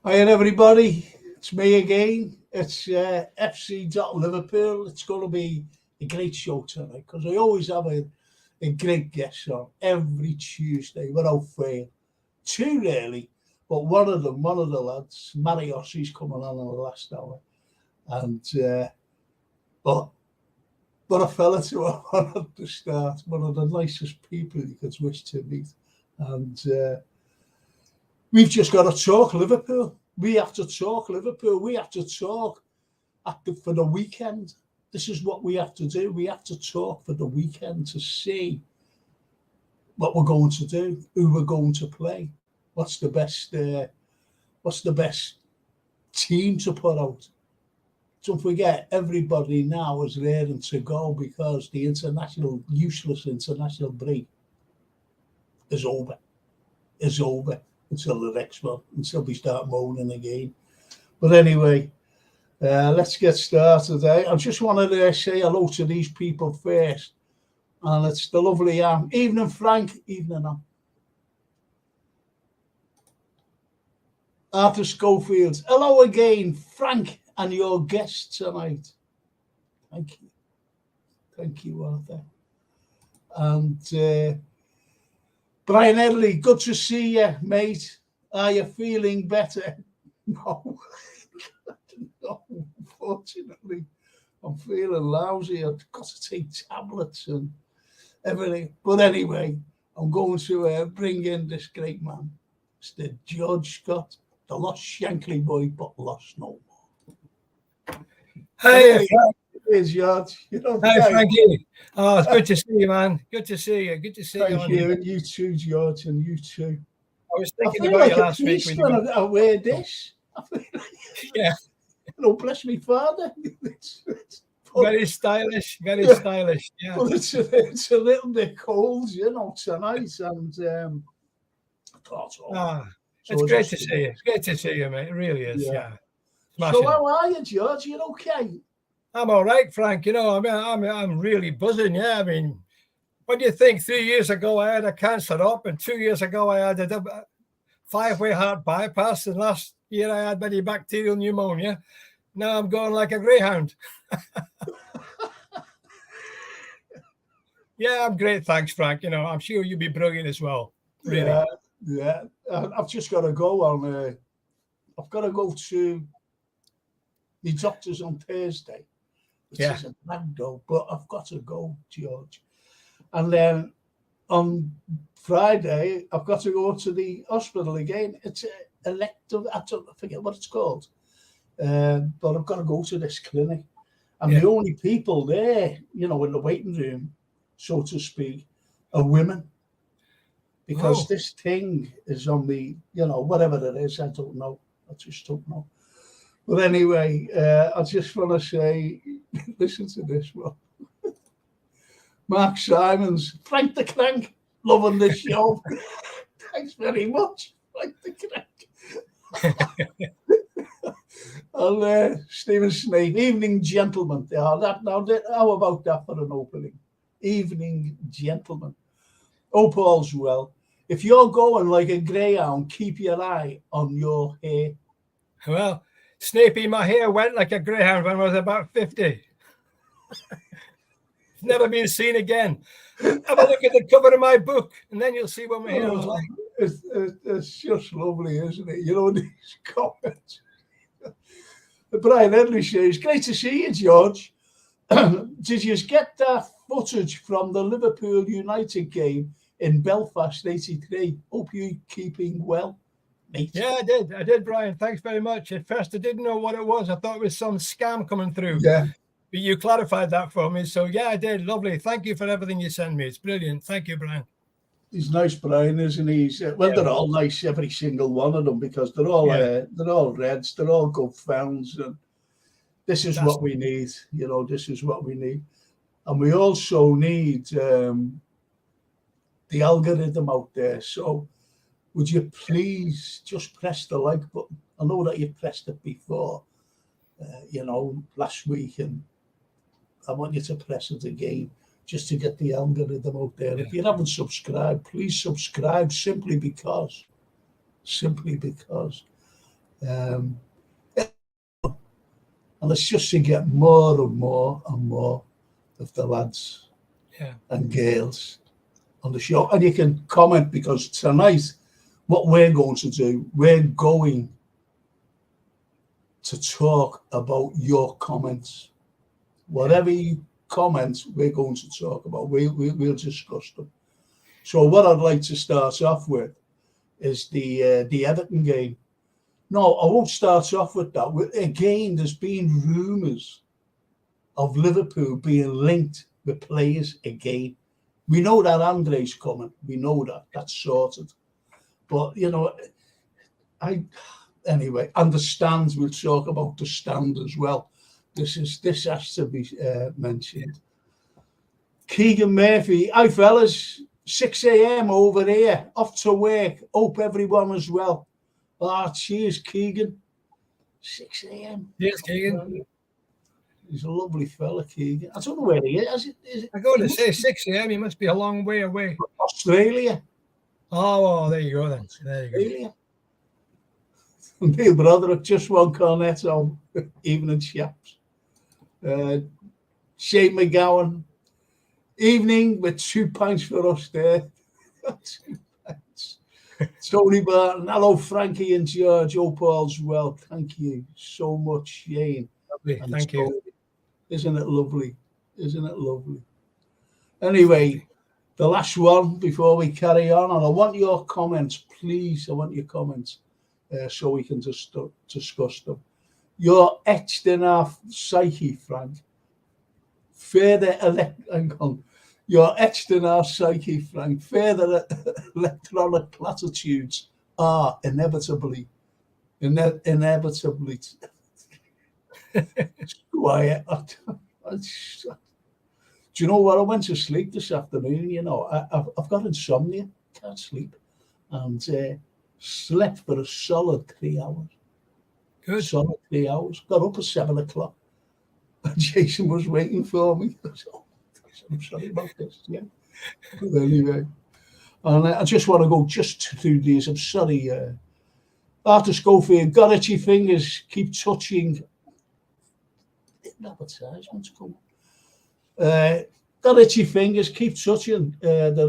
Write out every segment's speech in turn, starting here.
Hi, everybody. It's me again. It's FC.Liverpool. It's going to be a great show tonight because I always have a great guest on every Tuesday without fail. Two, really, but one of the lads, Mariosi's coming on in the last hour. And, but a fella to have on at the start, one of the nicest people you could wish to meet. And we've just got to talk Liverpool. We have to talk Liverpool. We have to talk for the weekend. This is what we have to do. We have to talk for the weekend to see what we're going to do, who we're going to play, what's the best team to put out. Don't forget, everybody now is raring to go because the useless international break is over. Is over until the next one, until we start moaning again. But anyway, let's get started. I just wanted to say hello to these people first. And it's the lovely evening, Frank. Evening, Arthur Schofield. Hello again, Frank, and your guest tonight. Thank you. Thank you, Arthur. And Brian Edley, good to see you, mate. Are you feeling better? No. No, unfortunately. I'm feeling lousy. I've got to take tablets and everything. But anyway, I'm going to bring in this great man, Mr. George Scott, the lost Shankly boy, but lost no more. Hey, Here's George. Hi, Frankie. Oh, it's good to see you, man. Good to see you. Good to see you. Thank you. And you too, George, and you too. I was thinking about you last week. When I wear this. Yeah. Bless me, father. Very stylish. Very stylish. Yeah. But it's a little bit cold, tonight. And it's great to see you. It's great to see you, mate. It really is. Yeah. So how are you, George? You okay? I'm all right, Frank. I'm really buzzing. Yeah. I mean, what do you think? 3 years ago, I had a cancer up, and 2 years ago, I had a 5-way heart bypass, and last year I had maybe bacterial pneumonia. Now I'm going like a greyhound. Yeah, I'm great. Thanks, Frank. I'm sure you'll be brilliant as well. Really. Yeah. I've just got to go on. I've got to go to the doctors on Thursday. Which isn't bad though, but I've got to go, George. And then on Friday, I've got to go to the hospital again. It's elective. I forget what it's called. But I've got to go to this clinic. And the only people there, in the waiting room, so to speak, are women. Because this thing is on the, whatever it is, I don't know. I just don't know. But anyway, I just want to say, listen to this one. Mark Simons, Frank the Crank, loving this show. Thanks very much, Frank the Crank. And Stephen Snape, evening gentlemen. How about that for an opening? Evening gentlemen. Hope all's well. If you're going like a greyhound, keep your eye on your hair. Well, Snapey, my hair went like a greyhound when I was about 50. It's never been seen again. Have a look at the cover of my book, and then you'll see what my hair was like. It's just lovely, isn't it? These comments. Brian Edley says, great to see you, George. Did you get that footage from the Liverpool United game in Belfast, 83? Hope you're keeping well. Mate. Yeah, I did, Brian. Thanks very much. At first, I didn't know what it was. I thought it was some scam coming through. Yeah. But you clarified that for me. So, yeah, I did. Lovely. Thank you for everything you send me. It's brilliant. Thank you, Brian. He's nice, Brian, isn't he? They're all nice, every single one of them, because they're all Reds. They're all good fans. And this is what we need. This is what we need. And we also need the algorithm out there. So, would you please just press the like button? I know that you pressed it before, last week, and I want you to press it again just to get the algorithm out there. If you haven't subscribed, please subscribe simply because Um, and it's just to get more and more and more of the lads and girls on the show. And you can comment, because tonight, what we're going to do, we're going to talk about your comments. Whatever you comment, we're going to talk about. We'll discuss them. So what I'd like to start off with is the Everton game. No, I won't start off with that. Again, there's been rumours of Liverpool being linked with players again. We know that Andre's coming. We know that. That's sorted. But, you know, anyway, and the stands, we'll talk about the stand as well. This has to be mentioned. Keegan Murphy, hi fellas, 6 a.m. over here, off to work. Hope everyone as well. Cheers, Keegan. 6 a.m. Cheers, Keegan. He's a lovely fella, Keegan. I don't know where he is. I got to say 6 a.m. He must be a long way away. Australia. Oh, there you go then. There you go. My brother at just one cornetto, evening chaps. Shane McGowan, evening with 2 pints for us there. 2 pints. Tony Barton, hello Frankie and George, hope all's well. Thank you so much, Shane. Lovely. Thank you. Isn't it lovely? Isn't it lovely? Anyway, the last one before we carry on, and I want your comments, please. I want your comments so we can just discuss them. You're etched in our psyche, Frank. You're etched in our psyche, Frank. Further electronic platitudes are inevitably quiet. Do you know what? I went to sleep this afternoon. You know, I've got insomnia, can't sleep, and slept for a solid 3 hours. Good. Solid 3 hours. Got up at 7 o'clock. And Jason was waiting for me. I'm sorry about this. Yeah. But anyway, and I just want to go just through these. I'm sorry. Arthur Schofield, got itchy fingers. Keep touching. Advertisements come. Got itchy fingers. Keep touching the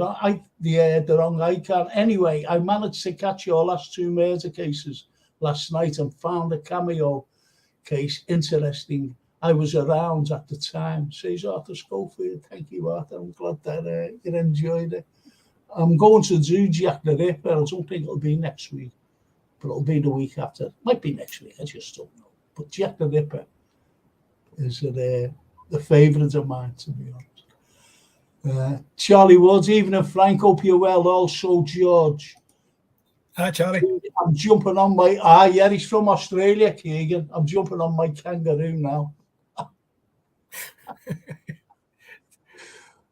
wrong icon. Anyway, I managed to catch your last 2 murder cases last night and found a cameo case interesting. I was around at the time, says Arthur Schofield. Thank you, Arthur. I'm glad that you enjoyed it. I'm going to do Jack the Ripper. I don't think it'll be next week, but it'll be the week after. Might be next week, I just don't know. But Jack the Ripper is the favourite of mine, to be honest. Charlie Woods, even if Frank, hope you're well. Also, George. Hi, Charlie. I'm jumping on my... yeah, he's from Australia, Keegan. I'm jumping on my kangaroo now.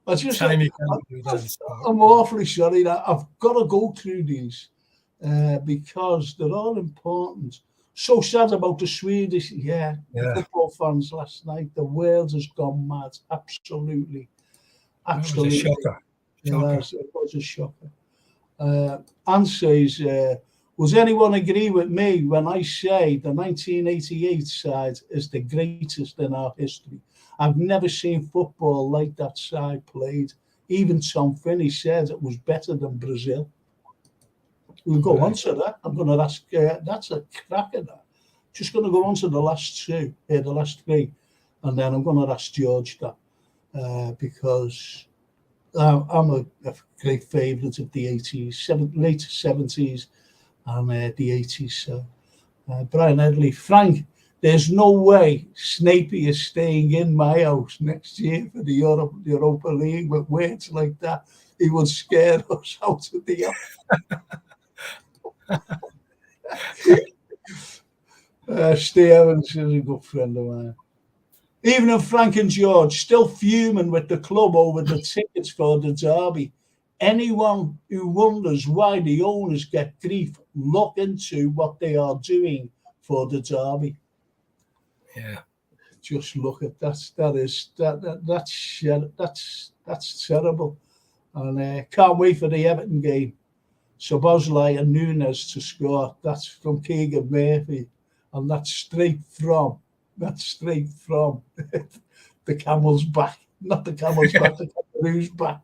I'm awfully sorry that I've got to go through these because they're all important. So sad about the Swedish, football fans last night. The world has gone mad. Absolutely. Absolutely. It was a shocker. It was a shocker. Anne says, does anyone agree with me when I say the 1988 side is the greatest in our history? I've never seen football like that side played. Even Tom Finney said it was better than Brazil. We'll go on to that. I'm going to ask, that's a cracker. Just going to go on to the last 2, the last 3, and then I'm going to ask George that because I'm a great favourite of the 80s, late 70s and the 80s. So, Brian Edley, Frank, there's no way Snapey is staying in my house next year for the Europa League with words like that. He would scare us out of the Steve Evans is a good friend of mine. Even if Frank and George still fuming with the club over the tickets for the derby, anyone who wonders why the owners get grief, look into what they are doing for the derby. Yeah, just look at that's terrible, and can't wait for the Everton game. Szoboszlai and Nunes to score. That's from Keegan Murphy, and that's straight from the camel's back, not the camel's back, the kangaroo's back.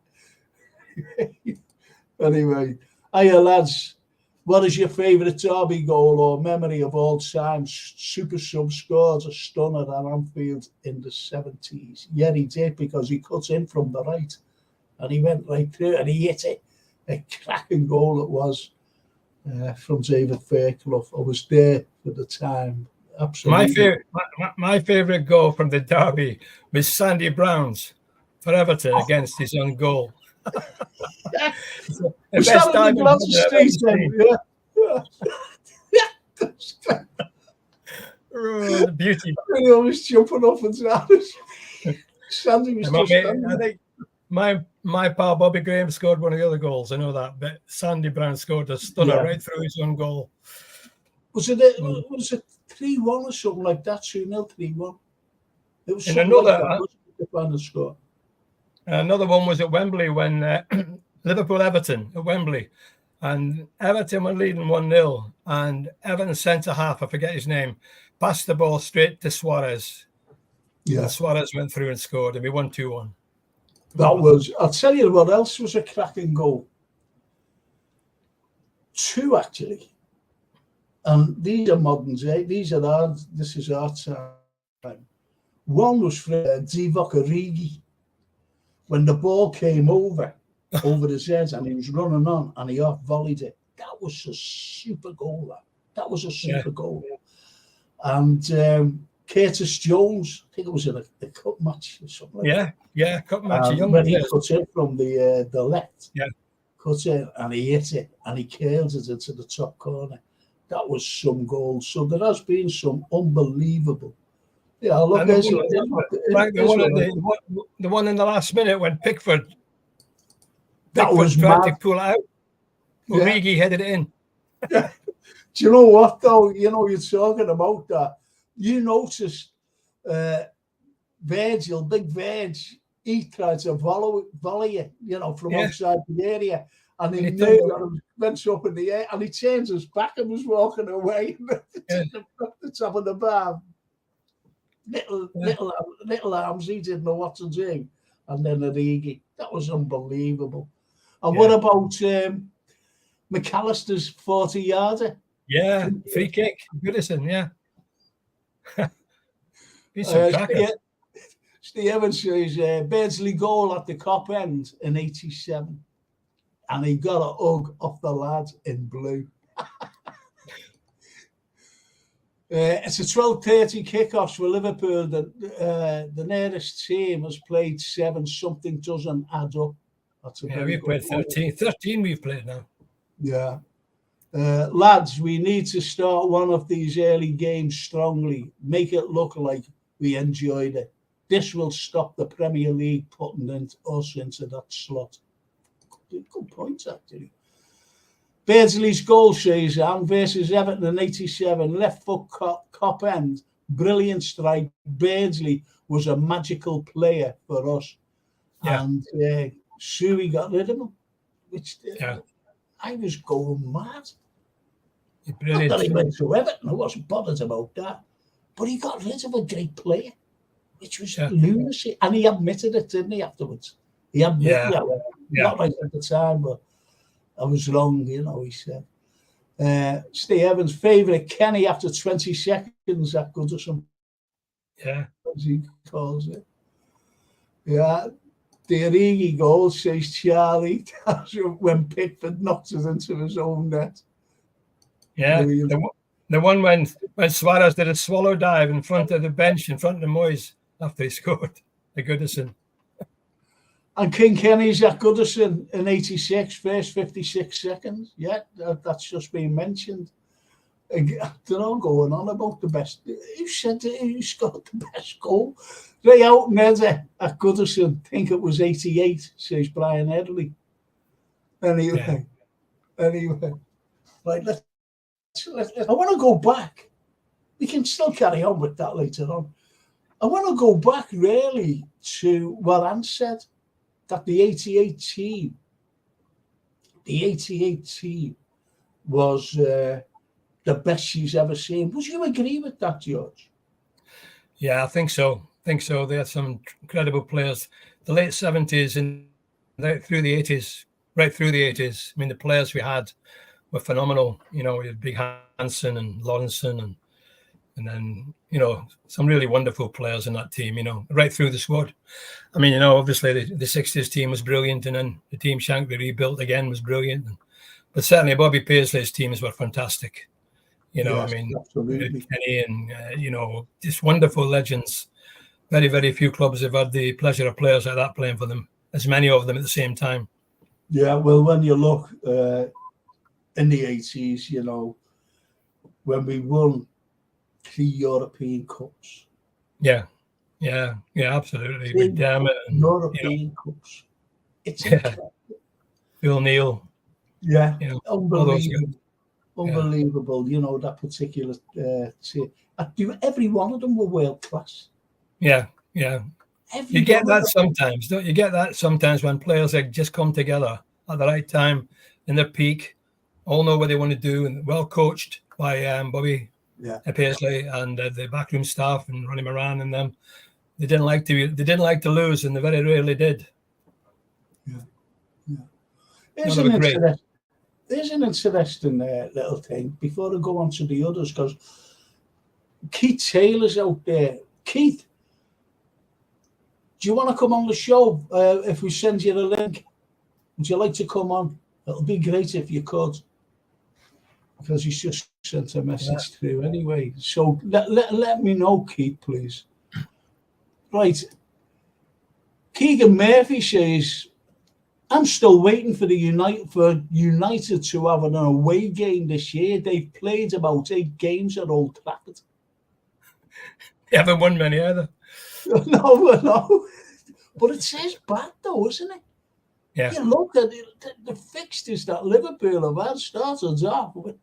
Anyway, hiya lads. What is your favourite derby goal or memory of all time? Super Sub scored a stunner at Anfield in the 70s. Yeah, he did, because he cut in from the right and he went right through and he hit it. A cracking goal it was from David Fairclough. I was there for the time. Absolutely. My favourite goal from the derby was Sandy Brown's for Everton against his own goal. Was that on the Glasgow Street then? Yeah. Oh, the beauty. I was jumping up and down. Sandy was just I think my pal Bobby Graham scored one of the other goals. I know that, but Sandy Brown scored a stunner right through his own goal. Was it 3-1 or something like that? 2-0, 3-1. It was something like that. Another one was at Wembley when Liverpool-Everton at Wembley. And Everton were leading 1-0. And Everton's centre-half, I forget his name, passed the ball straight to Suarez. Yeah. And Suarez went through and scored, and we won 2-1. That was, I'll tell you what else was a cracking goal. 2, actually. And these are modern day. This is our time. One was for Divock Origi. When the ball came over his head and he was running on and he off-volleyed it. That was a super goal. That was a super goal. And Curtis Jones, I think it was in a cup match or something like that. Yeah, cup match. When he cut in from the left, yeah, cut in and he hit it and he curled it into the top corner. That was some goal. So there has been some unbelievable. Yeah, look, the one in the last minute when Pickford was tried mad to pull it out. Origi headed it in. Yeah. Do you know what though? You know, you're talking about that. You noticed Virgil, big Virg, he tried to volley it, from outside the area. And he knew that it went up in the air and he changed his back and was walking away at the top of the bar. Little arms, he didn't know what to do. And then Origi, that was unbelievable. And what about McAllister's 40-yarder? Yeah, free kick, Goodison, Steve Evans says Beardsley goal at the Cop End in 87. And he got a hug off the lad in blue. It's a 12:30 kickoffs for Liverpool. The nearest team has played 7. Something doesn't add up. That's we've played 13. 13 we've played now. Yeah. Lads, we need to start one of these early games strongly. Make it look like we enjoyed it. This will stop the Premier League putting us into that slot. Good point, actually. Beardsley's goal, says Anne, versus Everton in 87. Left foot cop end. Brilliant strike. Beardsley was a magical player for us. Yeah. And Shuey got rid of him. Which I was going mad. Not that he went to Everton. I wasn't bothered about that. But he got rid of a great player, which was lunacy. And he admitted it, didn't he, afterwards? He admitted that. Not right at the time, but I was wrong, he said. Steve Evans' favourite, Kenny, after 20 seconds at Goodison. Yeah. As he calls it. Yeah. The Origi goal, says Charlie, when Pickford knocked it into his own net. Yeah. The one when Suarez did a swallow dive in front of the bench, in front of the Moyes, after he scored at Goodison. And King Kenny's at Goodison in 86, first 56 seconds. Yeah, that's just been mentioned. They're all going on about the best. Who said it? Who scored the best goal? Ray Outneder at Goodison, think it was 88, says Brian Headley. Anyway, right, let's I want to go back. We can still carry on with that later on. I want to go back really to what Anne said, that the 88 team the 88 team was the best she's ever seen. Would you agree with that, George? Yeah, I think so. They had some incredible players. The late 70s and right through the 80s. I mean, the players we had were phenomenal. We had Big Hansen and Lawrenson and then, some really wonderful players in that team, right through the squad. I mean, obviously the 60s team was brilliant, and then the team Shankly rebuilt again was brilliant. But certainly Bobby Paisley's teams were fantastic. Yes, absolutely. Kenny and, just wonderful legends. Very, very few clubs have had the pleasure of players like that playing for them, as many of them at the same time. Yeah, well, when you look in the 80s, when we won 3 European Cups. Yeah, absolutely. With Dermot and, European Cups. It's Phil Neal. Yeah, unbelievable. Unbelievable. That particular team. Every one of them were world class. Yeah. You get that sometimes, don't you? Get that sometimes when players just come together at the right time in their peak, all know what they want to do, and well coached by Bobby Paisley and the backroom staff and Ronnie Moran and them. They didn't like to lose, and they very rarely did. Yeah. There's an interesting little thing before I go on to the others, because Keith Taylor's out there. Keith, do you want to come on the show if we send you the link? Would you like to come on? It'll be great if you could, because he's just sent a message through anyway. So let me know, Keith, please. Right. Keegan Murphy says, I'm still waiting for United to have an away game this year. They've played about 8 games at Old Trafford. They haven't won many either. No. But it says bad though, isn't it? Yeah. You look at the fixtures that Liverpool have had started off with,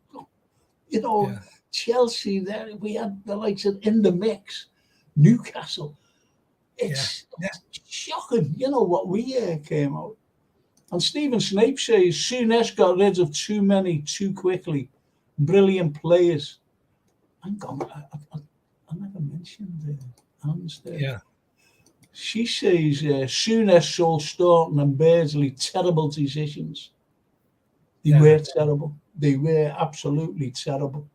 Chelsea there. We had the likes of in the mix, Newcastle. It's shocking, what we came out. And Stephen Snape says Souness got rid of too many too quickly. Brilliant players. Hang on, I never mentioned Anne's there. Yeah. She says Souness, Sol Staunton and Beardsley, terrible decisions. They were terrible. They were absolutely terrible.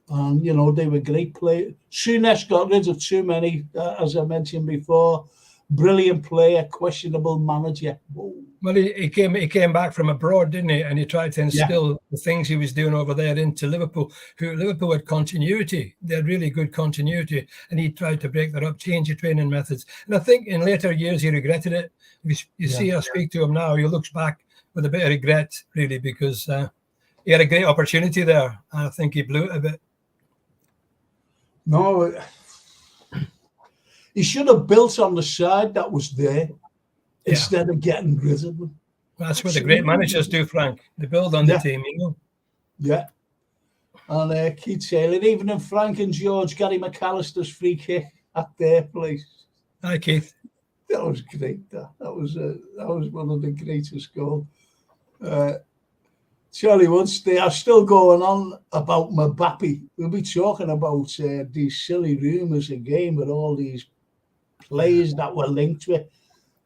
And, they were great players. Souness got rid of too many, as I mentioned before. Brilliant player, questionable manager. Whoa. Well, he came back from abroad, didn't he? And he tried to instill the things he was doing over there into Liverpool. Liverpool had continuity. They had really good continuity. And he tried to break that up, change the training methods. And I think in later years, he regretted it. You see her speak to him now, he looks back with a bit of regret, really, because he had a great opportunity there. And I think he blew it a bit. No, he should have built on the side that was there instead of getting rid of them. That's what the great managers do, Frank. They build on the team, Yeah. And Keith Taylor, even in Frank and George, Gary McAllister's free kick at their place. Hi, Keith. That was great. That was one of the greatest goals. Charlie Woods, they are still going on about Mbappe. We'll be talking about these silly rumours again with all these players that were linked with.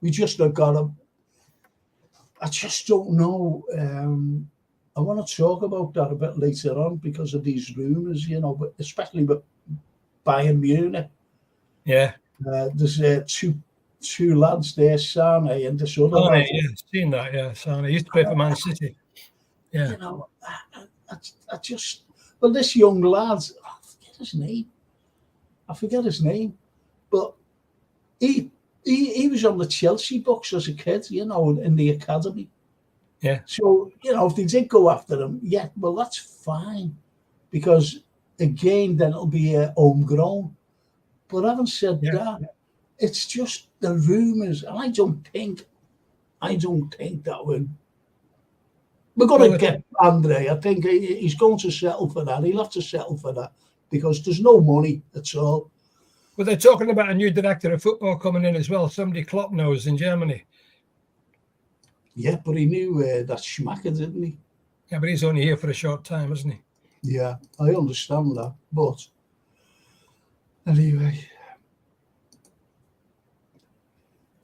We just have got to. I just don't know. I want to talk about that a bit later on because of these rumours, but especially with Bayern Munich. Yeah. There's two lads there, Sane and this other lad. Yeah, seen that, yeah. Sane used to play for Man City. Yeah. I just, this young lad, I forget his name, but he was on the Chelsea books as a kid, in the academy. Yeah. So, if they did go after him, that's fine. Because, again, then it'll be homegrown. But having said that, it's just the rumours. And I don't think that we're going to get Andre. I think he's going to settle for that. He'll have to settle for that because there's no money at all. Well, they're talking about a new director of football coming in as well. Somebody Klopp knows in Germany. Yeah, but he knew that Schumacher, didn't he? Yeah, but he's only here for a short time, isn't he? Yeah, I understand that. But anyway,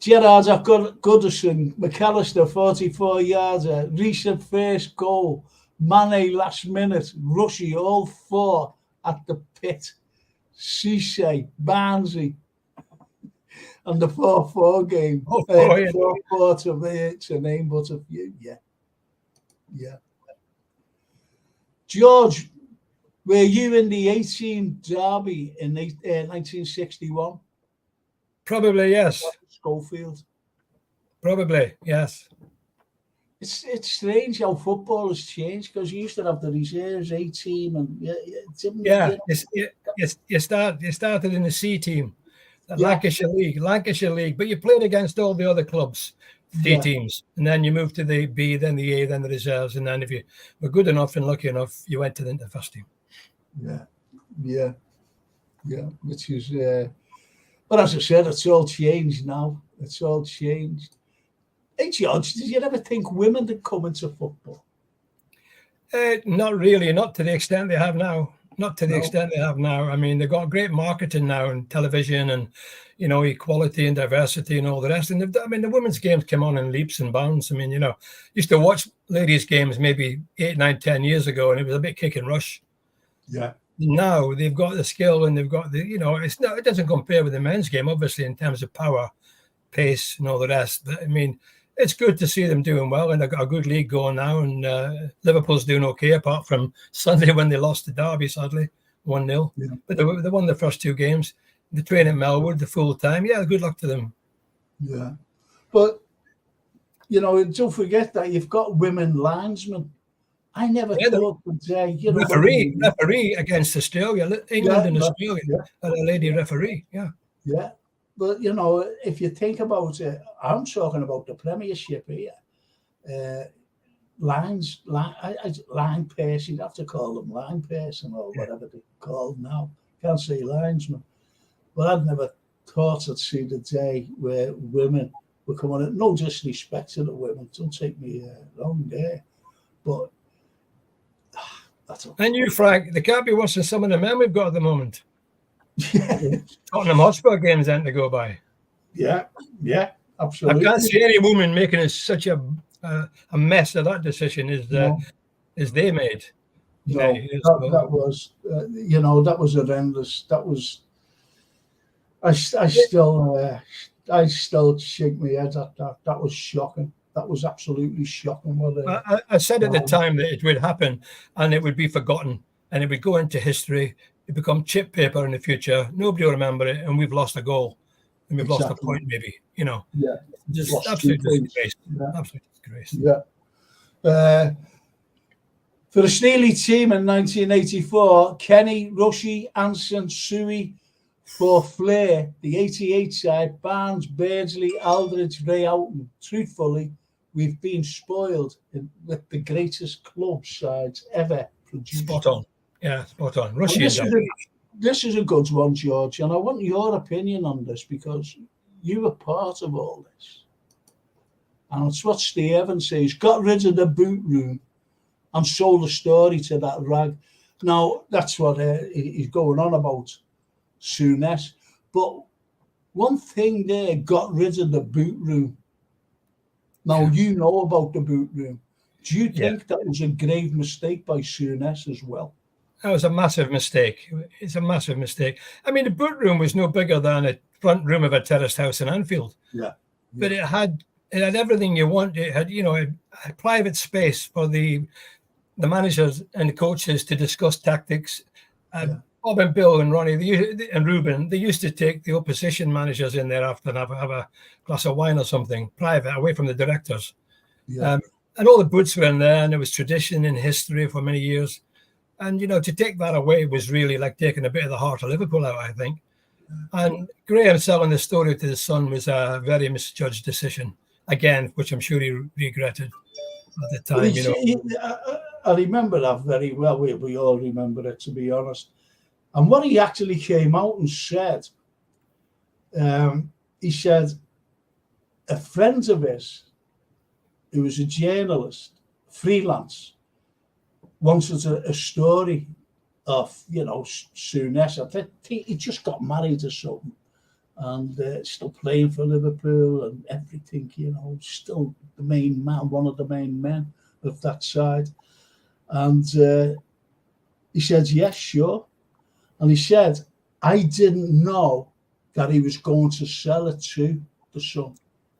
Gerrard at Goodison, McAllister 44 yarder, recent first goal, Mane last minute, Rushy all four at the pit, Cisse, Barnsley, and the 4-4 game. Oh, yeah. 4-4 to me, it's a name but a few. Yeah. George, were you in the 18 derby in 1961? Probably, yes. Schofield. Probably, yes. It's strange how football has changed, because you used to have the reserves 18 and you started in the C team, the Yeah. Lancashire League, but you played against all the other clubs, D teams, and then you moved to the B, then the A, then the reserves, and then if you were good enough and lucky enough, you went to the first team. Yeah. Which is, but as I said, it's all changed now. It's all changed. Hey, George, did you ever think women would come into football? Not really, not to the extent they have now. I mean, they've got great marketing now and television and, equality and diversity and all the rest. And the women's games came on in leaps and bounds. I mean, used to watch ladies' games maybe 8, 9, 10 years ago, and it was a bit kick and rush. Yeah. Now they've got the skill and they've got it doesn't compare with the men's game, obviously, in terms of power, pace, and all the rest. But I mean, it's good to see them doing well, and they've got a good league going now, and Liverpool's doing okay, apart from Sunday when they lost to Derby, sadly, 1-0. Yeah. But they won the first 2 games. They train at Melwood the full time. Yeah, good luck to them. Yeah. But, don't forget that you've got women linesmen. I never thought would say, referee against Australia, England and Australia, had a lady referee. Yeah. But, if you think about it, I'm talking about the Premiership here. Line pace, you'd have to call them line person or whatever they're called now. Can't say linesman. But I'd never thought I'd see the day where women were coming in. No disrespect to the women, don't take me wrong there. But that's okay. And you, Frank, they can't be worse than some of the men we've got at the moment. Yeah. Tottenham Hotspur games then to go by. Yeah, absolutely. I can't see any woman making such a mess of that decision as they made. No, that was that was horrendous. That was. I still shake my head at that. That was shocking. That was absolutely shocking. I said at the time that it would happen and it would be forgotten and it would go into history. It become chip paper in the future. Nobody will remember it, and we've lost a goal, and we've lost a point, maybe. Yeah, just absolutely disgrace. Absolutely disgrace. Yeah. For the Steely team in 1984, Kenny, Rushy, Anson, Suey, for Flair, the 88 side, Barnes, Beardsley, Aldridge, Ray Houghton. Truthfully, we've been spoiled with the greatest club sides ever produced. Spot on. Yeah, spot on. This is a good one, George, and I want your opinion on this because you were part of all this. And it's what Steve Evans says, got rid of the boot room and sold the story to that rag. Now, that's what he's going on about, Souness. But one thing there, got rid of the boot room. Now, you know about the boot room. Do you think that was a grave mistake by Souness as well? That was a massive mistake. It's a massive mistake. I mean, the boot room was no bigger than a front room of a terraced house in Anfield. Yeah. But it had everything you want. It had, a private space for the managers and the coaches to discuss tactics. Bob and Bill and Ronnie and Ruben, they used to take the opposition managers in there after and have a glass of wine or something, private, away from the directors. Yeah. And all the boots were in there, and there was tradition and history for many years. And, to take that away was really like taking a bit of the heart of Liverpool out, I think. And Graham selling the story to the Sun was a very misjudged decision, again, which I'm sure he regretted at the time. I remember that very well. We all remember it, to be honest. And what he actually came out and said, he said, a friend of his who was a journalist, freelance, wanted a story of, Souness. I think he just got married or something, and still playing for Liverpool and everything, still the main man, one of the main men of that side. And he said, yes, sure. And he said, I didn't know that he was going to sell it to the Sun.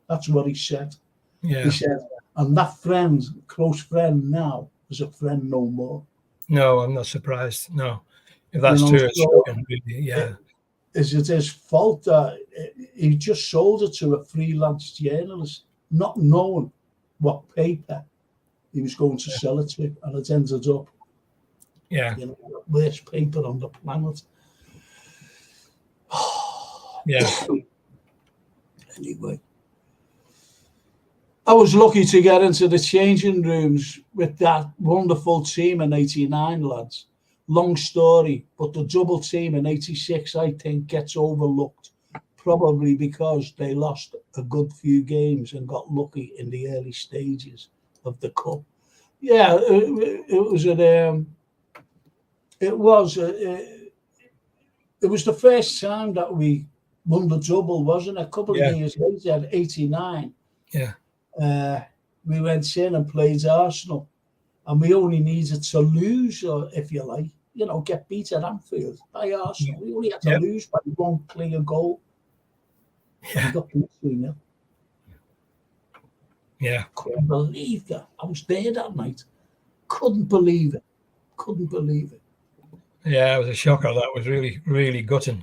That's what he said. Yeah. He said, and that friend, close friend now, is a friend no more. No, I'm not surprised. No. If that's true, it's shocking, really. Yeah. Is it his fault that he just sold it to a freelance journalist, not knowing what paper he was going to sell it to, and it ended up, the worst paper on the planet. Yeah. Anyway, I was lucky to get into the changing rooms with that wonderful team in '89, lads. Long story, but the double team in '86, I think, gets overlooked, probably because they lost a good few games and got lucky in the early stages of the cup. Yeah, it was the first time that we won the double, wasn't it? A couple of years later, '89. Yeah. We went in and played Arsenal, and we only needed to lose, or if you like, get beat at Anfield by Arsenal. We only had to lose by one clear goal. Yeah. We got beat 2-0. Yeah. Couldn't believe that. I was there that night. Couldn't believe it. Yeah, it was a shocker. That was really, really gutting.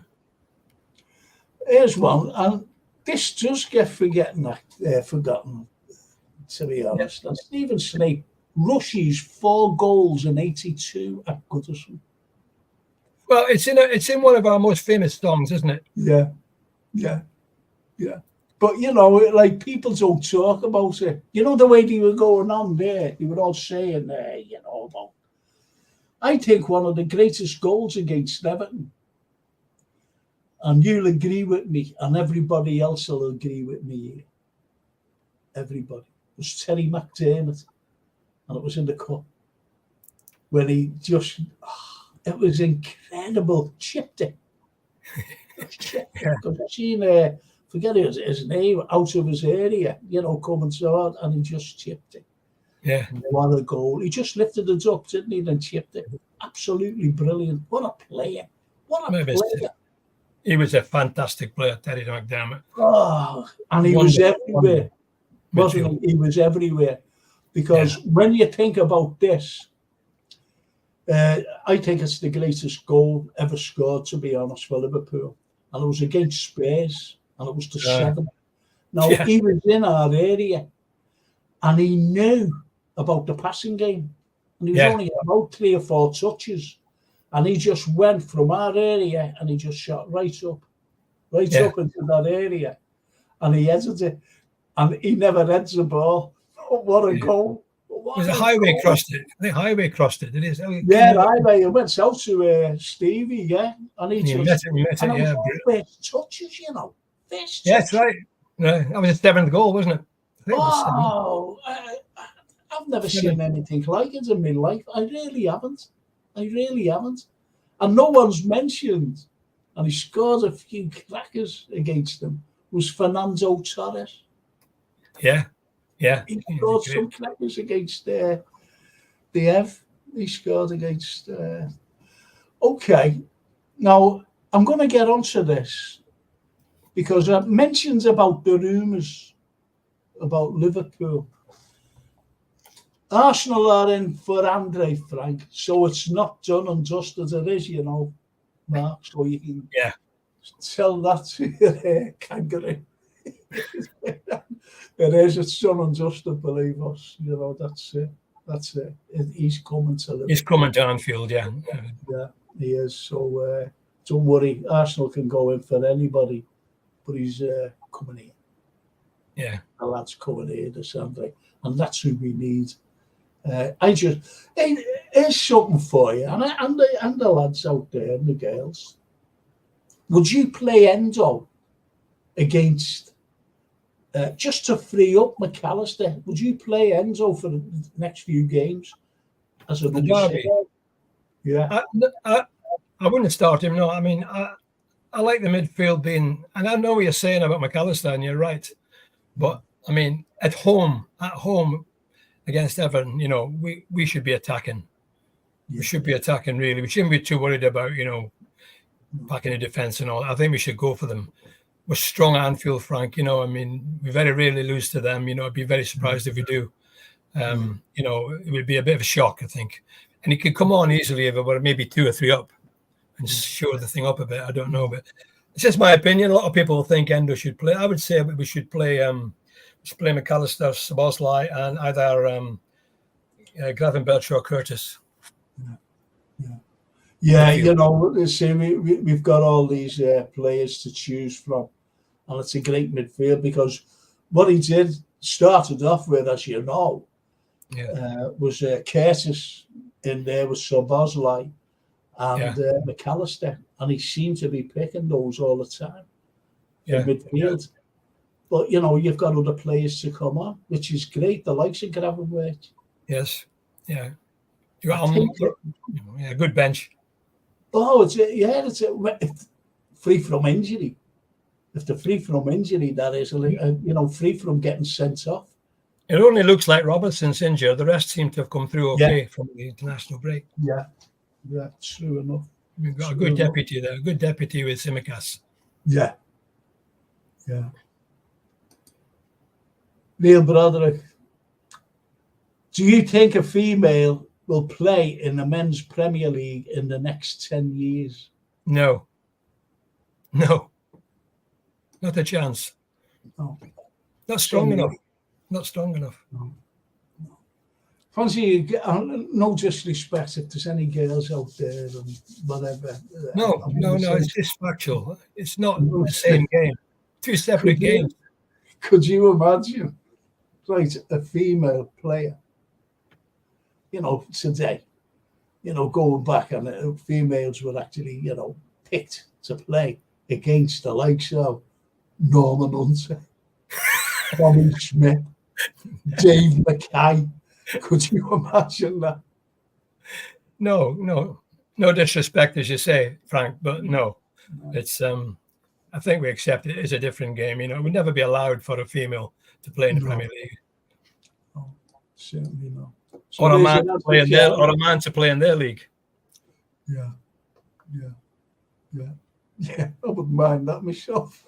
Here's one, and this does get forgotten, to be honest. And Stephen Snape rushes 4 goals in '82 at Goodison. Well, it's in one of our most famous songs, isn't it? Yeah. But people don't talk about it. The way they were going on there, they were all saying, about. I think one of the greatest goals against Everton, and you'll agree with me, and everybody else will agree with me here. Everybody. It was Terry McDermott, and it was in the cup, when he just, it was incredible, chipped it. Because I've seen, forget his name, out of his area, coming forward, and he just chipped it. Yeah. What a goal. He just lifted it up, didn't he, and chipped it. Absolutely brilliant. What a player. Player. He was a fantastic player, Terry McDermott. Oh, and he was everywhere. Wasn't he? He was everywhere. Because when you think about this, I think it's the greatest goal ever scored, to be honest, for Liverpool. And it was against Spurs, and it was the 7th. Now, he was in our area, and he knew about the passing game. And he was only about 3 or 4 touches. And he just went from our area, and he just shot right up into that area. And he headed it. And he never heads the ball. What a goal. It was a highway crossed it. The highway crossed it. The highway. It went out to Stevie, and he just met it, first touches, First touches. That's right. That was his 7th goal, wasn't it? I've never seen anything like it in my life. I really haven't. And no one's mentioned, and he scored a few crackers against them, was Fernando Torres. Yeah. He scored some crackers against the Ev. He scored against. Okay, now I'm going to get onto this because I mentioned about the rumours about Liverpool. Arsenal are in for Andre, Frank, so it's not done and dusted. It is, Mark, so you can tell that to your kangaroo. It is. It's done and dusted, believe us. That's it. He's coming to Liverpool. He's coming to Anfield, yeah. Yeah, he is. So don't worry. Arsenal can go in for anybody, but he's coming here. Yeah. The lad's coming here this Sunday, and that's who we need. Here's something for you, and the lads out there and the girls. Would you play Endo against just to free up McAllister. Would you play Enzo for the next few games as a The number derby. 6? Yeah. I wouldn't start him. No, I mean, I like the midfield being, and I know what you're saying about McAllister, and you're right. But I mean, at home against Everton, we should be attacking. We should be attacking, really. We shouldn't be too worried about, packing the defence and all. I think we should go for them. We're strong at Anfield, Frank. I mean, we very rarely lose to them. I'd be very surprised if we do. It would be a bit of a shock, I think. And he could come on easily if it were maybe 2 or 3 up and shore the thing up a bit. I don't know, but it's just my opinion. A lot of people think Endo should play. I would say we should play McAllister, Szoboszlai, and either Gravenberch or Curtis. Yeah, see, we've got all these players to choose from, and it's a great midfield because what he did started off with, as you know, was Curtis in there with Szoboszlai and McAllister, and he seemed to be picking those all the time in midfield. But you've got other players to come on, which is great. The likes of Gravenberch. Yes, yeah. You got a good bench. Oh, it's free from injury. If they're free from injury, that is, free from getting sent off. It only looks like Robertson's injured. The rest seem to have come through okay from the international break. Yeah, true enough. We've got a good deputy there, a good deputy with Tsimikas. Yeah. Neil Broderick, do you think a female will play in the men's Premier League in the next 10 years? No. Not a chance. No. Not strong enough. Not strong enough. No. Fancy, no disrespect if there's any girls out there and whatever. No, it's just factual. It's not the same game. 2 separate games. Could you imagine, a female player, today, going back, and females were actually, picked to play against the likes of Norman Hunter, Tommy Smith, Dave Mackay. Could you imagine that? No disrespect, as you say, Frank, but no. It's I think we accept it as a different game. It would never be allowed for a female to play in the Premier League. No, certainly not. So or a man to play in their league. Yeah. I wouldn't mind that myself.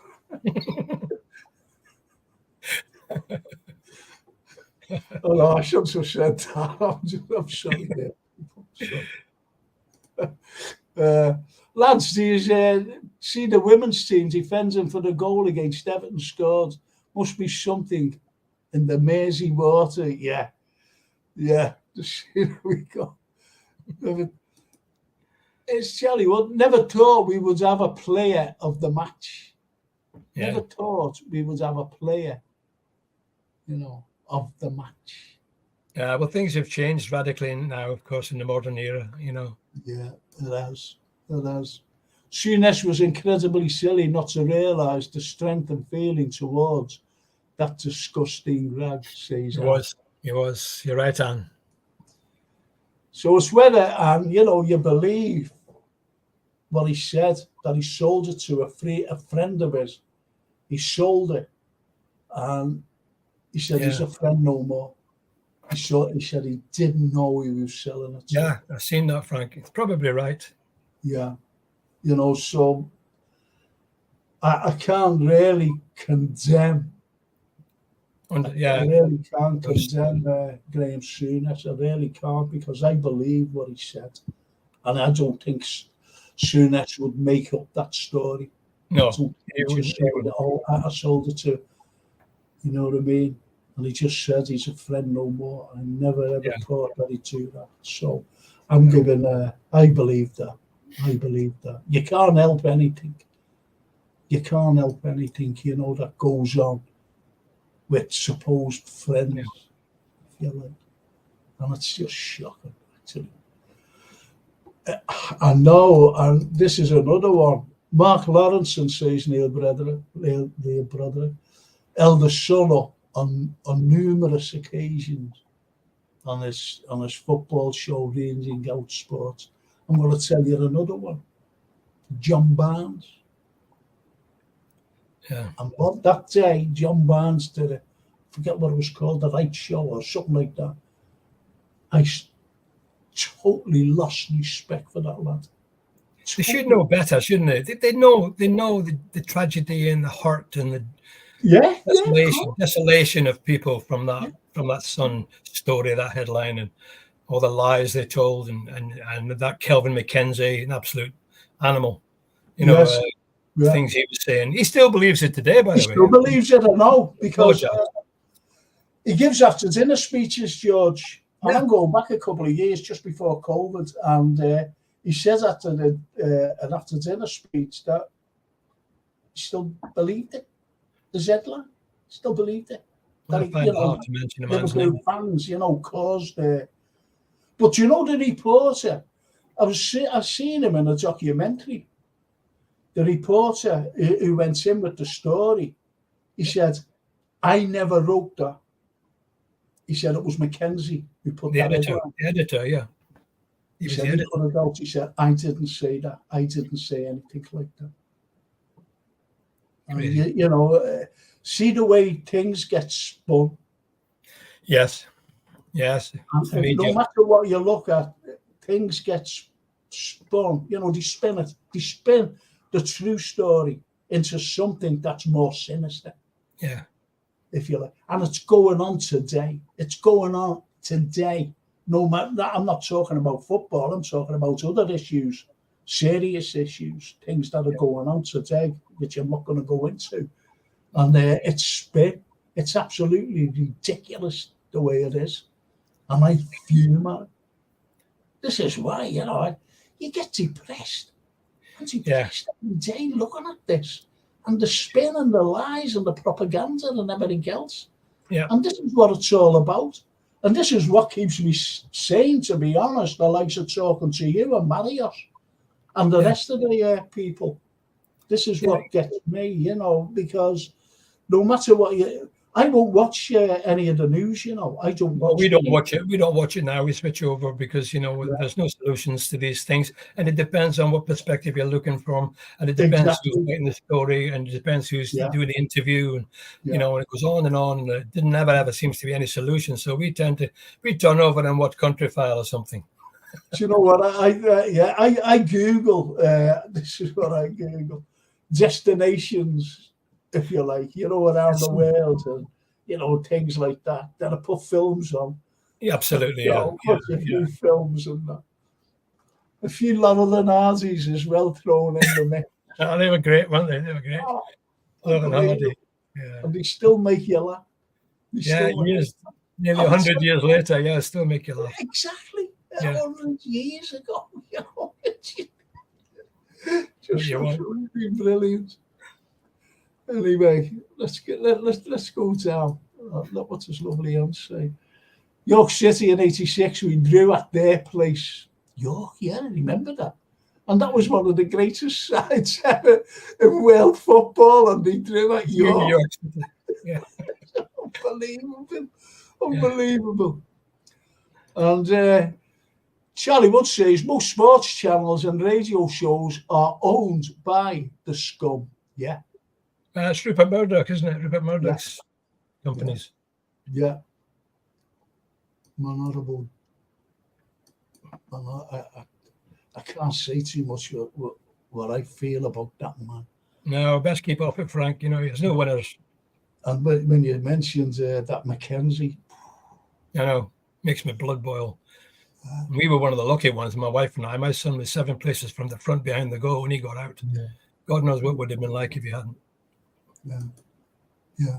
Oh no, I shouldn't have said that. I'm sorry. Lads, do you see the women's team defending for the goal against Everton scored? Must be something in the Mersey water. Yeah. Here we go. It's Charlie. Never thought we would have a player of the match. Yeah. Never thought we would have a player, of the match. Yeah, well, things have changed radically now, of course, in the modern era, Yeah, it has. Souness was incredibly silly not to realise the strength and feeling towards that disgusting rag, says He was. You're right, Anne. So it's whether, and you believe what he said, that he sold it to a friend of his. He sold it, and he said he's a friend no more. He said he didn't know he was selling it. Yeah, I've seen that, Frank. It's probably right. Yeah. So I can't really condemn. I really can't condemn Graham Souness. I really can't, because I believe what he said. And I don't think Souness would make up that story. No. I sold it to, you know what I mean? And he just said he's a friend no more. I never ever thought that he'd do that. So I'm giving, I believe that. You can't help anything. That goes on with supposed friends, if you like. And it's just shocking, actually. I know, and this is another one. Mark Lawrenson says, Neil Broderick, elder son up on numerous occasions on his football show, Ranging Out Sports. I'm going to tell you another one. John Barnes. Yeah. And what that day, John Barnes did it. I forget what it was called, The Right Show or something like that. I totally lost respect for that lad. They should know better, shouldn't they? They know the tragedy and the hurt and the desolation of people from that Sun story, that headline, and all the lies they told, and that Kelvin McKenzie, an absolute animal, things he was saying. He still believes it today, by the way. He still believes it, I know, because he gives after dinner speeches, George. And I'm going back a couple of years just before COVID, and he says after an after dinner speech that he still believed it. The Z-line still believed it. That Liverpool fans, caused but the reporter, I've seen him in a documentary. The reporter who went in with the story, he said, I never wrote that. He said it was Mackenzie who put that in. The editor, yeah. He said he put it out. He said, I didn't say that. I didn't say anything like that. And see the way things get spun. Yes. And no matter what you look at, things get spun. They spin it. They spin the true story into something that's more sinister. Yeah. If you like. And it's going on today. No matter, I'm not talking about football. I'm talking about other issues, serious issues, things that are going on today, which I'm not going to go into. And it's spin. It's absolutely ridiculous the way it is. And I fume at it. This is why, you get depressed. I'm depressed every day looking at this. And the spin and the lies and the propaganda and everything else. Yeah. And this is what it's all about. And this is what keeps me sane, to be honest. The likes of talking to you and Marius and the rest of the people. This is what gets me, because no matter what I won't watch any of the news, I don't watch. We don't watch it. We don't watch it now. We switch over because, there's no solutions to these things. And it depends on what perspective you're looking from. And it depends who's writing the story. And it depends who's doing the interview. And, and it goes on. And it never ever seems to be any solution. So we turn over and watch Country File or something. Do you know what? I Google, this is what I Google, destinations, if you like, around the world and, things like that I put films on. Yeah, absolutely, a few films and that. A few lot of the Nazis as well thrown in the mix. They were great, weren't they? They were great. And they still make you laugh. Nearly 100 years later, still make you laugh. Exactly. 100 years ago, just absolutely brilliant. Anyway, let's go down. Look what this lovely aunt say. York City in '86, we drew at their place. York, I remember that. And that was one of the greatest sides ever in world football, and they drew at York. Yeah. Unbelievable. And Charlie Wood says most sports channels and radio shows are owned by the scum. Yeah. It's Rupert Murdoch, isn't it? Rupert Murdoch's companies. Yeah. Honourable. I can't say too much what I feel about that man. No, best keep off it, Frank. There's no winners. And when you mentioned that Mackenzie, I know, makes my blood boil. We were one of the lucky ones, my wife and I. My son was 7 places from the front behind the goal when he got out. Yeah. God knows what would have been like if he hadn't. Yeah.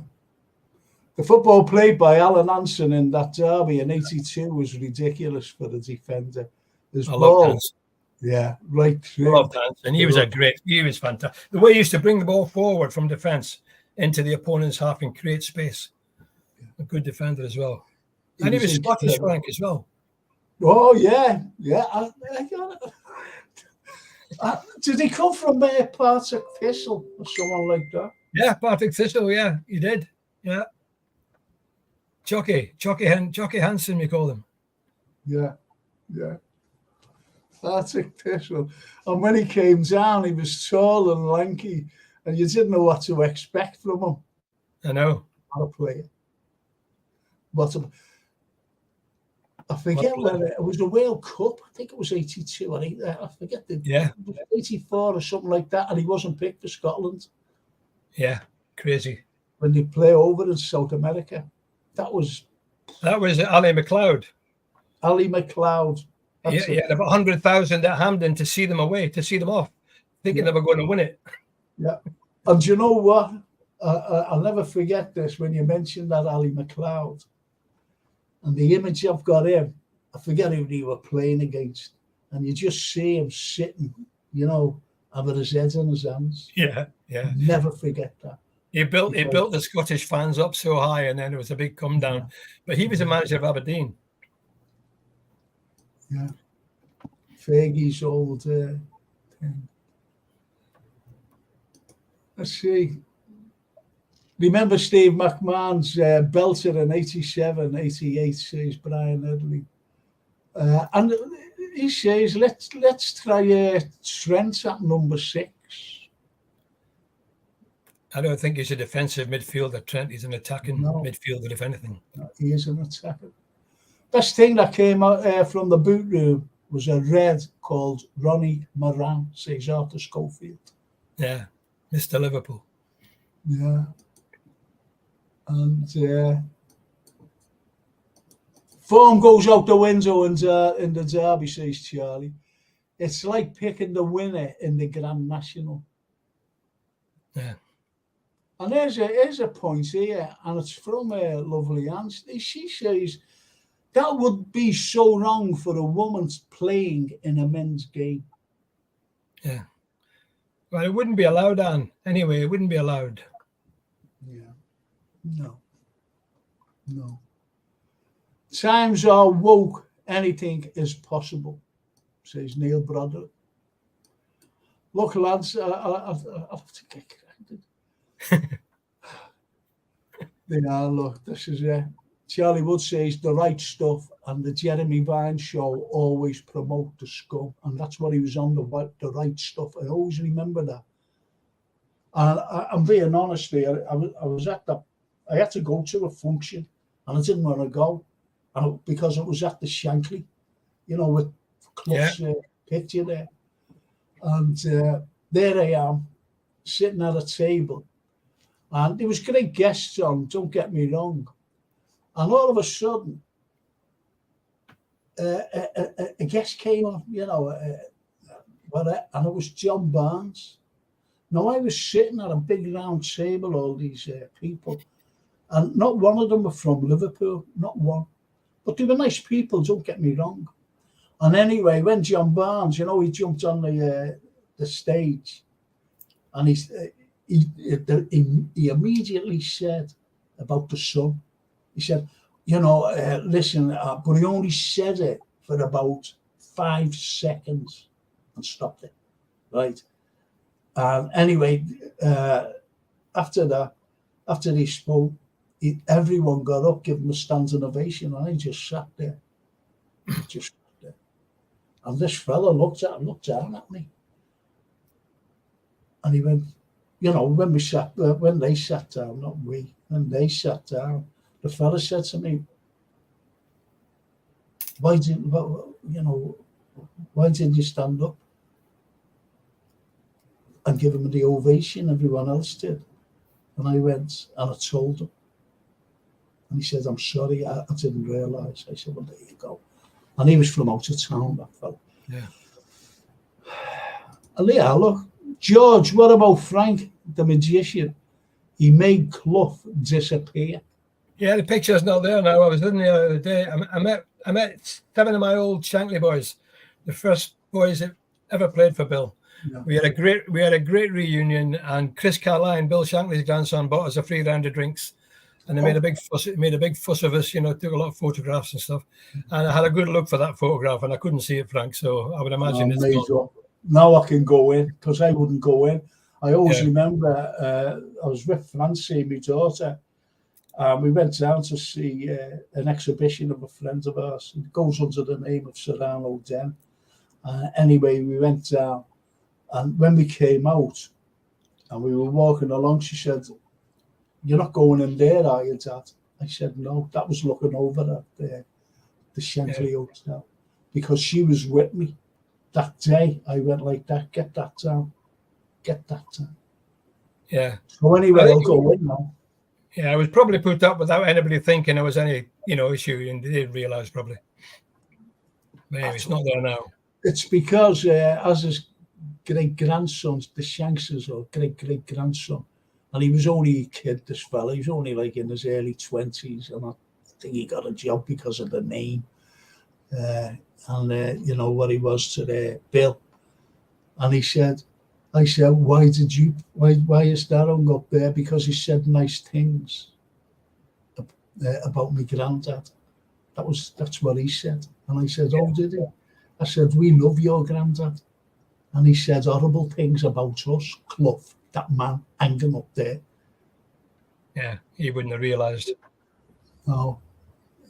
The football played by Alan Hansen in that derby in '82 was ridiculous for the defender. I love Hansen. Yeah, right through. I loved Hansen. He was fantastic. The way he used to bring the ball forward from defence into the opponent's half and create space. A good defender as well. And he was Scottish, Frank, as well. Oh, yeah. I got it. Did he come from Partick Thistle or someone like that? Yeah, Partick Thistle, yeah, he did. Yeah. Jockey Hansen, we call him. Yeah, yeah. That's official. And when he came down, he was tall and lanky, and you didn't know what to expect from him. I know. What a player. I forget when it was the World Cup. I think it was 82. I forget Yeah. 84 or something like that, and he wasn't picked for Scotland. Yeah, crazy. When they play over in South America. That was Ali McLeod. Ali McLeod. Yeah, he had about 100,000 at Hampden to see them away, to see them off, thinking they were going to win it. Yeah. And you know what? I'll never forget this when you mentioned that Ali McLeod. And the image I've got him, I forget who they were playing against. And you just see him sitting, having his head in his hands. Yeah, yeah. Never forget that. He built the Scottish fans up so high, and then it was a big come down. Yeah. But he was a manager of Aberdeen. Yeah. Fergie's old thing. Let's see. Remember Steve McMahon's belter in 87, 88, says Brian Edley. And he says, let's try Trent at number 6. I don't think he's a defensive midfielder, Trent. He's an attacking midfielder, if anything. No, he is an attacker. Best thing that came out from the boot room was a red called Ronnie Moran, says Arthur Schofield. Yeah, Mr. Liverpool. Yeah. And form goes out the window in the derby, says Charlie. It's like picking the winner in the Grand National. Yeah. And here's a point here, and it's from Lovely Anne. She says, that would be so wrong for a woman playing in a men's game. Yeah. Well, it wouldn't be allowed, Anne. Anyway, it wouldn't be allowed. Yeah. No. Times are woke. Anything is possible, says Neil Broderick. Look, lads, I'll have to get corrected. Look, this is it. Charlie Wood says the right stuff and the Jeremy Vine show always promote the scum. And that's what he was on, the right stuff. I always remember that. And I'm being honest here. I was at I had to go to a function and I didn't want to go because it was at the Shankly, with Clough's picture there. And there I am, sitting at a table. And there was great guests on, don't get me wrong. And all of a sudden, a guest came on, and it was John Barnes. Now, I was sitting at a big round table, all these people, and not one of them were from Liverpool, not one. But they were nice people, don't get me wrong. And anyway, when John Barnes, he jumped on the stage, and he immediately said about the sun. He said, listen, but he only said it for about 5 seconds and stopped it, right? And anyway, after he spoke, everyone got up, gave him a standing ovation, and I just sat there. And this fella looked down at me. And he went, when they sat down, not we, when they sat down, the fella said to me, why didn't you stand up and give him the ovation everyone else did? And I went and I told him. And he said, I'm sorry, I didn't realise. I said, well, there you go. And he was from out of town, that fella. Yeah. And yeah, look, George, what about Frank, the magician? He made Clough disappear. Yeah, the picture's not there now. I was in the other day. I met 7 of my old Shankly boys, the first boys that ever played for Bill. Yeah. We had a great reunion, and Chris Carlyle, Bill Shankly's grandson, bought us a free round of drinks, and they made a big fuss of us. Took a lot of photographs and stuff. And I had a good look for that photograph, and I couldn't see it, Frank. So I would imagine it's gone. Now I can go in, because I wouldn't go in. I always remember I was with Francie, my daughter, We went down to see an exhibition of a friend of ours. It goes under the name of Serrano Den. Anyway, we went down, and when we came out and we were walking along, she said, "You're not going in there, are you, Dad?" I said, "No." That was looking over at the Shankly Hotel, because she was with me. That day, I went like that, get that down. Get that down. Yeah. So anyway, I'll go in now. Yeah, I was probably put up without anybody thinking there was any, issue, and they didn't realise probably. But anyway, it's not there now. It's because as his great-grandson, the Shankses, or great-great-grandson, and he was only a kid, this fella, he was only like in his early 20s, and I think he got a job because of the name. What he was to Bill. And I said, why is that hung up there? Because he said nice things about my granddad. That's what he said. And I said, oh, did he? I said, we love your granddad. And he said horrible things about us, Clough, that man hanging up there. Yeah, he wouldn't have realised. No.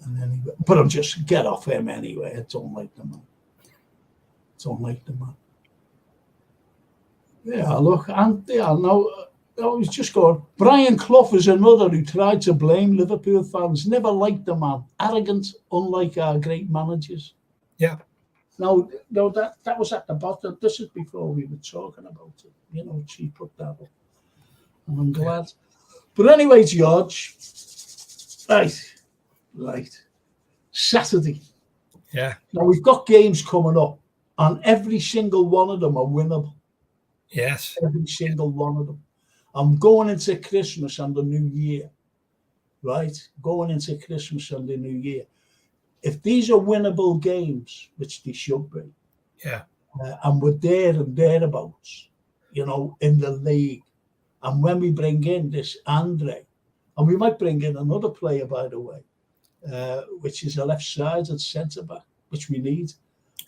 And then but I'm just get off him anyway. I don't like the man. Yeah, look, and now I was just going. Brian Clough is another who tried to blame Liverpool fans. Never liked the man. Arrogant, unlike our great managers. Yeah. No, that was at the bottom. This is before we were talking about it. She put that up. And I'm glad. Yeah. But anyway, George. Right. Saturday. Yeah. Now we've got games coming up, and every single one of them are winnable. Yes. Every single one of them. I'm going into Christmas and the New Year. Right? Going into Christmas and the New Year. If these are winnable games, which they should be, yeah, and we're there and thereabouts, in the league, and when we bring in this Andre, and we might bring in another player, by the way, which is a left-sided centre-back, which we need.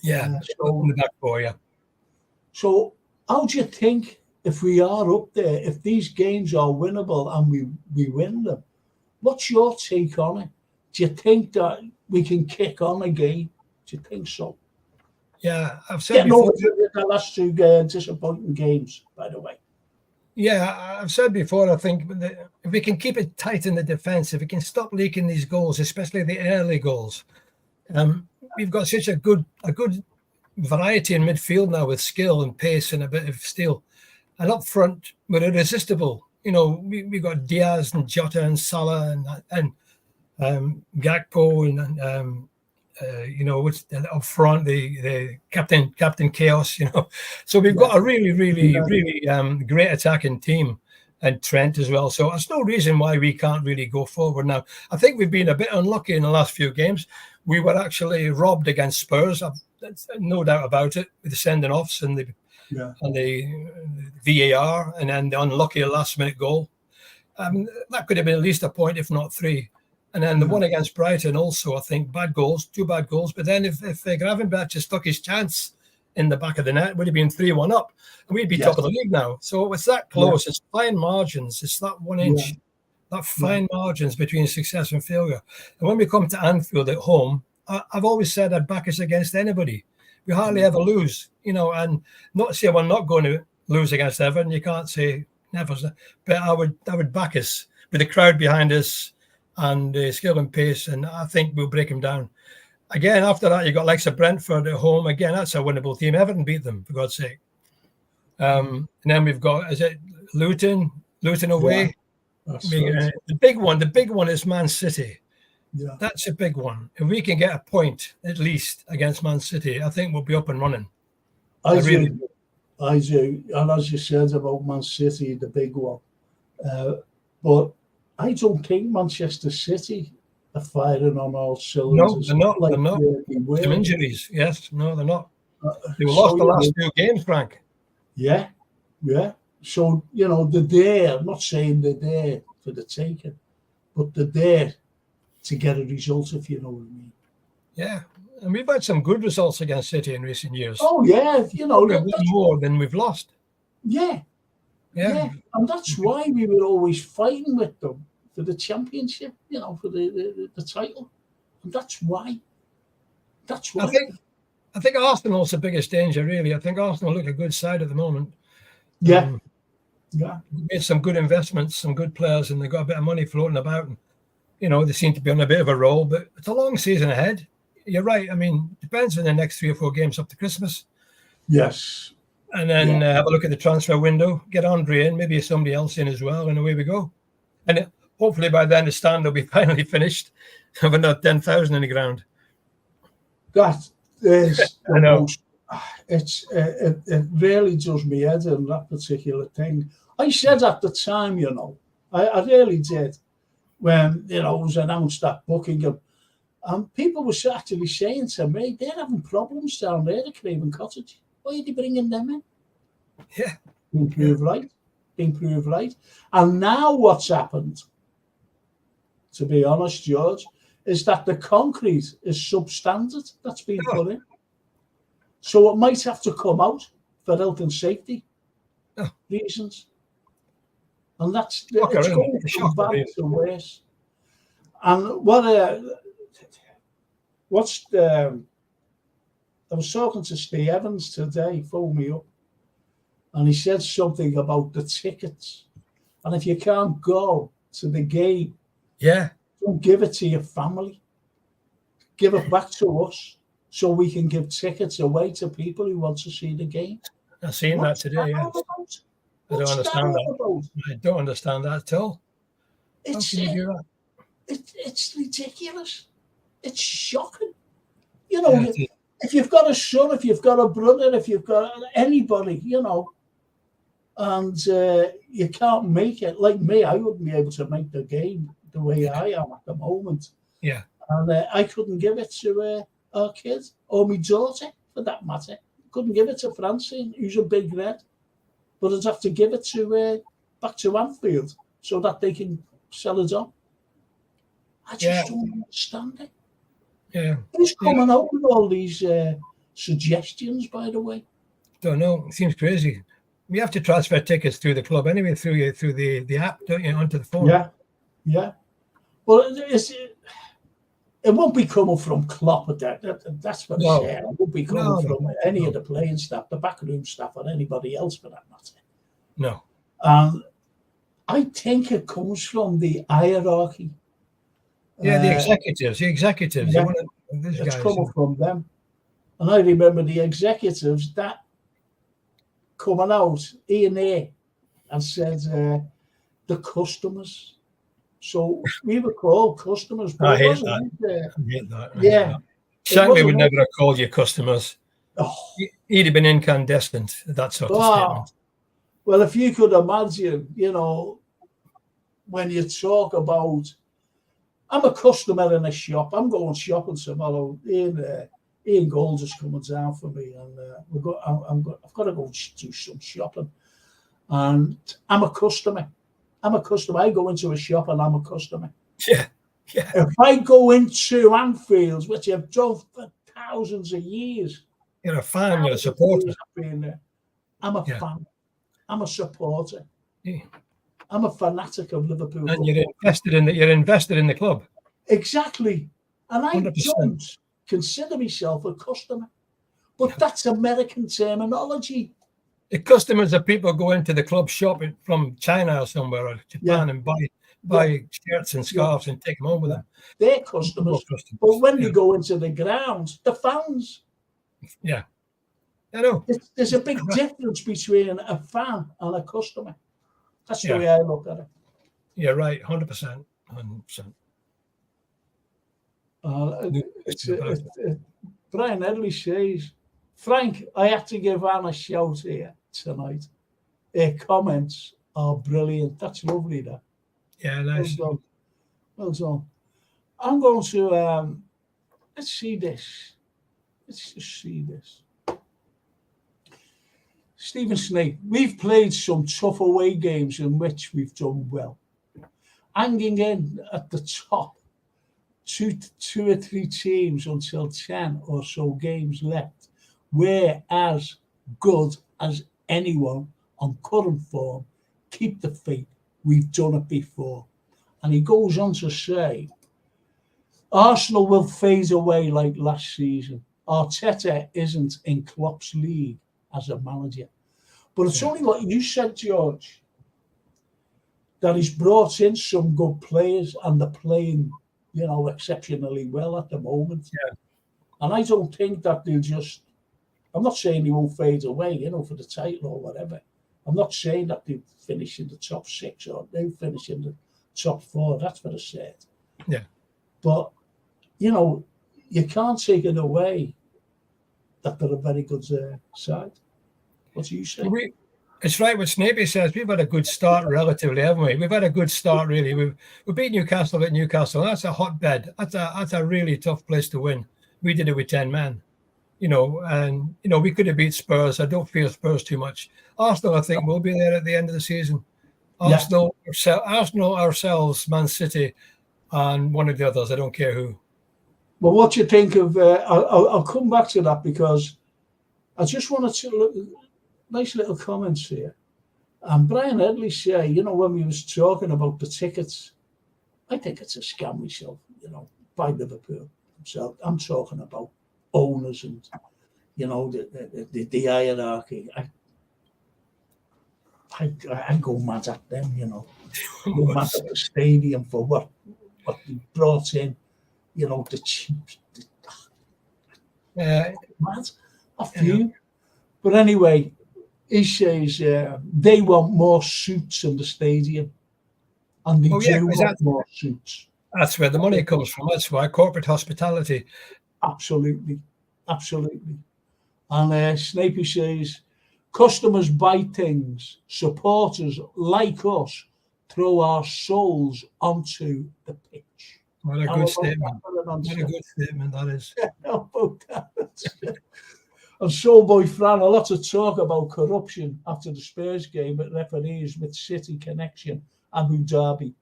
Yeah, so in the back four, yeah. So how do you think, if we are up there, if these games are winnable and we win them, what's your take on it? Do you think that we can kick on again? Do you think so? Yeah, I've said before. The last two disappointing games, by the way. Yeah, I've said before, I think if we can keep it tight in the defence, if we can stop leaking these goals, especially the early goals, we've got such a good variety in midfield now with skill and pace and a bit of steel. And up front, we're irresistible. We've got Diaz and Jota and Salah and Gakpo and up front the Captain Chaos, So we've got a really great attacking team, and Trent as well. So there's no reason why we can't really go forward now. I think we've been a bit unlucky in the last few games. We were actually robbed against Spurs. That's no doubt about it, with the sending offs and the VAR, and then the unlucky last minute goal. That could have been at least a point, if not three. And then the one against Brighton also, I think, two bad goals. But then if Gravenberch had stuck his chance in the back of the net, it would have been 3-1 up. And we'd be top of the league now. So it's that close. It's fine margins. It's that 1 inch, that fine margins between success and failure. And when we come to Anfield at home, I've always said I'd back us against anybody. We hardly ever lose, and not to say we're not going to lose against Everton. You can't say never. But I would back us with the crowd behind us, and skill and pace, and I think we'll break them down. Again, after that, you got likes of Brentford at home. Again, that's a winnable team. Everton beat them, for God's sake. And then we've got, is it Luton away? Yeah, the big one is Man City. Yeah. That's a big one. If we can get a point, at least, against Man City, I think we'll be up and running. I do. And as you said about Man City, the big one. But I don't think Manchester City are firing on all cylinders. No, they're not. Some injuries, yes. No, they're not. They lost the last two games, Frank. Yeah. So, they're there. I'm not saying they're there for the taking, but they're there to get a result, if you know what I mean. Yeah. And we've had some good results against City in recent years. Oh, yeah. We've won more than we've lost. Yeah. And that's why we were always fighting with them for the championship, you know, for the title. And that's why. That's why. I think Arsenal's the biggest danger, really. I think Arsenal look a good side at the moment. Yeah. Yeah. Made some good investments, some good players, and they've got a bit of money floating about. And, you know, they seem to be on a bit of a roll, but it's a long season ahead. You're right. I mean, depends on the next 3 or 4 games up to Christmas. Yes. And then have a look at the transfer window, get Andre in, maybe somebody else in as well, and away we go. And hopefully by then the stand will be finally finished. Have another 10,000 in the ground. That is I know. It really does me head in, that particular thing. I said at the time, you know, I really did, when, you know, it was announced at Buckingham, and people were actually saying to me, they're having problems down there at Craven Cottage. Why are they bringing them in? Yeah. Been proved right. And now what's happened, to be honest, George, is that the concrete is substandard that's been put in. So it might have to come out for health and safety reasons. And it's going from bad to worse. And I was talking to Steve Evans today, phoned me up, and he said something about the tickets. And if you can't go to the game, don't give it to your family. Give it back to us so we can give tickets away to people who want to see the game. I've seen that today, yeah. I don't understand that. I don't understand that at all. How can you do that? It's ridiculous. It's shocking. You know, if you've got a son, if you've got a brother, if you've got anybody, you know, and you can't make it, like me, I wouldn't be able to make the game the way I am at the moment. Yeah. And I couldn't give it to our kid, or my daughter, for that matter. Couldn't give it to Francine, who's a big red. But I'd have to give it to back to Anfield so that they can sell it on. I just don't understand it. Yeah. Who's coming out with all these suggestions, by the way? Don't know. It seems crazy. You have to transfer tickets through the club anyway, through the app, don't you, onto the phone. Yeah. Well, it won't be coming from Klopp. That's what I said. It won't be coming from any of the playing staff, the backroom staff, or anybody else for that matter. No. I think it comes from the hierarchy. Yeah, the executives. Yeah, it's coming from them. And I remember the executives that coming out here and said the customers. So we were called customers. I hate that. Yeah. Shankly would never have called you customers. Oh. He'd have been incandescent, that sort of statement. Well, if you could imagine, you know, when you talk about, I'm a customer in a shop. I'm going shopping tomorrow. Ian Gold is coming down for me, and I've got to go do some shopping. And I'm a customer. I go into a shop and I'm a customer. Yeah. If I go into Anfield, which I've done for thousands of years, you're a fan. You're a supporter. I'm a fan. I'm a supporter. Yeah. I'm a fanatic of Liverpool. And you're invested in the club. Exactly. And I 100%. don't consider myself a customer. But that's American terminology. The customers are people go into the club shopping from China or somewhere or Japan and buy shirts and scarves and take them home with them. They're customers. But when they go into the ground, the fans. Yeah. I know. There's a big difference between a fan and a customer. That's the way I look at it. Yeah, right. 100%. 100%. Brian Headley says, Frank, I had to give Anne a shout here tonight. Her comments are brilliant. That's lovely, that. Yeah, nice. Well done. I'm going to, let's see this. Let's just see this. Stephen Snake, we've played some tough away games in which we've done well. Hanging in at the top, two or three teams until 10 or so games left. We're as good as anyone on current form. Keep the faith. We've done it before. And he goes on to say, Arsenal will fade away like last season. Arteta isn't in Klopp's league as a manager. But it's only what you said, George, that he's brought in some good players and they're playing, exceptionally well at the moment. Yeah. And I don't think that they'll just, I'm not saying they won't fade away, for the title or whatever. I'm not saying that they'll finish in the top 6 or they'll finish in the top 4. That's for the set. Yeah. But, you can't take it away that they're a very good side. What do you say? It's right what Snapey says. We've had a good start relatively, haven't we? We've had a good start, really. We beat Newcastle at Newcastle. That's a hotbed. That's a really tough place to win. We did it with 10 men, and, we could have beat Spurs. I don't fear Spurs too much. Arsenal, I think, will be there at the end of the season. Arsenal, ourselves, Man City, and one of the others. I don't care who. Well, what do you think of, I'll come back to that because I just wanted to look, nice little comments here. And Brian Headley say, when we was talking about the tickets, I think it's a scam myself, by Liverpool. So I'm talking about owners and, the hierarchy. I go mad at them, Go mad at the stadium for what they brought in, the cheap. Mad, a few. But anyway, he says they want more suits in the stadium. And they do want more suits. That's where the money comes from. That's why corporate hospitality. Absolutely. Absolutely. And Snapey says, customers buy things. Supporters like us throw our souls onto the pitch. What a good statement. What a good statement that is. How about that? And Soulboy Fran, a lot of talk about corruption after the Spurs game at referees with City connection, Abu Dhabi.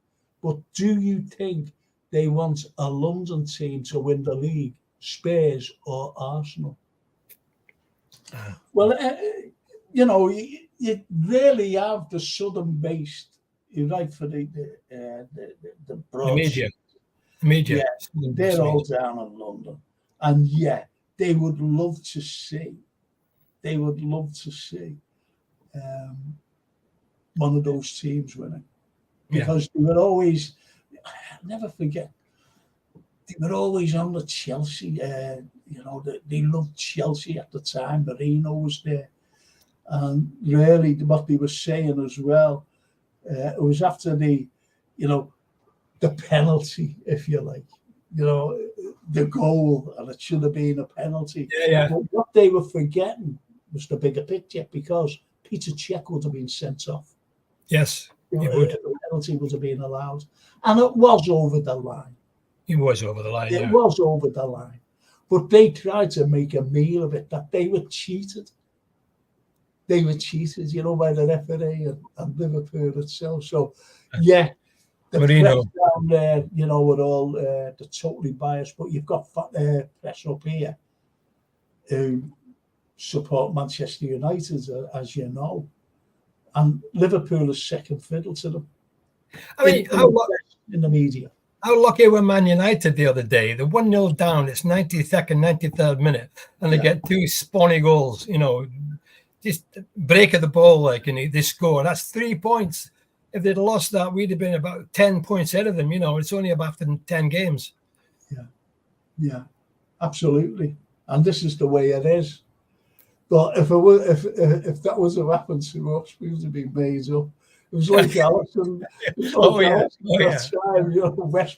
But do you think they want a London team to win the league, Spurs or Arsenal? Well, you really have the southern-based, you're right, for the broad media. Yeah, they're all down in London. And they would love to see one of those teams winning. Because they were always, I'll never forget, they were always on the Chelsea, they loved Chelsea at the time. Marino was there. And really, what they were saying as well, it was after the penalty, if you like, the goal, and it should have been a penalty. But what they were forgetting was the bigger picture, because Peter Cech would have been sent off. Yes, the penalty would have been allowed. And it was over the line. He was over the line, It was over the line. But they tried to make a meal of it, that they were cheated. They were cheated, by the referee and Liverpool itself. So, the Marino press down there, with all they're totally biased. But you've got press up here who support Manchester United, as you know. And Liverpool is second fiddle to them. I mean, in the media. How lucky were Man United the other day? They're 1-0 down. It's 92nd, 93rd minute. And they get 2 spawny goals, just break of the ball, and they score. That's 3 points. If they'd lost that, we'd have been about 10 points ahead of them. It's only about 10 games. Yeah, absolutely. And this is the way it is. But if that was to happen to us, we would have been made up. It was like Allison. West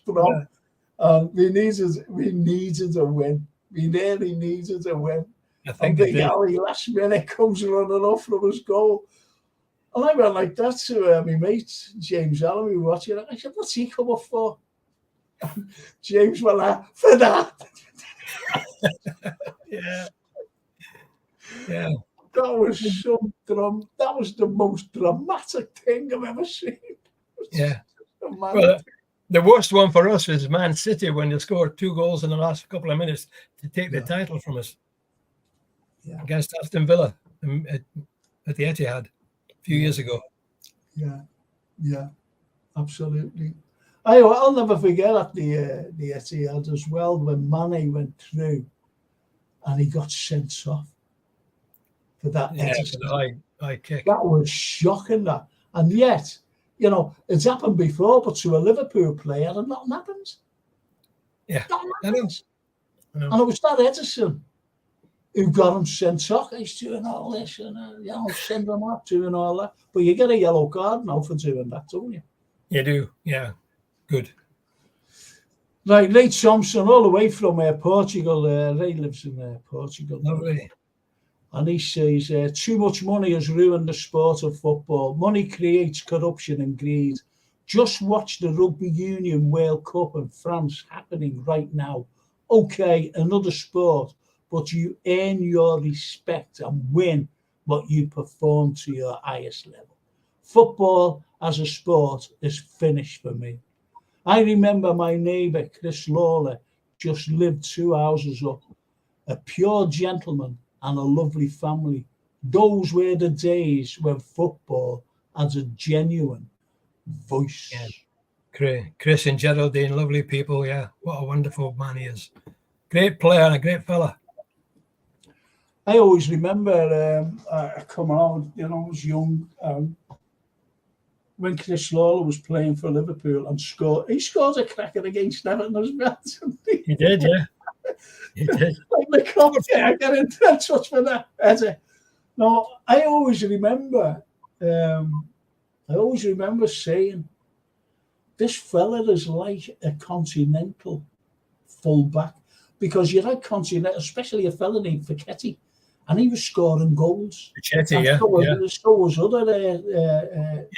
Brom. We needed a win. We nearly needed a win. I think Big Ali last minute comes running off from his goal. And I went like that to my mate, James Allen, we were watching it. I said, what's he come up for? And James went like, for that. Yeah. That was that was the most dramatic thing I've ever seen. Well, the worst one for us is Man City when they scored 2 goals in the last couple of minutes to take the title from us against Aston Villa at the Etihad a few years ago. Yeah, absolutely. I'll never forget at the Etihad as well when Mane went through and he got sent off for that Yeah, Edison. for the high kick. That was shocking, that. And yet, it's happened before, but to a Liverpool player, and nothing happens. Yeah, Nothing I know. happens. And it was that Edison who got him sent off. He's doing all this and, send him off, doing all that. But you get a yellow card now for doing that, don't you? You do, yeah. Good. Right, Ray Thompson, all the way from Portugal. Ray lives in Portugal. Lovely. And he says, too much money has ruined the sport of football. Money creates corruption and greed. Just watch the Rugby Union World Cup in France happening right now. Okay, another sport, but you earn your respect and win what you perform to your highest level. Football as a sport is finished for me. I remember my neighbour, Chris Lawler, just lived 2 houses up. A pure gentleman and a lovely family. Those were the days when football had a genuine voice. Yeah. Chris and Geraldine, lovely people, yeah. What a wonderful man he is. Great player and a great fella. I always remember coming on, I was young, when Chris Lawler was playing for Liverpool and scored. He scored a cracker against Everton as well. He did, yeah. He did. Like the cop, I get in touch with that. No, I always remember saying, this fella is like a continental fullback, because you had continental, especially a fella named Facchetti, and he was scoring goals. Facchetti, yeah. So was other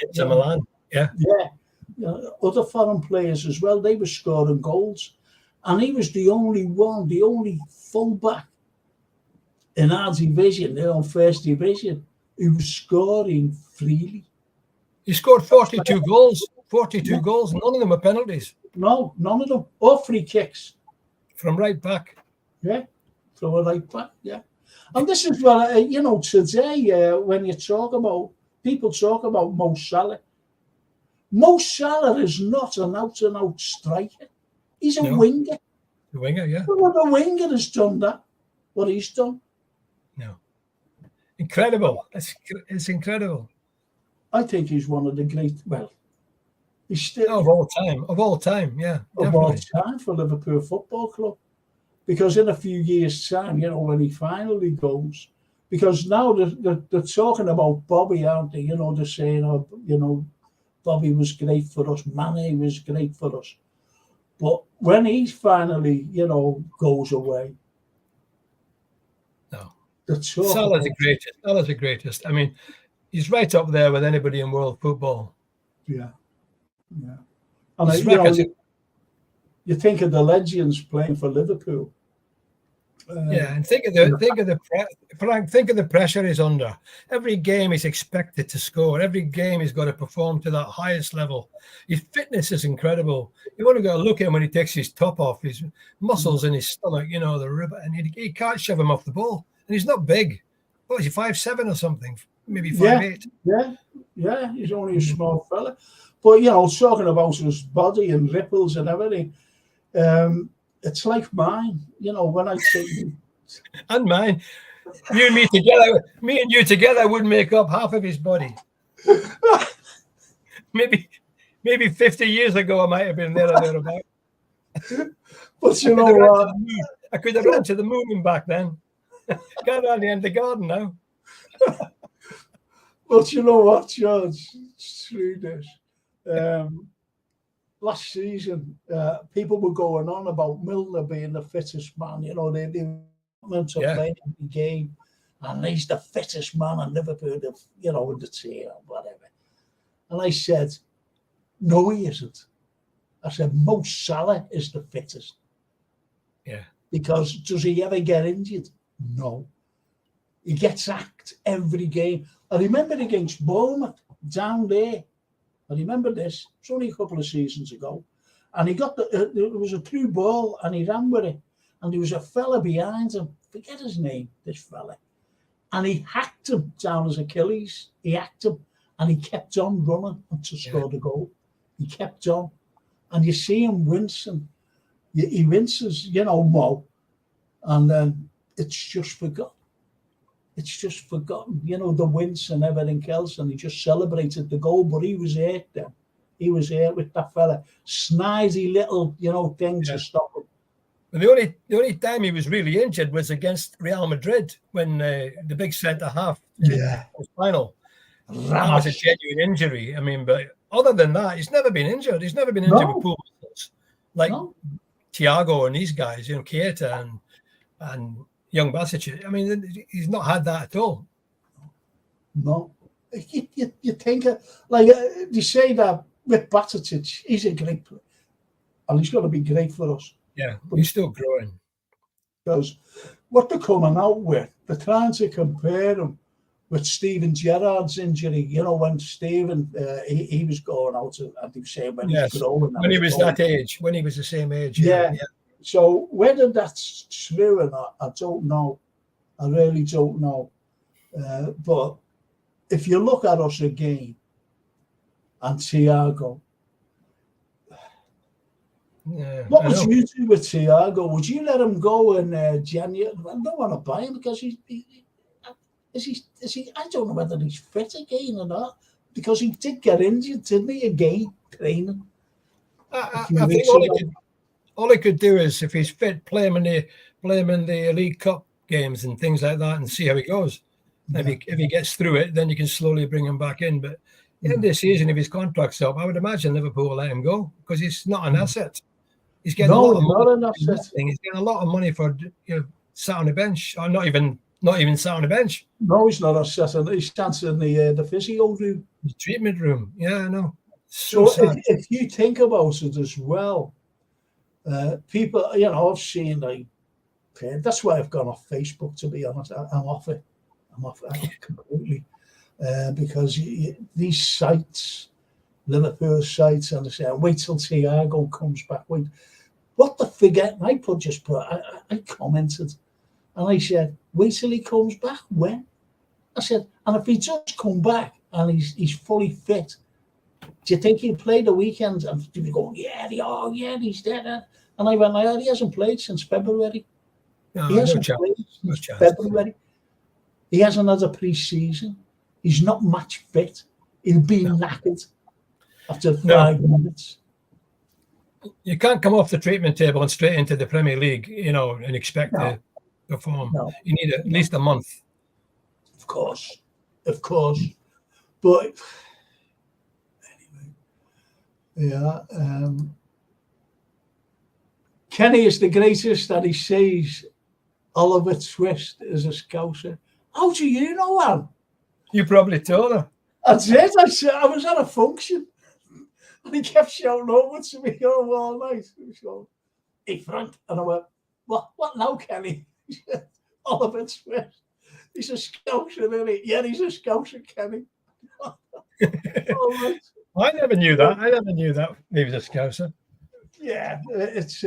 Inter Milan, yeah. Yeah. Other foreign players as well, they were scoring goals. And he was the only fullback in our division, first division, who was scoring freely. He scored 42 goals. 42 goals, none of them are penalties. No, none of them. Or free kicks. From right back. Yeah, from a right back, yeah. And this is what, today, when people talk about Mo Salah. Mo Salah is not an out-and-out striker. He's a winger. The winger, yeah. Well, the winger has done that, what he's done. No. Incredible. It's incredible. I think he's one of the great, he's still... Of all time, yeah. Of all time for Liverpool Football Club. Because in a few years' time, when he finally goes, because now they're talking about Bobby, aren't they? They're saying, Bobby was great for us, Mane was great for us. But when he finally, goes away, no, Salah's the greatest. Salah's the greatest. I mean, he's right up there with anybody in world football. Yeah. And you think of the legends playing for Liverpool. And think of the pressure he's under. Every game he's expected to score. Every game he's got to perform to that highest level. His fitness is incredible. You want to go look at him when he takes his top off. His muscles in his stomach, the ribber, and he can't shove him off the ball. And he's not big. What is he, 5'7" or something? Maybe 5'8". Yeah. He's only a small fella. But talking about his body and ripples and everything. It's like mine, when I take you. And mine. Me and you together would make up half of his body. Maybe 50 years ago I might have been there or thereabout. But you know what? I could have run to the moon and back then. Got around the end of the garden now. But you know what, George? Through this. Last season, people were going on about Milner being the fittest man. They meant to play every game, and he's the fittest man in Liverpool, in the team or whatever. And I said, no, he isn't. I said, Mo Salah is the fittest. Yeah. Because does he ever get injured? No. He gets sacked every game. I remember against Bournemouth down there. I remember this. It's only a couple of seasons ago. And he got it was a through ball and he ran with it. And there was a fella behind him. Forget his name, this fella. And he hacked him down his Achilles. He hacked him and he kept on running until scored a goal. He kept on. and you see him wincing. He winces, Mo, and then it's just forgotten. It's just forgotten, the wince and everything else, and he just celebrated the goal, but he was hurt then. He was hurt with that fella. Snidey little, thing to stop him. The only time he was really injured was against Real Madrid when the big centre-half was final. That was a genuine injury. I mean, but other than that, he's never been injured. He's never been injured with poor results. Like Thiago and these guys, Keita and young Basic. I mean, he's not had that at all. No. You think, like, they say that with Basic, he's a great player. And he's going to be great for us. Yeah, but he's still growing. Because what they're coming out with, they're trying to compare him with Steven Gerrard's injury. When Steven, he was going out, and they were saying when he was growing. When he was that age, when he was the same age. Yeah. So whether that's true or not, I don't know. I really don't know. But if you look at us again, and Thiago, what would you do with Thiago? Would you let him go in January? I don't want to buy him because is he? I don't know whether he's fit again or not, because he did get injured, didn't he? Again, training. I think all he could do is, if he's fit, play him in the League Cup games and things like that, and see how he goes. Yeah. If he gets through it, then you can slowly bring him back in. But in this season, if his contract's up, I would imagine Liverpool will let him go because he's not an asset. He's getting a lot of money. He's getting a lot of money for sat on the bench, or not even sat on the bench. No, he's not a set. He stands in the physio room, the treatment room. Yeah, I know. So if you think about it as well, people, I've seen that's why I've gone off Facebook. To be honest, I'm off it. I'm off it completely because these sites, Liverpool sites, and they say, wait till Thiago comes back. Wait. What the forget? I commented, and I said, wait till he comes back. When? I said, and if he does come back and he's fully fit, do you think he'll play the weekend? And people go, he's there. And I went, he hasn't played since February. No, he hasn't played since February. He hasn't had a pre-season. He's not match fit. He'll be knackered after 5 minutes. You can't come off the treatment table and straight into the Premier League, and expect to perform. No. You need at least a month. Of course. But anyway, Kenny is the greatest, and he says Oliver Twist is a Scouser. How do you know that? You probably told her. That's it. I was at a function. And he kept shouting over to me all night. He was going, hey, Frank. And I went, what now, Kenny? He said, Oliver Twist. He's a Scouser, isn't he? Yeah, he's a Scouser, Kenny. I never knew that. He was a Scouser. Yeah, it's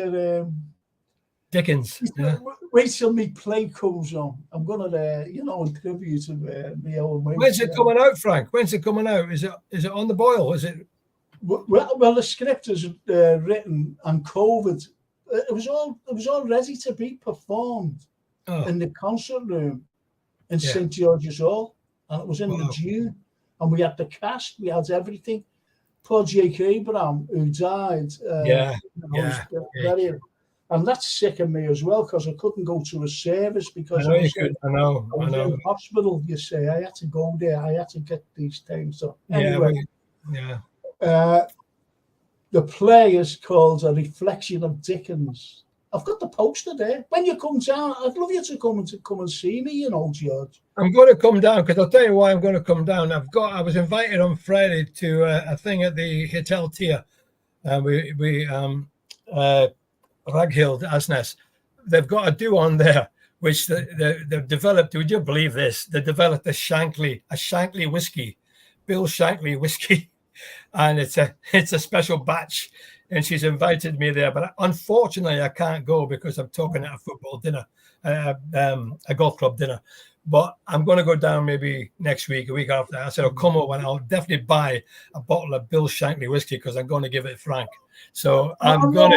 Dickens. Yeah. Wait till me play comes on. I'm going to, in tribute to me old mate. When's it coming out, Frank? When's it coming out? Is it on the boil? Is it? Well, the script is written, and COVID. It was all ready to be performed in the concert room in St George's Hall, and it was in the June, and we had the cast, we had everything. Poor Jake Abraham, who died. And that's sickened me as well, because I couldn't go to a service because I was in hospital. You say I had to go there. I had to get these things. So anyway, the play is called A Reflection of Dickens. I've got the poster there. When you come down, I'd love you to come and see me, George. I'm going to come down, because I'll tell you why I'm going to come down. I was invited on Friday to a thing at the Hotel Tia. Raghill, Asnes. They've got a do on there, which they've developed. Would you believe this? They developed a Shankly whiskey, Bill Shankly whiskey, and it's a special batch. And she's invited me there, but unfortunately I can't go because I'm talking at a football dinner, a golf club dinner. But I'm going to go down maybe next week, a week after. I said I'll come over and I'll definitely buy a bottle of Bill Shankly whiskey because I'm going to give it Frank. So I've got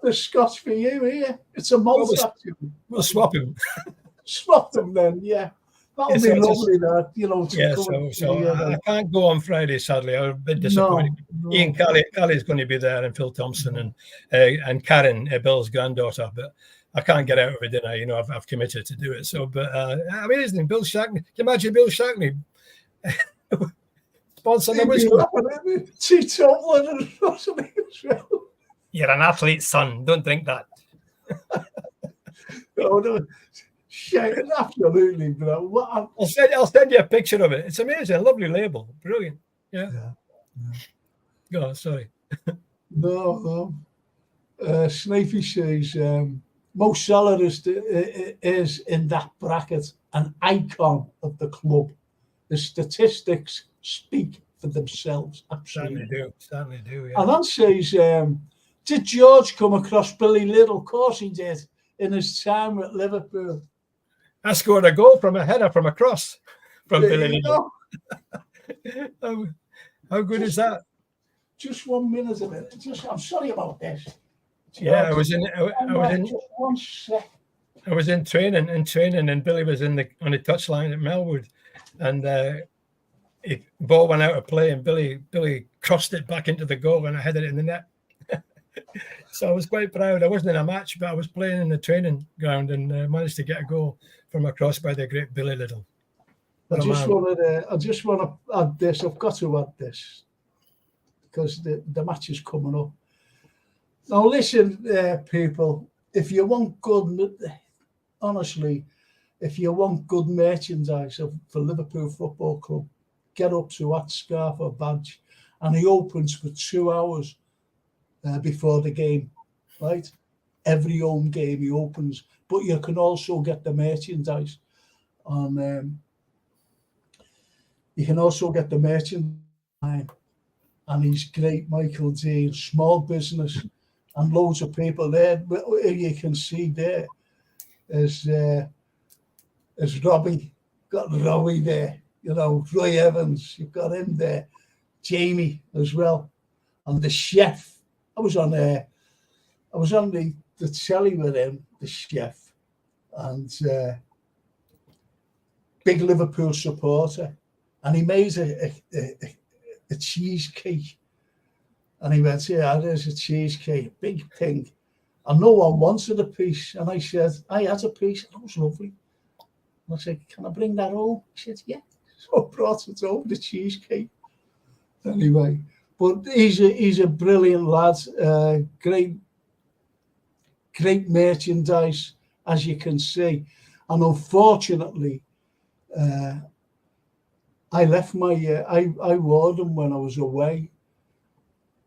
the Scotch for you here. It's a malt actually. We'll swap him. Swap them then, yeah. That'll be lovely, that, you know. I can't go on Friday, sadly. I'm a bit disappointed. No. Ian Kelly's going to be there, and Phil Thompson, and Karen, Bill's granddaughter. But I can't get out of a dinner. You know, I've committed to do it. So, but amazing, Bill Shankly. Can you imagine Bill Shankly sponsoring the whiskey? You're an athlete's son. Don't think that. No. Absolutely, bro. I'll send you a picture of it. It's amazing, a lovely label, brilliant. Yeah. Oh, sorry. No. Snapey says Mo Salah is in that bracket an icon of the club. The statistics speak for themselves. Absolutely, certainly do. Yeah. And that says, did George come across Billy Little? Of course he did. In his time at Liverpool. I scored a goal from a header from a cross from Billy Little. How good is that? Just 1 minute of it. I'm sorry about this. Yeah, I was in just 1 sec. I was in training, and Billy was on the touchline at Melwood, and ball went out of play, and Billy crossed it back into the goal, and I headed it in the net. So I was quite proud. I wasn't in a match, but I was playing in the training ground and managed to get a goal from a cross by the great Billy Little. I just want to add this. I've got to add this because the match is coming up. Now listen, people. If you want good merchandise for Liverpool Football Club, get up to at Scarf or Badge, and he opens for 2 hours. Before the game, right? Every home game he opens, but you can also get the merchandise on. You can also get the merchandise, and he's great, Michael Dean, small business, and loads of people there. You can see there is Robbie, got Robbie there. You know, Roy Evans, you've got him there, Jamie as well, and the chef. I was on the telly with him, the chef, and big Liverpool supporter, and he made a cheesecake, and he went, "Yeah, there's a cheesecake, big thing," and no one wanted a piece, and I said, "I had a piece, and it was lovely." And I said, "Can I bring that home?" He said, "Yeah." So I brought it home, the cheesecake. Anyway. But he's a brilliant lad, great merchandise, as you can see. And unfortunately, I left I wore them when I was away,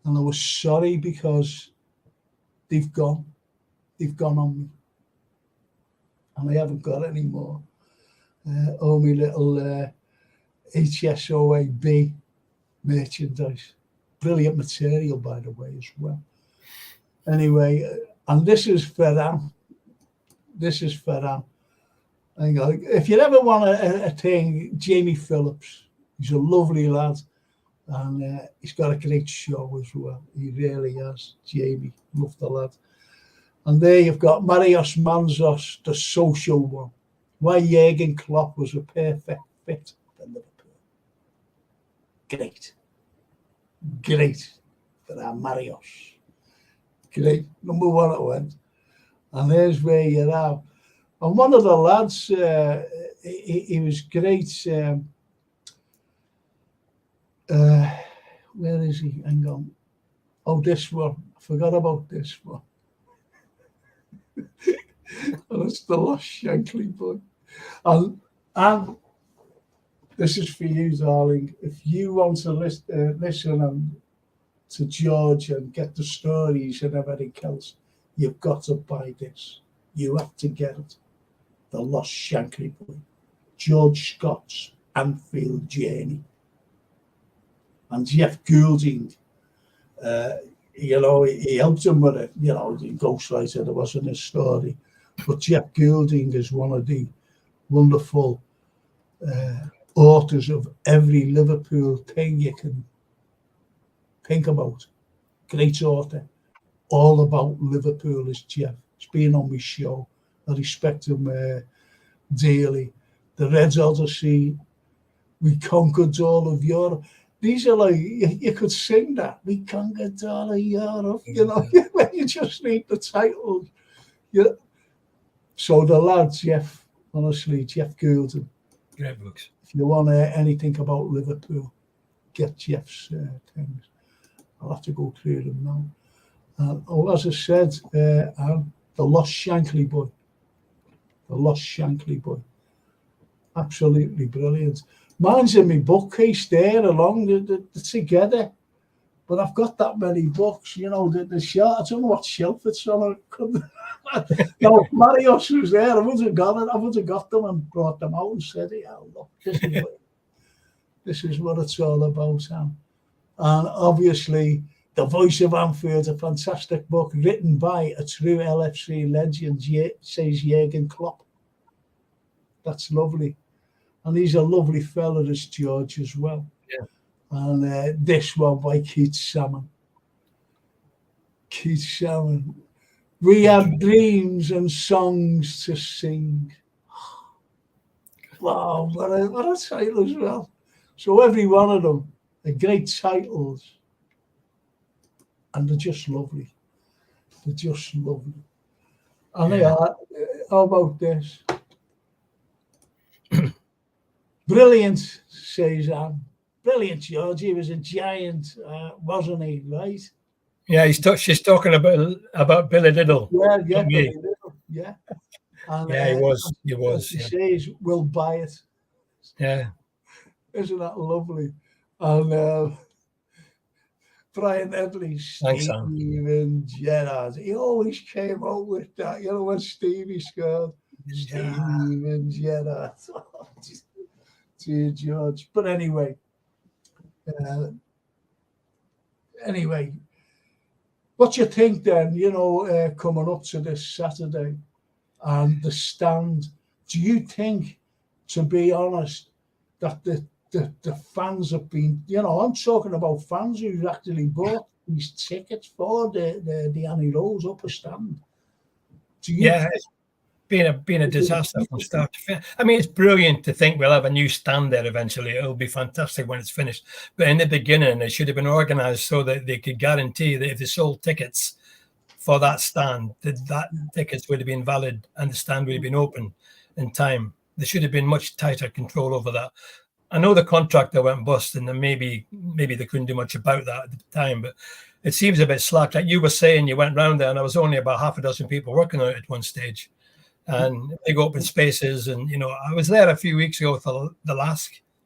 and I was sorry because they've gone on me, and I haven't got any more. My little HSOAB merchandise. Brilliant material, by the way, as well. Anyway, and this is Ferran. If you ever want a thing, Jamie Phillips, he's a lovely lad, and he's got a great show as well. He really has. Jamie, love the lad. And there you've got Marios Manzos, the social one. Why Jurgen Klopp was a perfect fit for Liverpool. Great for our Marios. Great. Number 1 it went. And there's where you're at. And one of the lads, he was great. Where is he? Hang on. Oh, this one. I forgot about this one. And it's the Lost Shankly boy. And this is for you, darling. If you want to listen to George and get the stories and everything else, you've got to buy this. You have to get it. The Lost Shankly boy. George Scott's Anfield journey. And Jeff Goulding, he helped him with it. The ghostwriter, there wasn't his story. But Jeff Goulding is one of the wonderful authors of every Liverpool thing you can think about. Great author, all about Liverpool is Jeff. He's been on my show. I respect him dearly. The Reds Odyssey, we conquered all of Europe. These are like, you could sing that. We conquered all of Europe. You know, you just read the titles. Yeah. So the lad, Jeff, honestly, Jeff Goulden. Great books. If you want anything about Liverpool, get Jeff's things. I'll have to go through them now. As I said, the Lost Shankly Boy. The Lost Shankly Boy. Absolutely brilliant. Mine's in my bookcase there along the together. But I've got that many books, you know, the shelf. I don't know what shelf it's on. No, Marius was there. I would have got it. I would have got them and brought them out and said, yeah, look, this is what it's all about, Sam. And obviously, The Voice of Anfield, a fantastic book written by a true LFC legend, says Jurgen Klopp. That's lovely. And he's a lovely fella, this George, as well. Yeah. And this one by Keith Salmon. Keith Salmon. We have dreams and songs to sing. Wow, what a title as well. So every one of them are great titles. And they're just lovely. They're just lovely. And they are. How about this? Brilliant, says Anne. Brilliant, George. He was a giant, wasn't he, right? Yeah, she's talking about Billy Little. Yeah, Billy Little. Yeah. And, yeah, he was. She says, we'll buy it. Yeah. Isn't that lovely? And Brian Edley, Steven Gerrard. He always came out with that, you know, when Stevie scored. Steven Gerrard. Dear George. But anyway, what do you think then, you know, coming up to this Saturday and the stand? Do you think, to be honest, that the fans have been, you know, I'm talking about fans who actually bought these tickets for the Annie Rose upper stand? It's been a disaster from start to finish. I mean, it's brilliant to think we'll have a new stand there eventually. It'll be fantastic when it's finished. But in the beginning, it should have been organised so that they could guarantee that if they sold tickets for that stand, that tickets would have been valid and the stand would have been open in time. There should have been much tighter control over that. I know the contractor went bust, and then maybe they couldn't do much about that at the time, but it seems a bit slack. Like you were saying, you went round there, and there was only about half a dozen people working on it at one stage. And big open spaces, and you know, I was there a few weeks ago for the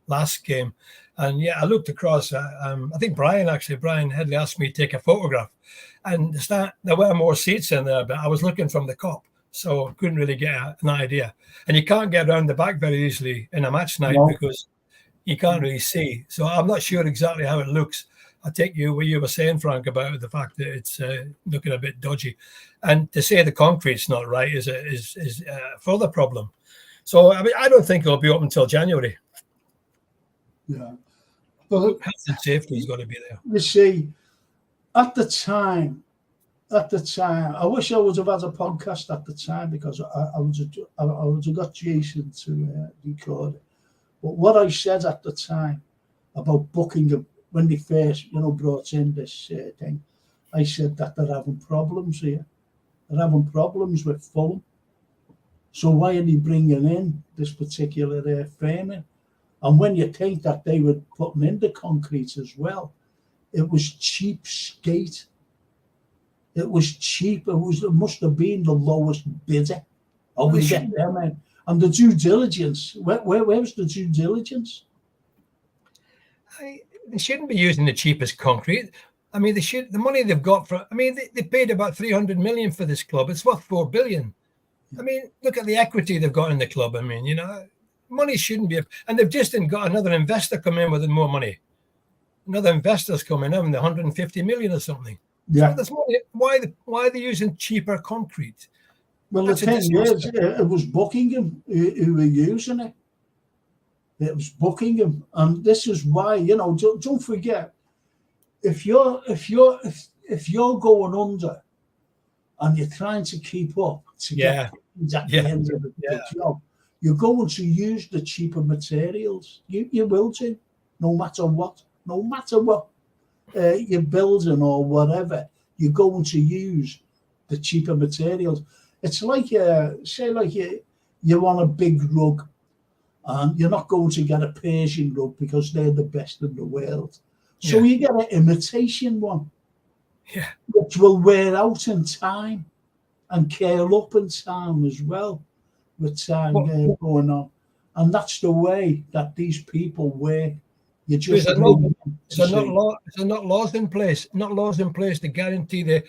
last game, and yeah, I looked across. I think Brian Headley asked me to take a photograph, and there were more seats in there, but I was looking from the cop, so I couldn't really get an idea. And you can't get around the back very easily in a match night because you can't really see. So I'm not sure exactly how it looks. I take you what you were saying, Frank, about the fact that it's looking a bit dodgy, and to say the concrete's not right is a further problem. So I mean, I don't think it'll be open until January. Yeah, but health and safety's got to be there. You see, at the time, I wish I would have had a podcast at the time because I would have got Jason to record it. But what I said at the time about booking when they first, you know, brought in this thing, I said that they're having problems here. They're having problems with Fulham. So why are they bringing in this particular framing? And when you think that they were putting in the concrete as well, it was cheap skate. It was cheap. It must have been the lowest bidder. Oh, we get them in. And the due diligence. Where was the due diligence? They shouldn't be using the cheapest concrete. I mean, the money they've got for. I mean, they paid about 300 million for this club. It's worth 4 billion. I mean, look at the equity they've got in the club. I mean, you know, money shouldn't be. And they've just got another investor come in with more money. Another investor's coming in, 150 million or something. Yeah. So there's money. Why are they using cheaper concrete? Well, the thing is, it was Buckingham who were using it. It was Buckingham, and this is why, you know, don't forget, if you're going under and you're trying to keep up to get at the end of the job, you're going to use the cheaper materials. You will do, no matter what. No matter what you're building or whatever, you're going to use the cheaper materials. It's like, say, like you want a big rug, and you're not going to get a Persian rug because they're the best in the world. So you get an imitation one, which will wear out in time and curl up in time as well, with time going on. And that's the way that these people work. You just there not laws in place? Not laws in place to guarantee the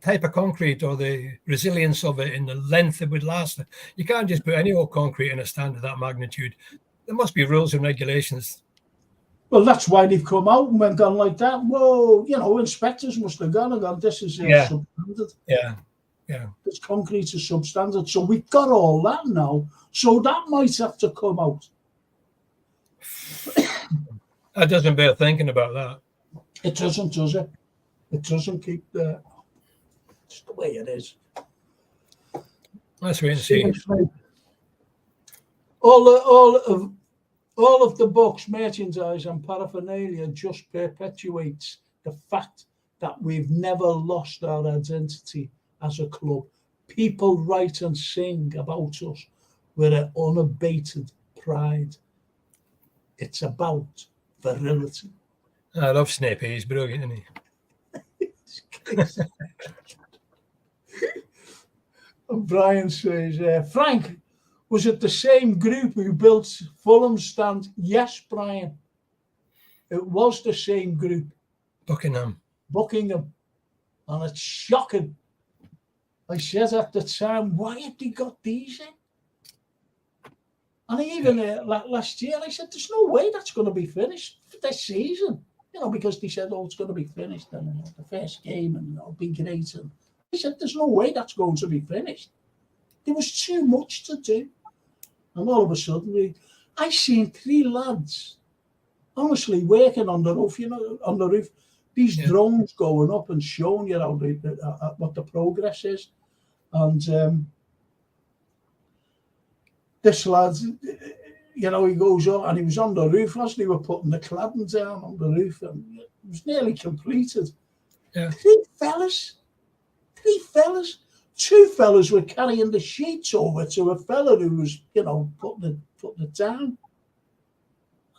type of concrete or the resilience of it and the length it would last. You can't just put any old concrete in a stand of that magnitude. There must be rules and regulations. Well, that's why they've come out and went on like that. Whoa, you know, inspectors must have gone and gone, this is substandard. Yeah. This concrete is substandard. So we've got all that now. So that might have to come out. That doesn't bear thinking about that. It doesn't, does it? It doesn't keep the... It's the way it is. Let's wait and see. All of the books, merchandise and paraphernalia just perpetuates the fact that we've never lost our identity as a club. People write and sing about us with an unabated pride. It's about virility. I love Snape. He's brilliant, isn't he? And Brian says, Frank, was it the same group who built Fulham's stand? Yes, Brian. It was the same group. Buckingham. And it's shocking. I said at the time, why have they got these in? And even last year, I said, there's no way that's going to be finished for this season. You know, because they said, it's going to be finished in the first game and it'll be great. And I said, there's no way that's going to be finished. There was too much to do. And all of a sudden, I seen 3 lads, honestly, working on the roof, on the roof. These drones going up and showing you how what the progress is. And this lad, he goes up and he was on the roof as they were putting the cladding down on the roof, and it was nearly completed. Yeah. 3 fellas. 2 fellas were carrying the sheets over to a fella who was, putting it down. And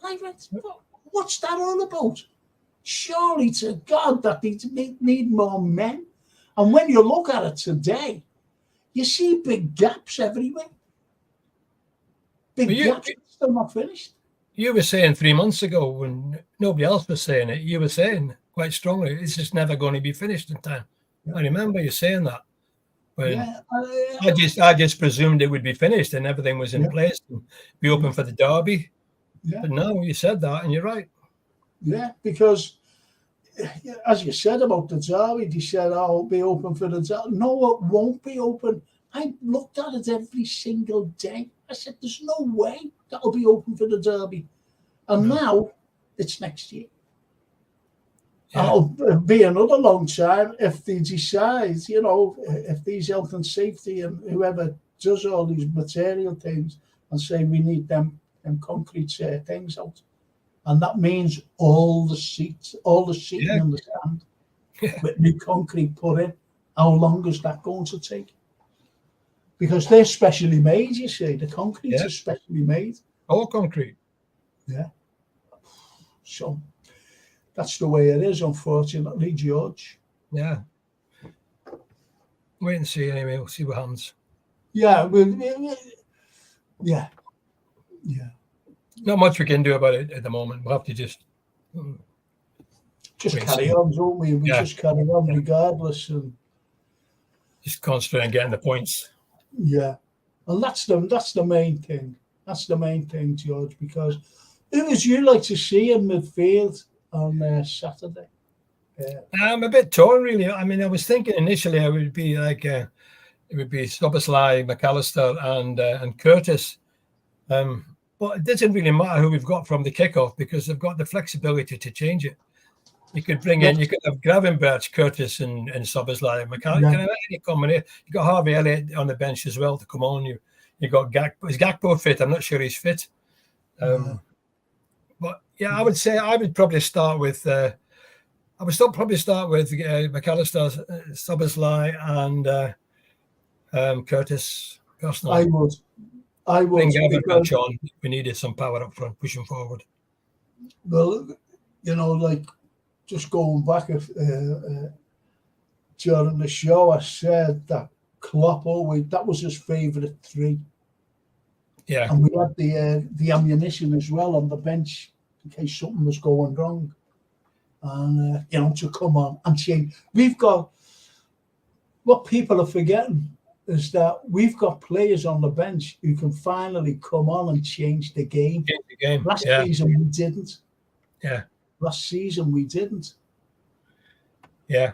I went, what's that all about? Surely to God that they need more men. And when you look at it today, you see big gaps everywhere. Big gaps still not finished. You were saying 3 months ago when nobody else was saying it, you were saying quite strongly, it's just never going to be finished in time. Yeah. I remember you saying that. I just presumed it would be finished and everything was in place and be open for the derby. Yeah. But no, you said that and you're right. Yeah, because as you said about the derby, they said, it'll be open for the derby. No, it won't be open. I looked at it every single day. I said, there's no way that'll be open for the derby. And now it's next year. Yeah. It'll be another long time if they decide, if these health and safety and whoever does all these material things and say we need them concrete things out. And that means all the seating in the stand with new concrete put in. How long is that going to take? Because they're specially made, you see. The concrete is specially made. All concrete. Yeah. So that's the way it is, unfortunately, George. Yeah. Wait and see anyway. We'll see what happens. Yeah. Yeah. Not much we can do about it at the moment. We'll have to just carry on, don't we? We just carry on regardless. And just concentrate on getting the points. Yeah. And that's the main thing. That's the main thing, George, because who would you like to see in midfield on Saturday? I'm a bit torn, really. I mean, I was thinking initially I would be like it would be Szoboszlai, McAllister, and Curtis. But it doesn't really matter who we've got from the kickoff because they've got the flexibility to change it. You could bring in, you could have Gravenberch, Curtis, and Szoboszlai, McAllister. Can have any combination. You got Harvey Elliott on the bench as well to come on. You got Gakpo. Is Gakpo fit? I'm not sure he's fit. But yeah, I would say I would probably start with. I would still probably start with McAllister, Szoboszlai, and Curtis. Personally, I would. Bring Gravenberch on. We needed some power up front, pushing forward. Well, like just going back during the show, I said that Klopp always that was his favourite three. Yeah, and we had the ammunition as well on the bench in case something was going wrong, and to come on and change. We've got what people are forgetting is that we've got players on the bench who can finally come on and change the game. Last season we didn't. Yeah. Last season we didn't. Yeah.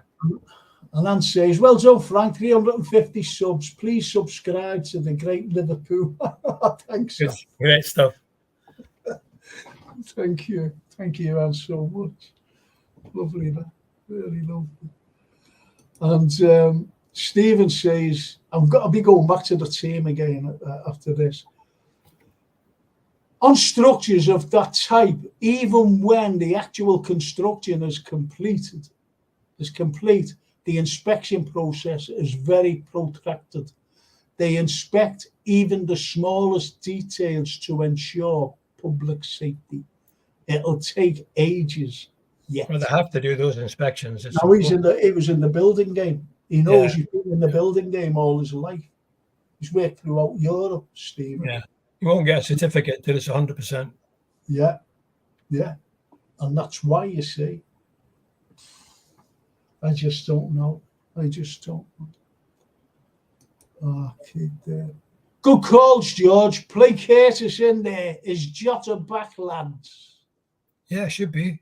And then says, well done, Frank, 350 subs. Please subscribe to the Great Liverpool. Thanks. Great stuff. Thank you. Thank you, Anne, so much. Lovely, that. Really lovely. And Stephen says, I'll be going back to the team again after this. On structures of that type, even when the actual construction is complete, the inspection process is very protracted. They inspect even the smallest details to ensure public safety. It'll take ages. Yet. Well, they have to do those inspections. Now he was in the building game. He knows he's been in the building game all his life. He's worked throughout Europe, Stephen. Yeah. You won't get a certificate till it's 100%. Yeah. Yeah. And that's why, you see. I just don't know. Okay, there. Good calls, George. Play Curtis in there. Is Jota back, lads? Yeah, it should be.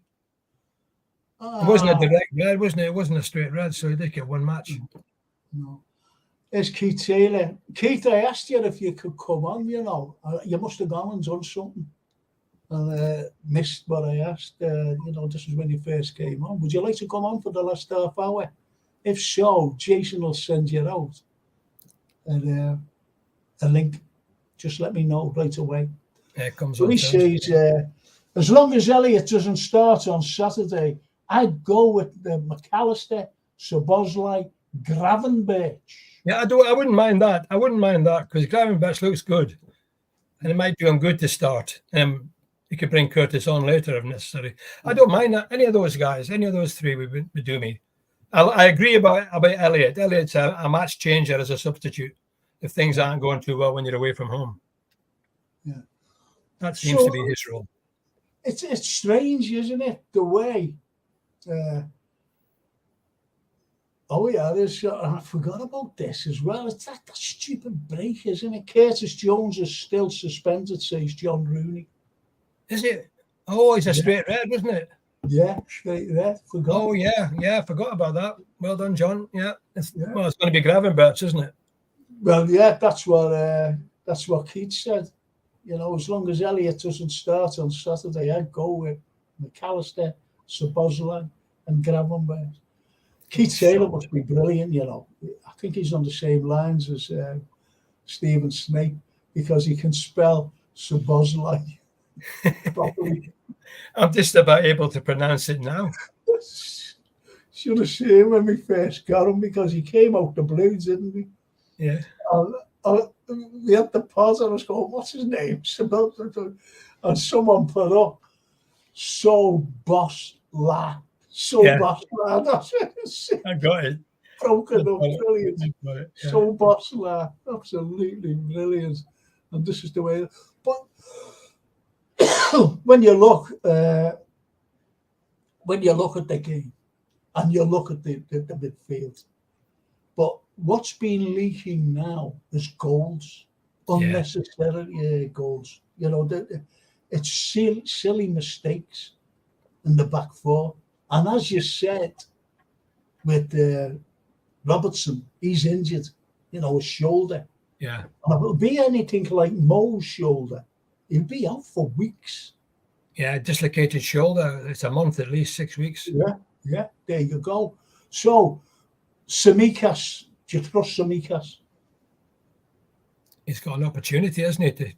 It wasn't a direct red, wasn't it? It wasn't a straight red, so he did get one match. No. There's Keith Taylor. Keith, I asked you if you could come on, You must have gone and done something. And missed what I asked. This is when you first came on. Would you like to come on for the last half hour? If so, Jason will send you out a link. Just let me know right away. Yeah, it comes so on. He says, as long as Elliott doesn't start on Saturday, I'd go with the McAllister, Szoboszlai, Gravenberch. Yeah, I wouldn't mind that. Because Gravenberch looks good. And it might do him good to start. You could bring Curtis on later if necessary. I don't mind that. Any of those guys, any of those three would do me. I agree about Elliott. Elliott's a match changer as a substitute if things aren't going too well when you're away from home. Yeah. That seems to be his role. It's strange, isn't it? The way. I forgot about this as well. It's that stupid break, isn't it? Curtis Jones is still suspended, says John Rooney. Is it? Oh, it's a straight red, wasn't it? Yeah, straight red. Forgot. Oh, yeah. I forgot about that. Well done, John. Yeah. Well, it's going to be Gravenberch, isn't it? Well, yeah, that's what Keith said. As long as Elliott doesn't start on Saturday, I'd go with McAllister, Szoboszlai, and Gravenberch. Keith Taylor must be brilliant, I think he's on the same lines as Stephen Snape because he can spell Szoboszlai properly. I'm just about able to pronounce it now. Should have seen him when we first got him because he came out the blue, didn't we? Yeah. We had the pause and I was going, what's his name? And someone put up, Szoboszlai. Boss, I got it. Broken up, brilliant. Yeah. Szoboszlai, absolutely brilliant. And this is the way. But when you look at the game and you look at the midfield, but what's been leaking now is goals, unnecessary goals. It's silly mistakes in the back four. And as you said, with Robertson, he's injured. his shoulder. Yeah. And if it'll be anything like Mo's shoulder, he'll be out for weeks. Yeah, dislocated shoulder. It's a month, at least 6 weeks. Yeah, there you go. So, Tsimikas, do you trust Tsimikas? He's got an opportunity, hasn't he?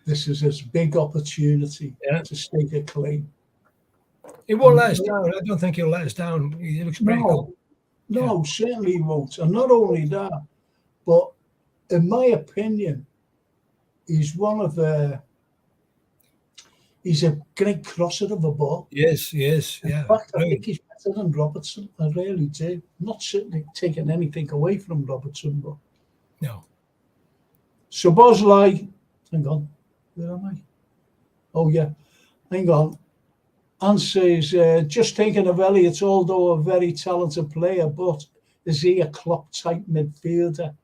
This is his big opportunity to stake a claim. He won't let us down. I don't think he'll let us down. He looks pretty cool. No, certainly he won't. And not only that, but in my opinion, he's he's a great crosser of a ball. Yes, he is. In fact, I think he's better than Robertson. I really do. I'm not certainly taking anything away from Robertson, but no. So Bosley, hang on, where am I? Oh yeah, hang on. And says, just thinking of Elliott, although a very talented player, but is he a Klopp-type midfielder?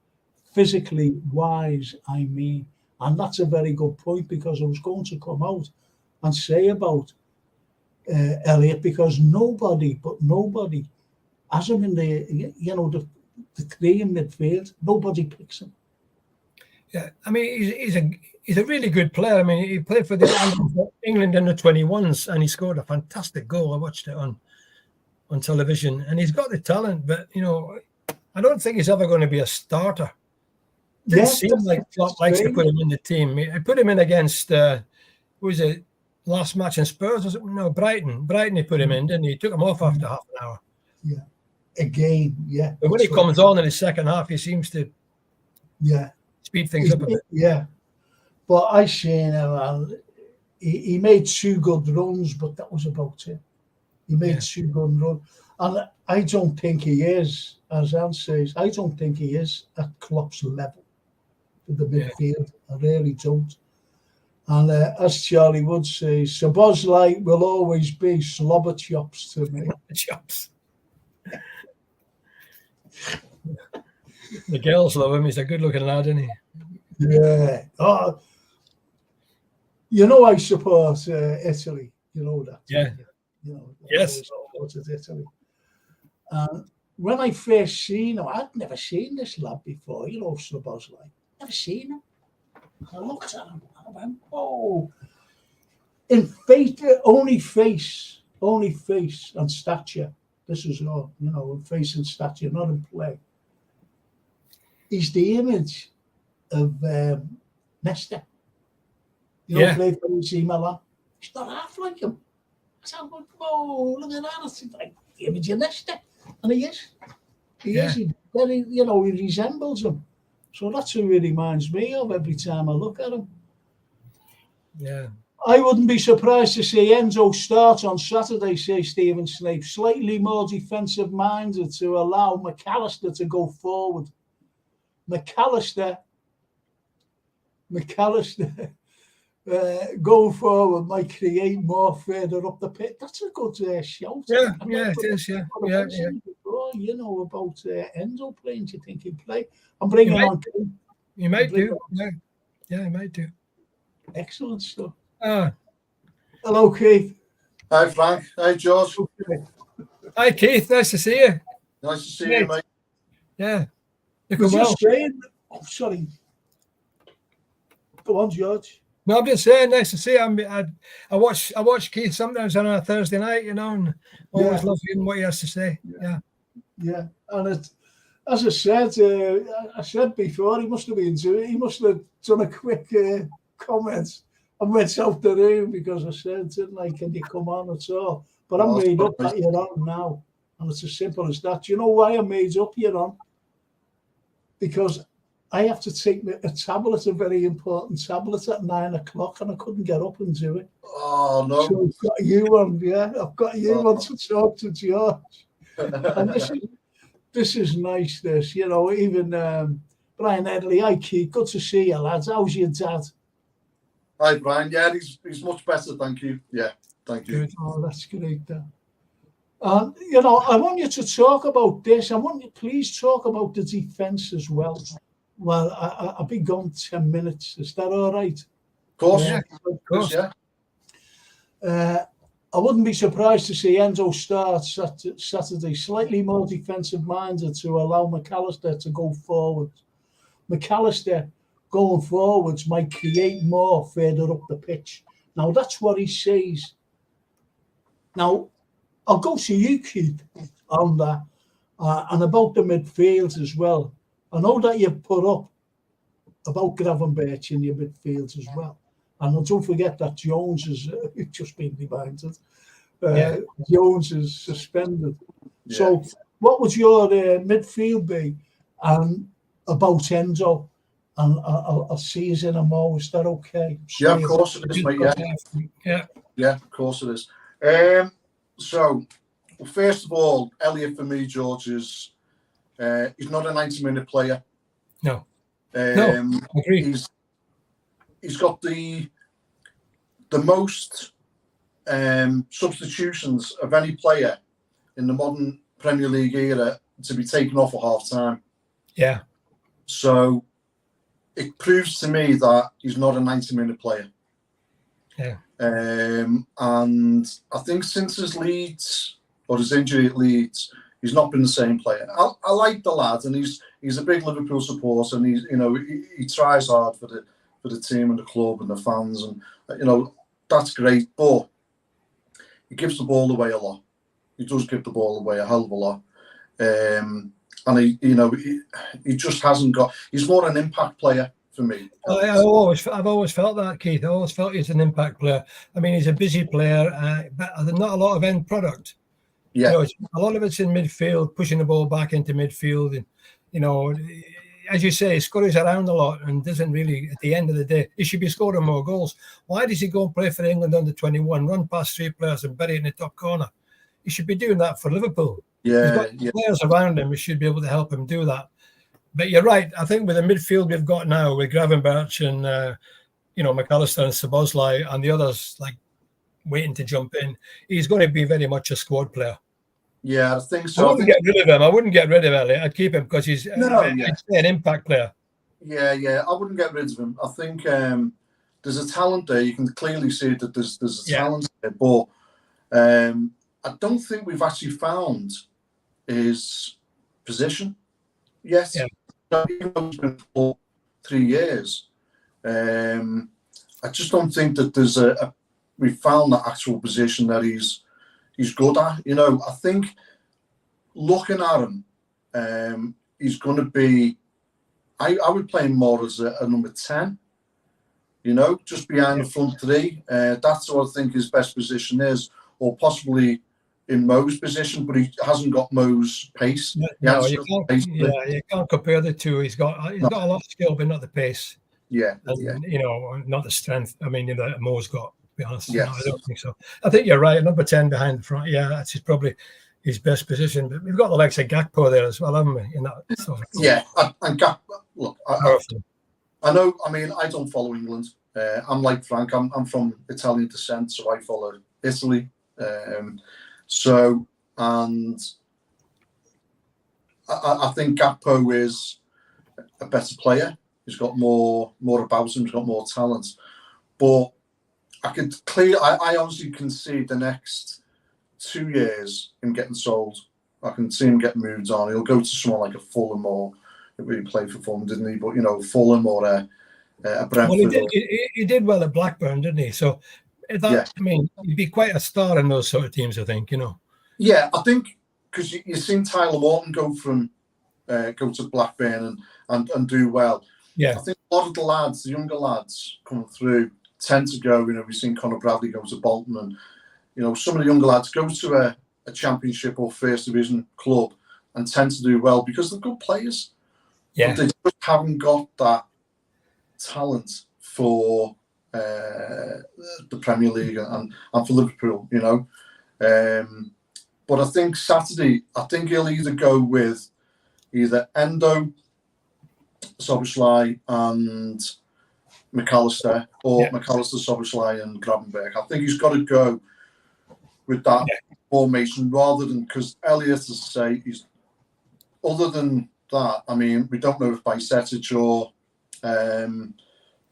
Physically wise, I mean. And that's a very good point, because I was going to come out and say about Elliott, because nobody has him in the three in midfield. Nobody picks him. Yeah, I mean, he's a really good player. I mean, he played for the England under 21s, and he scored a fantastic goal. I watched it on television, and he's got the talent, but I don't think he's ever going to be a starter. Didn't seem like Klopp likes to put him in the team. I put him in against who was it? Last match in Spurs, was it? No, Brighton. Brighton, he put him in, didn't he? He took him off after half an hour. Yeah, again, yeah. But when he comes on in the second half, he seems to speed things up a bit. Yeah, but I seen him. He made 2 good runs, but that was about it. He made 2 good runs, and I don't think he is, as Anne says, I don't think he is at Klopp's level for the midfield. I really don't. And as Charlie would say, Szoboszlai will always be slobber chops to me. Chops. The girls love him. He's a good-looking lad, isn't he? Yeah. Oh, I support Italy. You know that. Yeah. Yes. I supported Italy. When I first seen him, I'd never seen this lad before. Szoboszlai. Never seen him. I looked at him and I went, "Oh!" In faith, only face and stature. This is all, in face and stature, not in play. He's the image of Nesta. Played for AC Milan. He's not half like him. I said, "Whoa, look at that!" It's like the image of Nesta, and he is. He is. He resembles him. So that's who he reminds me of every time I look at him. Yeah. I wouldn't be surprised to see Enzo start on Saturday, says Stephen Snape, slightly more defensive minded to allow McAllister to go forward. McAllister going forward might create more further up the pitch. That's a good shout. Yeah, it is. Yeah. Before, about Enzo playing. Do you think he'd play? I'm bringing on. You might do. Yeah, he might do. Excellent stuff. Hello, Keith. Hi, Frank. Hi, George. Okay. Hi, Keith. Nice to see you. Nice to see you, mate. Yeah. Saying, sorry. Go on, George. No, I'm just saying, nice to see you. I watch Keith sometimes on a Thursday night, and always love hearing what he has to say. Yeah, and as I said before, he must have done a quick comment and went out the room, because I said, didn't I, can you come on at all? But I'm made up that you're on now, and it's as simple as that. Do you know why I'm made up you're on? Because I have to take a tablet, a very important tablet, at 9 o'clock, and I couldn't get up and do it. Oh, no. So I've got you on, I've got you on to talk to George. And this is nice, this. Even Brian Edley, hi, Keith, good to see you, lads. How's your dad? Hi, Brian. Yeah, he's much better, thank you. Yeah, thank you. Good. Oh, that's great, then. I want you to talk about this. I want you to please talk about the defence as well. Well, I'll be gone 10 minutes. Is that all right? Of course. Yeah, of course. Yeah. I wouldn't be surprised to see Enzo start Saturday slightly more defensive minded to allow McAllister to go forward. McAllister going forwards might create more further up the pitch. Now, that's what he sees. Now, I'll go to you, Keith, on that, and about the midfield as well. I know that you've put up about Gravenberch in your midfield as well. And don't forget that Jones has just been reminded. Jones is suspended. Yeah. So what would your midfield be about Enzo? And I'll see you in a mo. Is that okay? Yeah, of course it is, mate. Yeah, of course it is. So, first of all, Elliot for me, George, is he's not a 90-minute player. No. No, agreed. He's got the most substitutions of any player in the modern Premier League era to be taken off at half time. Yeah. So it proves to me that he's not a 90-minute player. Yeah. And I think since his Leeds or his injury at Leeds, he's not been the same player. I like the lad, and he's a big Liverpool supporter, and he tries hard for the team and the club and the fans, and that's great. But he gives the ball away a lot. He does give the ball away a hell of a lot, and he just hasn't got. He's more an impact player for me. I've always felt that, Keith. I always felt he's an impact player. I mean, he's a busy player, but there's not a lot of end product. Yeah, a lot of it's in midfield, pushing the ball back into midfield, and as you say, he scurries around a lot and doesn't really. At the end of the day, he should be scoring more goals. Why does he go and play for England under 21, run past 3 players and bury it in the top corner? He should be doing that for Liverpool. Yeah, he's got players around him who should be able to help him do that. But you're right. I think with the midfield we've got now, with Gravenberch and McAllister and Szoboszlai and the others like waiting to jump in, he's going to be very much a squad player. Yeah, I think so. I wouldn't get rid of him. I wouldn't get rid of Elliot. I'd keep him because he's an impact player. Yeah. I wouldn't get rid of him. I think there's a talent there. You can clearly see that there's a talent there, but I don't think we've actually found his position yet. Yeah. Even though it's been for 3 years, I just don't think that we've found that actual position that he's good at. I think looking at him, he's going to be. I would play him more as a number 10. Just behind the front three. That's what I think his best position is, or possibly in Mo's position, but he hasn't got Mo's pace. You can't compare the two. He's got a lot of skill, but not the pace. Yeah, not the strength. I mean, that Mo's got. To be honest, yes. No, I don't think so. I think you're right. Number 10 behind the front. Yeah, that's probably his best position. But we've got the likes of Gakpo there as well, haven't we? Yeah, and Gakpo. Look, I know. I mean, I don't follow England. I'm like Frank. I'm from Italian descent, so I follow Italy. I think Gakpo is a better player. He's got more about him. He's got more talent. But I honestly can see the next 2 years him getting sold. I can see him getting moved on. He'll go to someone like a Fulham, or he played for Fulham, didn't he? But Fulham or a Brentford. Well, he did well at Blackburn, didn't he? So I mean, he'd be quite a star in those sort of teams, I think. Yeah, I think because you've seen Tyler Morton go to Blackburn and do well. Yeah, I think a lot of the younger lads coming through tend to go. We've seen Conor Bradley go to Bolton, and some of the younger lads go to a Championship or First Division club and tend to do well because they're good players. Yeah, but they just haven't got that talent for the Premier League and for Liverpool. But I think Saturday, he'll either go with either Endo, Szoboszlai and McAllister, or McAllister, Szoboszlai and Gravenberch. I think he's got to go with that formation rather than, because Elliot, as I say, other than that, I mean, we don't know if Bajcetic or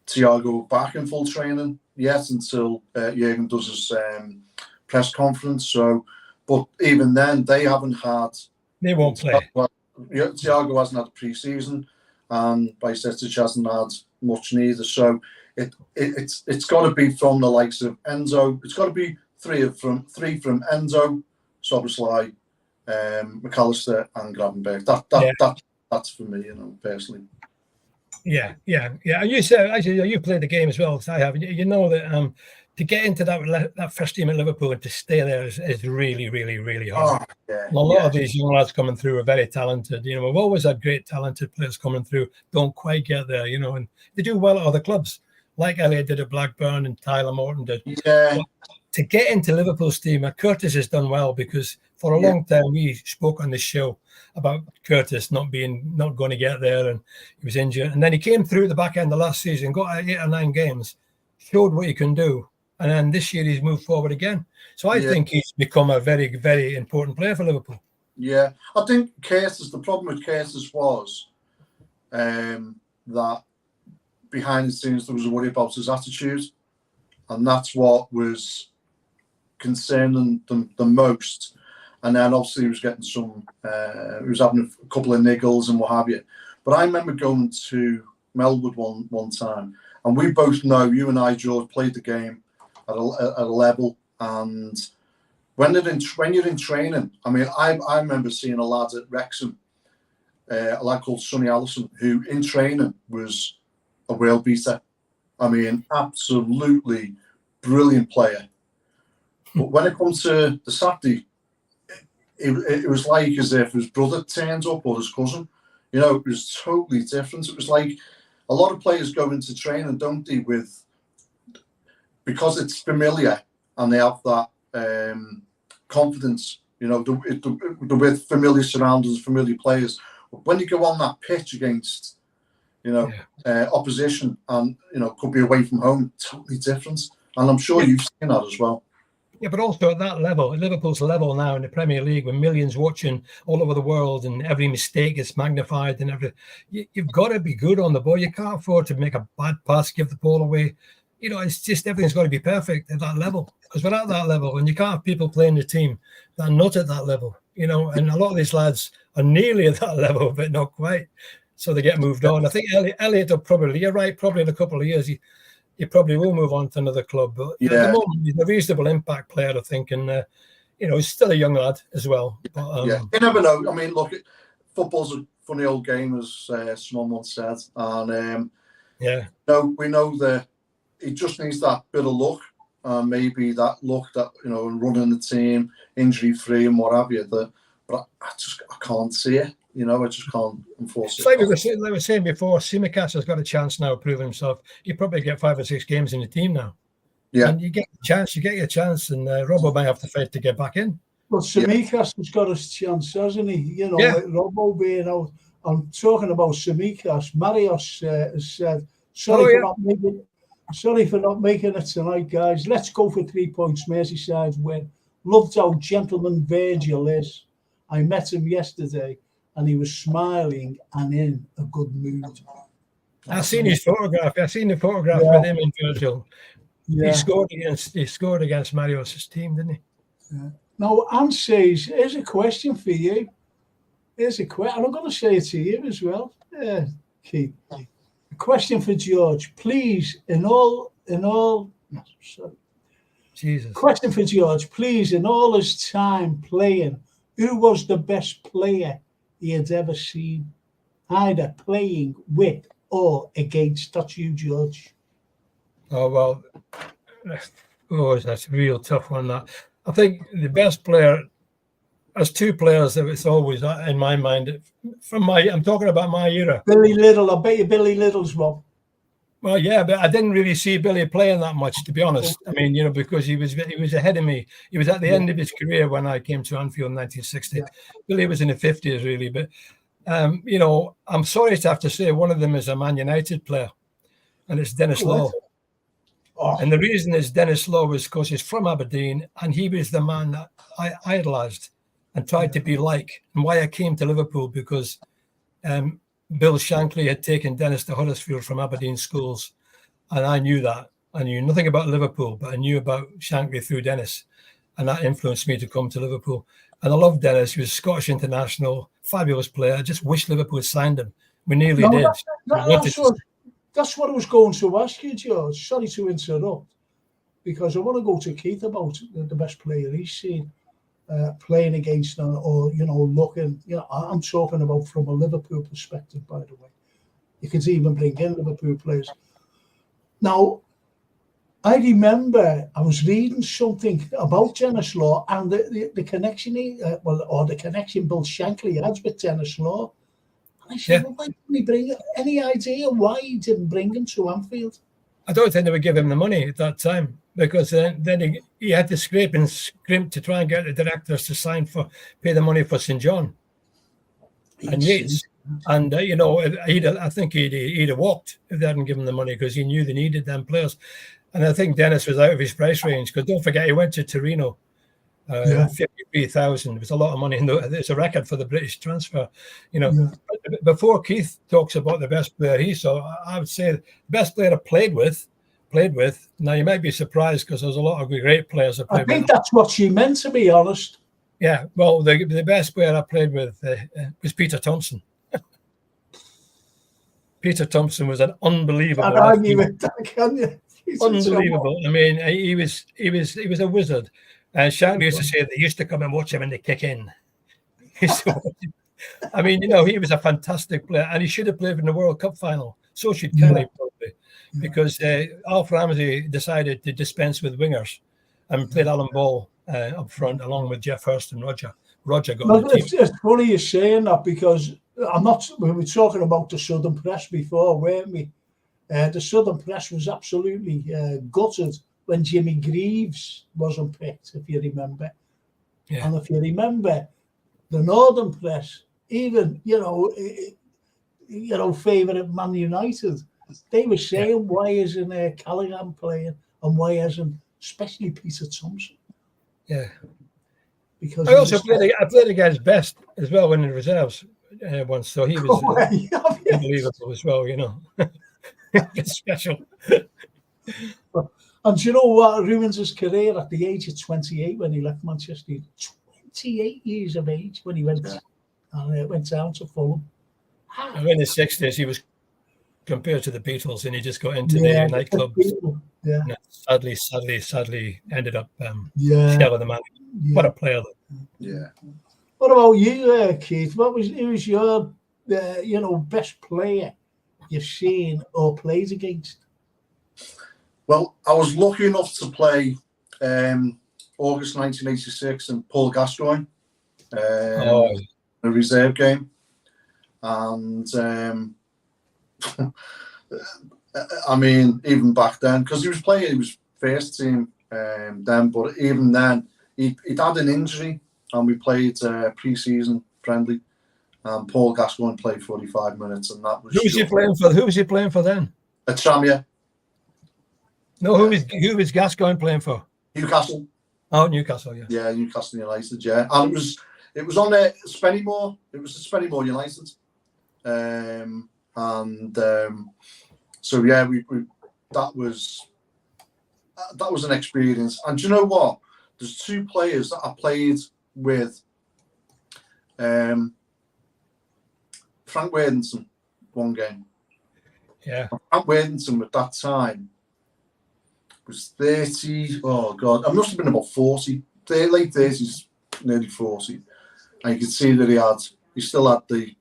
Thiago are back in full training yet until Jurgen does his press conference. So, but even then, they haven't had. They won't play. Thiago hasn't had a pre-season, and Bajcetic hasn't had much neither. So it's got to be from the likes of Enzo. It's got to be three from Enzo, Szoboszlai, McAllister, and Gravenberch. That's for me, personally. Yeah. And you said, actually, you played the game as well as I have. You know that to get into that first team at Liverpool and to stay there is really, really, really hard. A lot of these young lads coming through are very talented. We've always had great talented players coming through, don't quite get there, and they do well at other clubs, like Elliot did at Blackburn and Tyler Morton did. Yeah. But to get into Liverpool's team, Curtis has done well, because for a long time we spoke on this show about Curtis not going to get there, and he was injured. And then he came through at the back end of last season, got 8 or 9 games, showed what he can do. And then this year he's moved forward again. So I think he's become a very, very important player for Liverpool. Yeah, I think the problem with Curtis was that behind the scenes there was a worry about his attitude. And that's what was concerning them the most. And then obviously he was getting he was having a couple of niggles and what have you. But I remember going to Melwood one time, and we both know, you and I, George, played the game at a level, and when you're in training, I mean, I remember seeing a lad at Wrexham, a lad called Sonny Allison, who in training was a world beater. I mean, absolutely brilliant player. But when it comes to the Saturday, it was like as if his brother turned up or his cousin. It was totally different. It was like a lot of players go into training, don't they, because it's familiar and they have that confidence, they're with familiar surroundings, familiar players. But when you go on that pitch against, opposition and, could be away from home, totally different. And I'm sure you've seen that as well. Yeah, but also at that level, at Liverpool's level now in the Premier League, with millions watching all over the world and every mistake is magnified and you've got to be good on the ball. You can't afford to make a bad pass, give the ball away. It's just everything's got to be perfect at that level, because we're at that level, and you can't have people playing the team that are not at that level, and a lot of these lads are nearly at that level, but not quite. So they get moved on. I think Elliot will you're right, probably in a couple of years, he probably will move on to another club. But at the moment, he's a reasonable impact player, I think, and he's still a young lad as well. But, you never know. I mean, look, football's a funny old game, as someone once said, and we know that he just needs that bit of luck, maybe that luck that running the team injury free and what have you. But I can't see it. I just can't enforce it. Like we were saying before, Tsimikas has got a chance now of proving himself. You probably get 5 or 6 games in the team now. Yeah. And you get your chance, and Robbo might have to fight to get back in. Well, Tsimikas has got his chance, hasn't he? Like Robbo being out. I'm talking about Tsimikas. Marios has said, sorry for not making it tonight, guys. Let's go for 3 points, Merseyside win. Loved how gentleman Virgil is. I met him yesterday, and he was smiling and in a good mood. I've seen his photograph. I've seen the photograph with him and Virgil. Yeah. He scored against Marios' team, didn't he? Yeah. Now, Anne says, here's a question for you. Here's a question, and I'm going to say it to you as well, Keith. A question for George. Please, Jesus. Question for George. Please, in all his time playing, who was the best player he had ever seen, either playing with or against? That's you, George. Oh, well, that's a real tough one. That I think the best player, there's 2 players that it's always in my mind. I'm talking about my era. Billy Little. I bet you Billy Little's one. Well, yeah, but I didn't really see Billy playing that much, to be honest. I mean, because he was ahead of me. He was at the end of his career when I came to Anfield in 1960. Yeah. Billy was in the 50s, really. But, I'm sorry to have to say one of them is a Man United player, and it's Dennis Law. Oh. And the reason is Dennis Law is because he's from Aberdeen, and he was the man that I idolised and tried to be like. And why I came to Liverpool, because Bill Shankly had taken Dennis to Huddersfield from Aberdeen schools, and I knew that. I knew nothing about Liverpool, but I knew about Shankly through Dennis. and that influenced me to come to Liverpool. And I love Dennis. He was a Scottish international, fabulous player. I just wish Liverpool had signed him. We nearly did. That's what I was going to ask you, George. Sorry to interrupt, because I want to go to Keith about the best player he's seen playing against, or looking. I'm talking about from a Liverpool perspective, by the way. You could even bring in Liverpool players. Now, I remember I was reading something about Dennis Law and the connection the connection Bill Shankly had with Dennis Law. And I said, well, why didn't he bring it? Any idea why he didn't bring him to Anfield? I don't think they would give him the money at that time, because then he had to scrape and scrimp to try and get the directors to pay the money for St. John and Yates. And, I think he'd have walked if they hadn't given him the money, because he knew they needed them players. And I think Dennis was out of his price range, because don't forget, he went to Torino, 53,000. It was a lot of money. It's a record for the British transfer. Before Keith talks about the best player he saw, I would say the best player I played with. Now, you might be surprised, because there's a lot of great players I played with. I think that's what she meant, to be honest. Yeah, well, the best player I played with was Peter Thompson. Peter Thompson was an unbelievable. Unbelievable. I mean, he was a wizard. And Shankly used to say they used to come and watch him when they kick in. I mean, he was a fantastic player, and he should have played in the World Cup final. So should Kelly, probably, because Alf Ramsey decided to dispense with wingers and played Alan Ball up front along with Jeff Hurst and Roger. Roger got the team. It's funny you're saying that, because we were talking about the Southern Press before, weren't we? The Southern Press was absolutely gutted when Jimmy Greaves wasn't picked, if you remember. Yeah. And if you remember, the Northern Press, even, favourite Man United, they were saying, why isn't Callaghan playing, and why isn't, especially Peter Thompson? Yeah. Because I played against Best as well in the reserves once, so he was unbelievable as well, It's special. And do you know what ruins his career at the age of 28 when he left Manchester? 28 years of age when he went down to Fulham. And in his 60s, he was compared to the Beatles, and he just got into the nightclubs. Sadly ended up shelling the man. What a player! Yeah. What about you, Keith? Who was your best player you've seen or played against? Well, I was lucky enough to play August 1986 in Paul Gascoigne, a reserve game, and I mean, even back then, because he was first team then, but even then, he'd had an injury, and we played pre-season friendly, and Paul Gascoigne played 45 minutes, and that was. Who was he playing for then? At Tranmere. No, who was Gascoigne playing for? Newcastle. Oh, Newcastle, yeah. Yeah, Newcastle United, yeah. And it was on Spennymoor. It was the Spennymoor United. So yeah, we that was an experience. And do you know what? There's two players that I played with. Frank Worthington, one game. Yeah. Frank Worthington at that time was 30. Oh God, I must have been about 40. Late 30s, nearly 40. And you could see that he still had the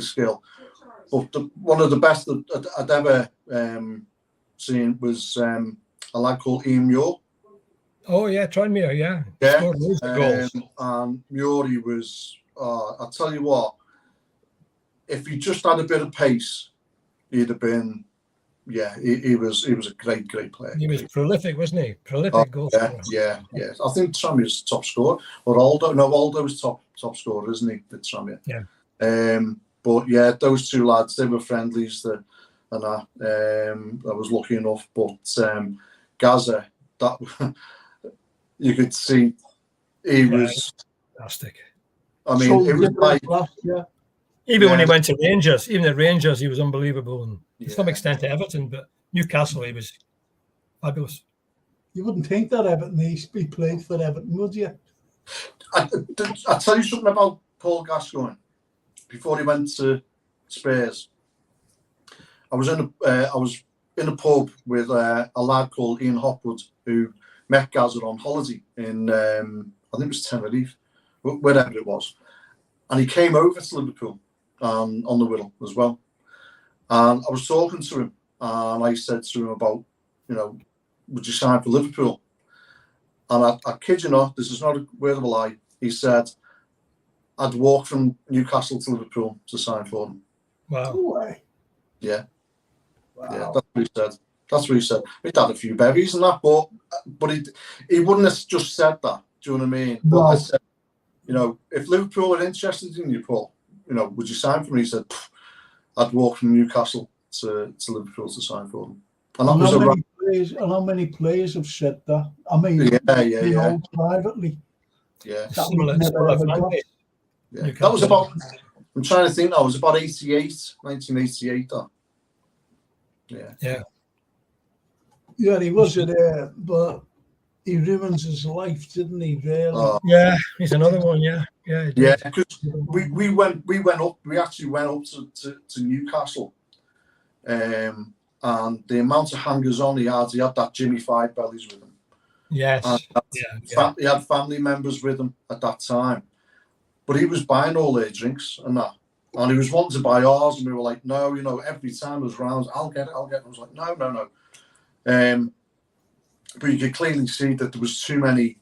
skill. But one of the best that I'd ever seen was a lad called Ian Muir. Oh yeah, Tranmere, yeah. Yeah. Goals. And Muir, he was. I'll tell you what. If he just had a bit of pace, he'd have been. Yeah, he was a great player. He was prolific, wasn't he? Prolific goal scorer. Yeah. I think Tranmere's top scorer, or Aldo's top scorer, isn't he? With Tranmere. Yeah. But yeah, those two lads, they were friendlies. I was lucky enough, but Gaza, that you could see he was fantastic. I mean, it was like even when he went to Rangers, even at Rangers, he was unbelievable, and to some extent to Everton, but Newcastle, he was fabulous. You wouldn't think that Everton East be played for Everton, would you? I'll tell you something about Paul Gascoigne. Before he went to Spurs, I was in a pub with a lad called Ian Hopwood, who met Gazza on holiday in, I think it was Tenerife, wherever it was. And he came over to Liverpool on the Whittle as well. And I was talking to him, and I said to him about, would you sign for Liverpool? And I kid you not, this is not a word of a lie. He said, I'd walk from Newcastle to Liverpool to sign for them. Wow. No way. Yeah. Wow. Yeah, that's what he said. That's what he said. He'd had a few bevies and that, but he wouldn't have just said that. Do you know what I mean? But I said, if Liverpool are interested in you, Paul, would you sign for me? He said, I'd walk from Newcastle to Liverpool to sign for them. And that was how many players have said that? I mean, privately. Yeah. Similar Yeah. That was about, I'm trying to think, that was about 1988. That. Yeah. Yeah. Yeah, he was there, but he ruins his life, didn't he? Really? Yeah, he's another one. Yeah. Yeah, because we actually went up to Newcastle, and the amount of hangers on he had that Jimmy Five Bellies with him. Yes. He had family members with him at that time, but he was buying all their drinks and that, and he was wanting to buy ours, and we were like, no, every time it was rounds, I'll get it. I was like, no. But you could clearly see that there was too many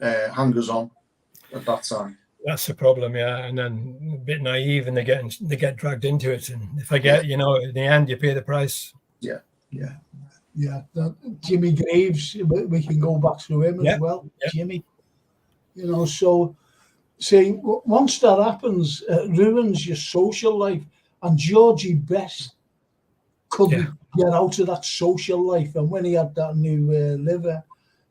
hangers on at that time. That's the problem, yeah. And then a bit naive, and they get dragged into it, and if I get, in the end, you pay the price. Yeah. Jimmy Graves, we can go back to him as well. Yeah. Jimmy, so see, once that happens, it ruins your social life. And Georgie Best couldn't get out of that social life, and when he had that new liver,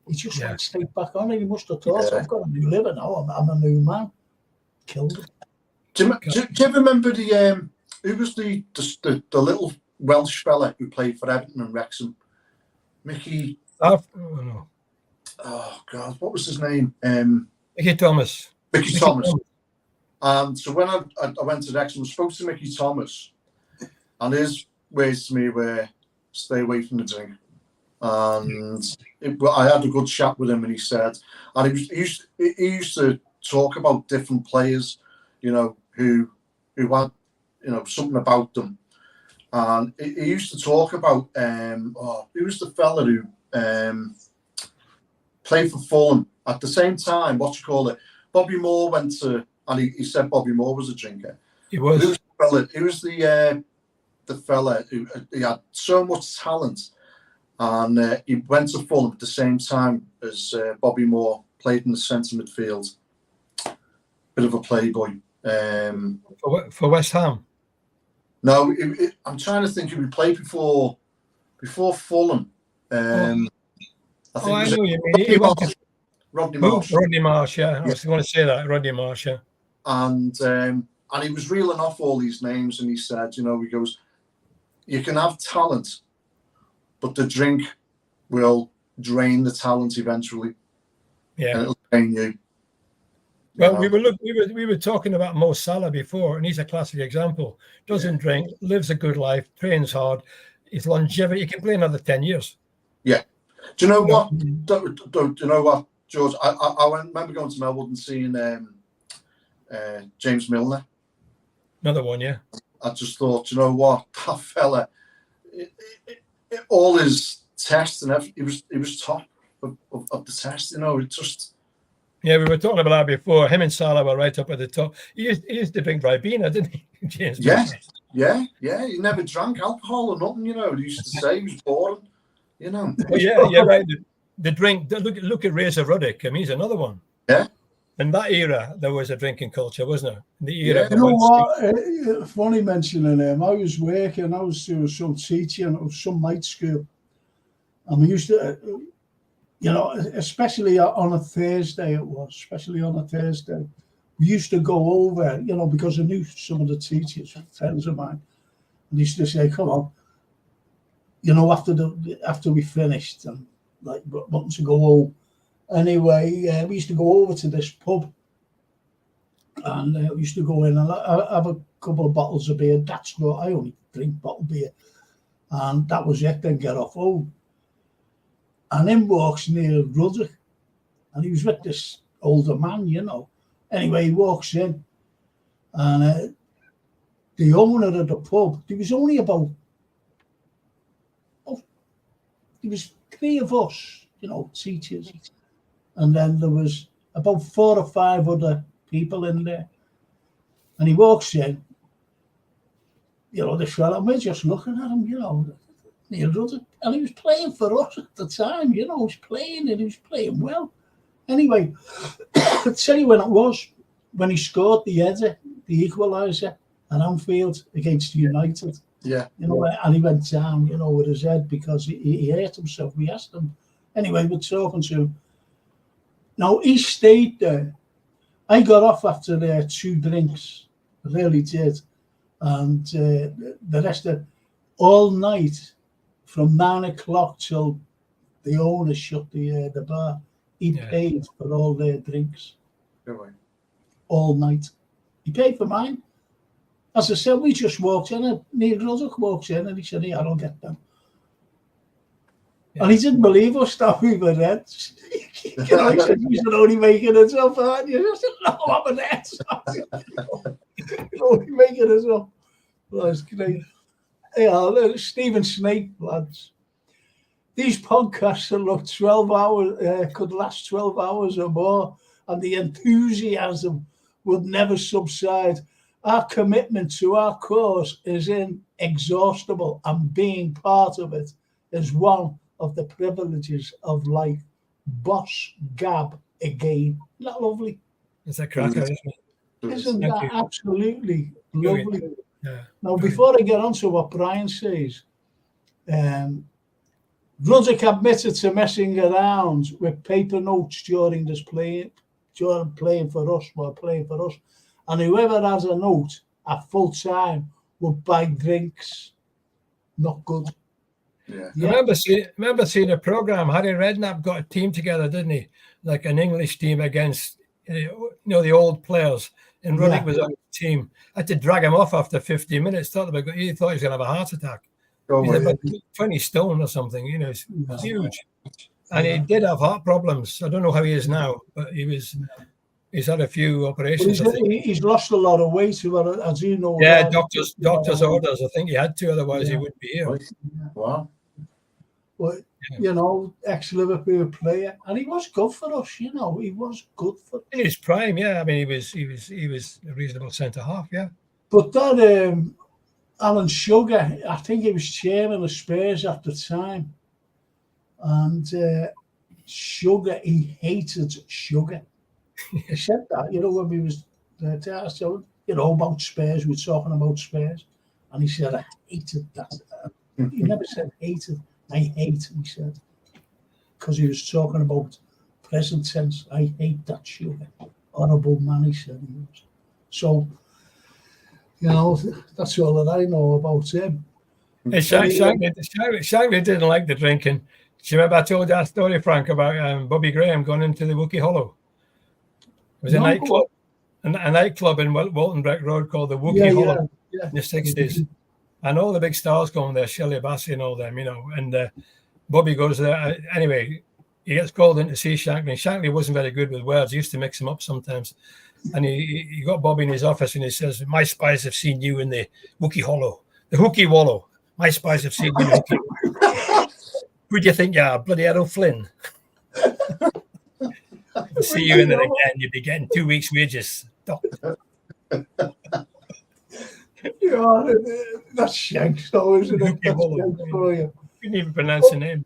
he just went straight back on it. He must have thought, I've got a new liver now. I'm a new man. Killed him. Do you ever remember who was the little Welsh fella who played for Everton and Wrexham? Mickey. Oh God, what was his name? Mickey Thomas. Mickey Thomas. And so when I went to Wrexham, I spoke to Mickey Thomas, and his words to me were, "Stay away from the drink." And I had a good chat with him, and he said, and he used to talk about different players, who had, something about them. And he used to talk about, who was the fella who played for Fulham at the same time? Bobby Moore went to, and he said Bobby Moore was a drinker. He was. He was the fella who he had so much talent, and he went to Fulham at the same time as Bobby Moore, played in the centre midfield. Bit of a playboy. For West Ham. No, I'm trying to think who he played before Fulham. I know you mean. Rodney Marsh. Rodney Marsh, yeah. I was going to say that, Rodney Marsh, yeah. And he was reeling off all these names, and he said, he goes, you can have talent, but the drink will drain the talent eventually. Yeah. And it'll drain you. Well, we were talking about Mo Salah before, and he's a classic example. Doesn't drink, lives a good life, trains hard. His longevity, he can play another 10 years. Yeah. Do you know what? Do you know what, George? I remember going to Melwood and seeing James Milner. Another one, yeah. I just thought, you know what, that fella, all his tests and everything, he was top of the test. It just. Yeah, we were talking about that before. Him and Salah were right up at the top. He used to drink Ribena, didn't he, James? Yeah. He never drank alcohol or nothing. He used to say he was boring. Well, yeah, you're right. The drink. Look at Razor Ruddock. I mean, he's another one. Yeah. In that era, there was a drinking culture, wasn't there? In the era. You know what? Funny mentioning him. I was working. I was doing some teaching of some night school, and we used to. Especially on a Thursday, we used to go over, because I knew some of the teachers, friends of mine, and used to say, come on, after we finished, and like wanting to go home. Anyway, we used to go over to this pub, and we used to go in and have a couple of bottles of beer. That's what I only drink bottled beer, and that was it. Then get off home, and in walks Neil Ruddock, and he was with this older man, you know. Anyway, he walks in, and the owner of the pub, there was only about, there was 3 of us, you know, teachers. And then there was about 4 or 5 other people in there. And he walks in, you know, this fella, and we're just looking at him, you know, Neil Ruddock. And he was playing for us at the time, you know, he was playing and he was playing well. Anyway, I'll tell you when it was, when he scored the header, the equaliser at Anfield against United. Yeah. You know, and he went down, you know, with his head because he hurt himself. We asked him. Anyway, we're talking to him. Now, he stayed there. I got off after 2 drinks. I really did. And the rest of all night, from 9 o'clock till the owner shut the bar, he paid for all their drinks. Really? All night. He paid for mine. As I said, we just walked in, and Neil Ruddock walks in, and he said, "Yeah, I'll get them." Yeah. And he didn't believe us that we were Reds. You know, he said, "You're only making it up, aren't you?" I said, "No, I'm a Reds." You're only making it up. Well, that's great. Yeah, Stephen Snape, lads. These podcasts that look 12 hours, could last 12 hours or more, and the enthusiasm would never subside. Our commitment to our cause is inexhaustible, and being part of it is one of the privileges of life. Boss Gab again. Isn't that lovely? It's a cracker, isn't it? Isn't that absolutely lovely? Yeah. Now, before I get on to what Brian says, Ruddock admitted to messing around with paper notes during this playing for us, and whoever has a note at full time would buy drinks. Not good. Yeah. I remember seeing a program. Harry Redknapp got a team together, didn't he? Like an English team against, you know, the old players. And Ruddock was on the team. I had to drag him off after 15 minutes. He thought he was going to have a heart attack. He's about 20 stone or something. You know, it's huge. And he did have heart problems. I don't know how he is now, but he's had a few operations. He's lost a lot of weight, as you know. Yeah, doctor's orders. I think he had to, otherwise he wouldn't be here. Wow. But, you know, ex-Liverpool player, and he was good for us, you know. He was good for us. In his prime, yeah. I mean, he was a reasonable centre-half, yeah. But that Alan Sugar, I think he was chairman of Spurs at the time. And Sugar, he hated Sugar. He said that, you know, when we was there, so, you know, about Spurs, we were talking about Spurs. And he said, I hated that. He never said hated. I hate, he said, because he was talking about present tense. I hate that Sugar. Horrible man, he said he was. So, you know, that's all that I know about him. Shankly didn't like the drinking. Do you remember I told that story, Frank, about Bobby Graham going into the Wookey Hollow? It was a nightclub in Walton Breck Road called the Wookey Hollow in the 60s. And all the big stars going there, Shelley Bassey and all them, you know. And Bobby goes there. Anyway, he gets called in to see Shankly. Shankly wasn't very good with words. He used to mix them up sometimes. And he got Bobby in his office and he says, "My spies have seen you in the Wookey Hollow, the Hookie Wallow. My spies have seen you in the Hookie Wallow. Who do you think you are, bloody Errol Flynn? I'll see you in it again. You'll be getting 2 weeks' wages." Yeah, that's Shanks, though, isn't it? You couldn't even pronounce the name.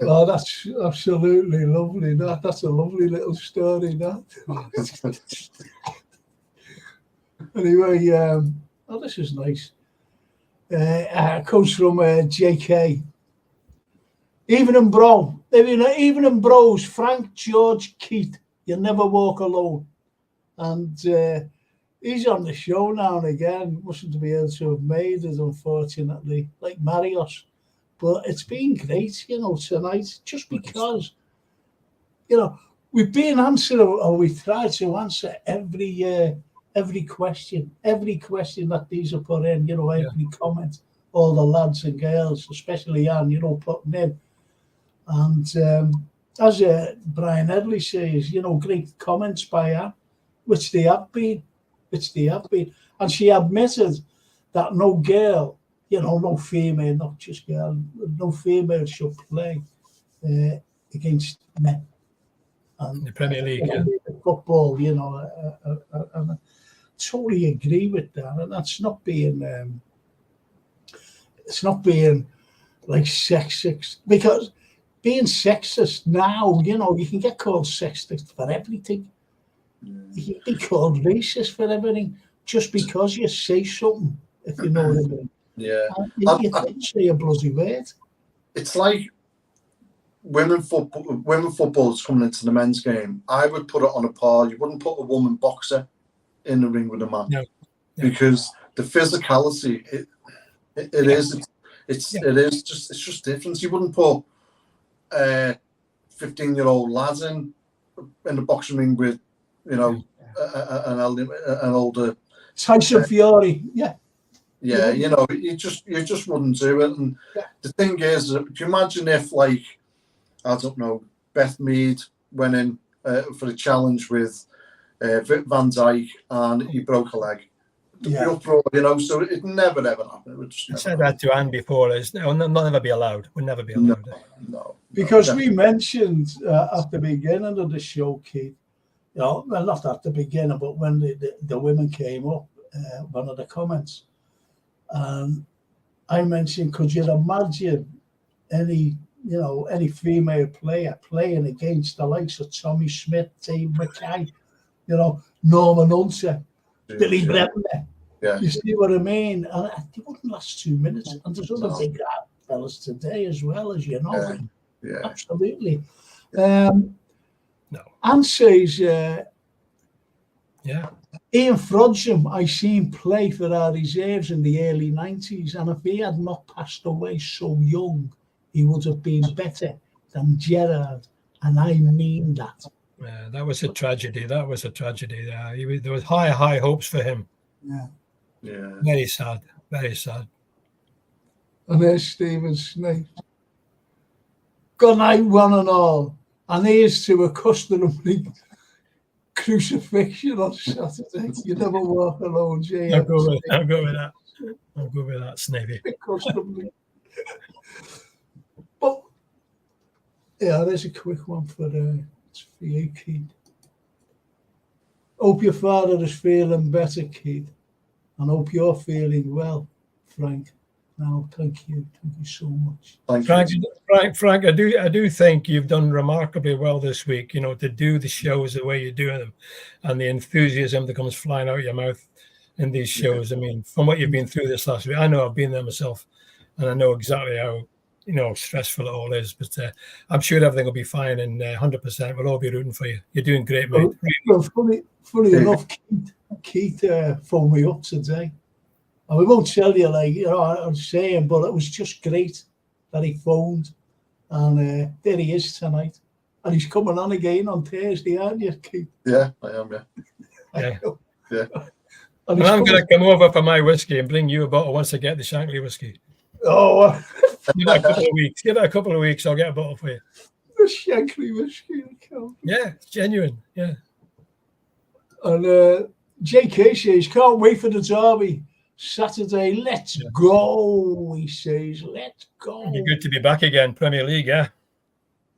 Oh, that's absolutely lovely. That's a lovely little story, that. Anyway, this is nice. It comes from JK. Evening, bro. Evening, bros. Frank George Keith. You never walk alone. And he's on the show now and again. Mustn't be able to have made it, unfortunately, like Marios. But it's been great, tonight, just because, we've been answering, or we try to answer every question that these are put in, every comment, all the lads and girls, especially Anne, putting in. And as Brian Edley says, great comments by Anne, which they have been. And she admitted that no girl, no female, not just girl, no female should play against men. And the Premier League, football, and I totally agree with that. And that's not being, it's not being like sexist, because being sexist now, you can get called sexist for everything. You can be called racist for everything just because you say something, if you know what I mean. Yeah. You don't say a bloody word. It's like women football is coming into the men's game. I would put it on a par. You wouldn't put a woman boxer in the ring with a man. No. Because the physicality, it is just different. You wouldn't put 15-year-old lads in the boxing ring with an older Tyson Fury, yeah, you just wouldn't do it. And the thing is, do you imagine if, like, I don't know, Beth Mead went in for a challenge with Van Dijk and he broke a leg? The uproar, so it never ever happened. I said that to Anne before. It'll never be allowed. Would never be allowed. No. Because we mentioned at the beginning of the show, Keith, well, not at the beginning, but when the women came up, one of the comments, I mentioned, could you imagine any female player playing against the likes of Tommy Smith, Dave Mackay, Norman Hunter, Billy Bremner. Yeah. You see what I mean? And they wouldn't last 2 minutes. And there's other big fellas today as well, as you know. Yeah. Absolutely. No. Anne says, Yeah. Ian Frodsham, I seen play for our reserves in the early 90s, and if he had not passed away so young, he would have been better than Gerrard, and I mean that. Yeah, that was a tragedy. There was high hopes for him. Yeah. Very sad. Very sad. And there's Stephen Snape. Good night, one and all. And here's to a customary crucifixion on Saturday. You never walk alone, Jay. I'll go with that. I'll go with that, Snavy. But yeah, there's a quick one for you, Keith. Hope your father is feeling better, Keith, and hope you're feeling well, Frank. Now, thank you so much. Frank, I do think you've done remarkably well this week. To do the shows the way you're doing them, and the enthusiasm that comes flying out of your mouth in these shows. I mean, from what you've been through this last week, I know I've been there myself, and I know exactly how stressful it all is. But I'm sure everything will be fine, and 100%. We'll all be rooting for you. You're doing great, mate. Well, funny enough, Keith phoned me up today. And we won't tell you, I'm saying, but it was just great that he phoned. And there he is tonight. And he's coming on again on Thursday, aren't you, Keith? Yeah, I am, yeah. Yeah. And I'm going to come over for my whiskey and bring you a bottle once I get the Shankly whiskey. Oh, Give it a couple of weeks. Give it a couple of weeks, I'll get a bottle for you. The Shankly whiskey. Yeah, it's genuine, yeah. And JK says, can't wait for the derby. Saturday, let's go, he says, let's go. It'd be good to be back again, Premier League, yeah.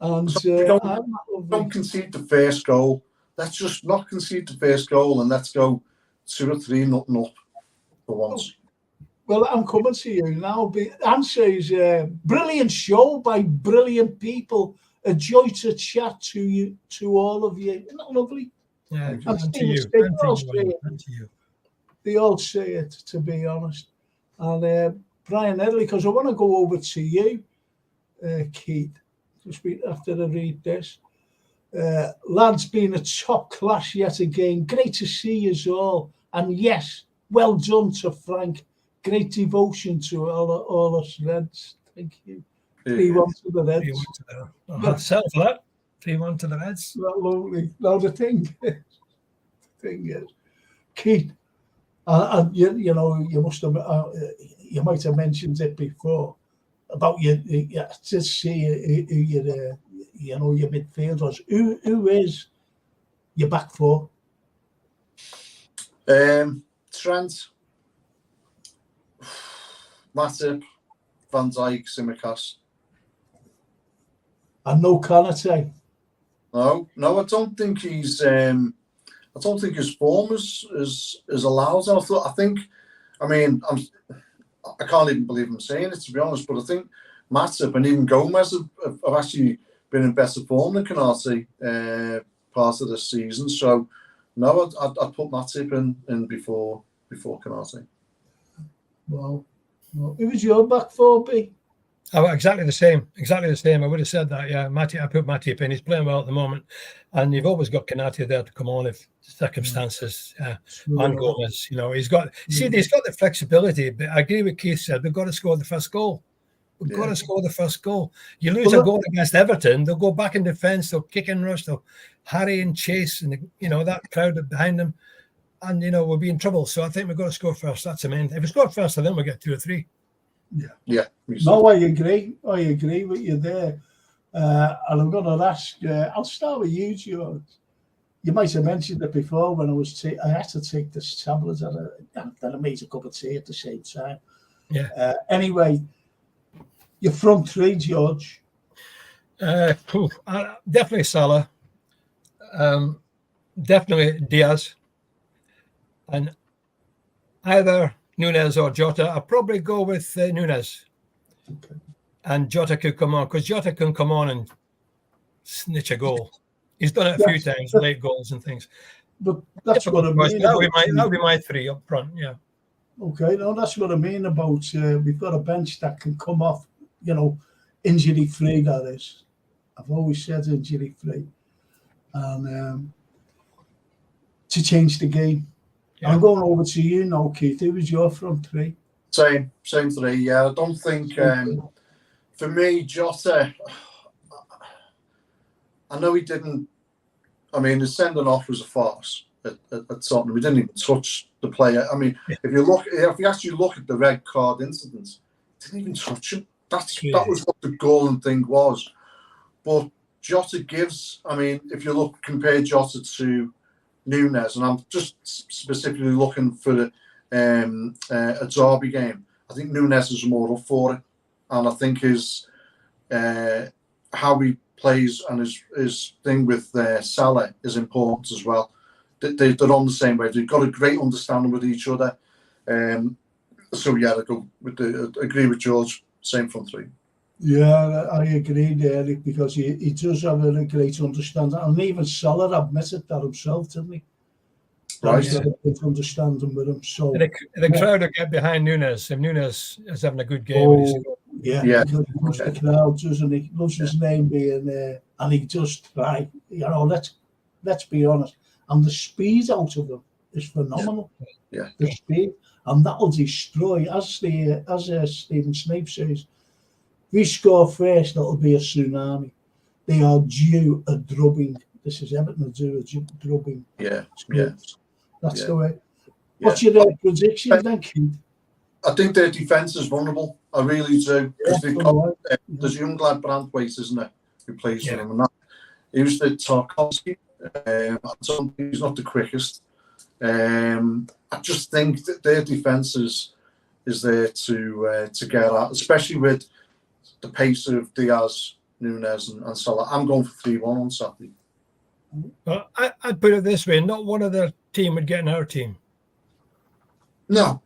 And don't concede the first goal. Let's just not concede the first goal and let's go 2 or 3-0 up for once. Well, I'm coming to you now. Anne says, brilliant show by brilliant people. A joy to chat to you, to all of you. Isn't that lovely? Yeah, and to you. They all say it, to be honest. And Brian Edley, because I want to go over to you, Keith, just after I read this. Lads, been a top class yet again. Great to see you all. And yes, well done to Frank. Great devotion to all us Reds. Thank you. 3-1 to the Reds. 3-1 to the Reds. Settle for that. 3-1 to the Reds. Lovely. Now the thing is, Keith, you know, you must have, you might have mentioned it before about you to see you know, your midfielders. Who is your back four? Trent, Matip, Van Dijk, Tsimikas. And no Konate. No, I don't think he's. I don't think his form is allowed. I can't even believe I'm saying it, to be honest. But I think Matip and even Gomez have actually been in better form than Konate part of this season. So no, I'd put Matip in before Konate. Well, who was your back four, B? Oh, exactly the same. I would have said that. Yeah, Matip. I put Matip in. He's playing well at the moment, and you've always got Konate there to come on if circumstances. And Gomez, you know, he's got the flexibility. But I agree with Keith said we've got to score the first goal. We've got to score the first goal. You lose a goal against Everton, they'll go back in defence. They'll kick and rush. They'll harry and chase, and you know that crowd behind them, and you know we'll be in trouble. So I think we've got to score first. That's the main. If we score first, I think we'll get 2 or 3. Yeah. No, I agree with you there. And I'm going to ask. I'll start with you, George. You might have mentioned it before when I had to take this tablet that I made a cup of tea at the same time. Yeah. Anyway, your front three, George. Definitely Salah. Definitely Diaz. And either Nunes or Jota. I'll probably go with Nunes. Okay. And Jota could come on, because Jota can come on and snitch a goal. He's done it a few times, late goals and things. But that's what I mean. That'll be my 3 up front, yeah. Okay, no, that's what I mean about we've got a bench that can come off, you know, injury-free, that is. I've always said injury-free. And to change the game. Yeah. I'm going over to you now, Keith. Who was your front three? Same 3, yeah. I don't think, for me, Jota, I know he didn't, I mean, his sending off was a farce at Tottenham. He didn't even touch the player. I mean, if you actually look at the red card incident, he didn't even touch him. That was what the galling thing was. But Jota gives, I mean, if you compare Jota to Nunes, and I'm just specifically looking for a derby game, I think Nunes is more up for it, and I think his how he plays and his thing with Salah is important as well. They're on the same way. They've got a great understanding with each other. So yeah, I agree with George. Same front three. Yeah, I agree there, because he does have a great understanding, and even Salah admitted that himself, didn't he? Right. He's got a great understanding with him. So the crowd will get behind Nunes if Nunes is having a good game. He loves the crowd, doesn't he? Loves his name being there, and he does try. You know, let's be honest. And the speed out of him is phenomenal. Yeah. The speed, and that'll destroy, as Stephen Snape says. If we score first, that'll be a tsunami. They are due a drubbing. This is everything to do a drubbing. Yeah. That's the way. What's your prediction then, Keith? I think their defence is vulnerable. I really do. Because they've got there's a young lad, Brandwaite, isn't it, who plays for them, and he was the Tarkovsky. He's not the quickest. I just think that their defence is there to get at, especially with the pace of Diaz, Nunes, and Salah. I'm going for 3-1 on Saturday. Well, I'd put it this way: not one of their team would get in our team. No.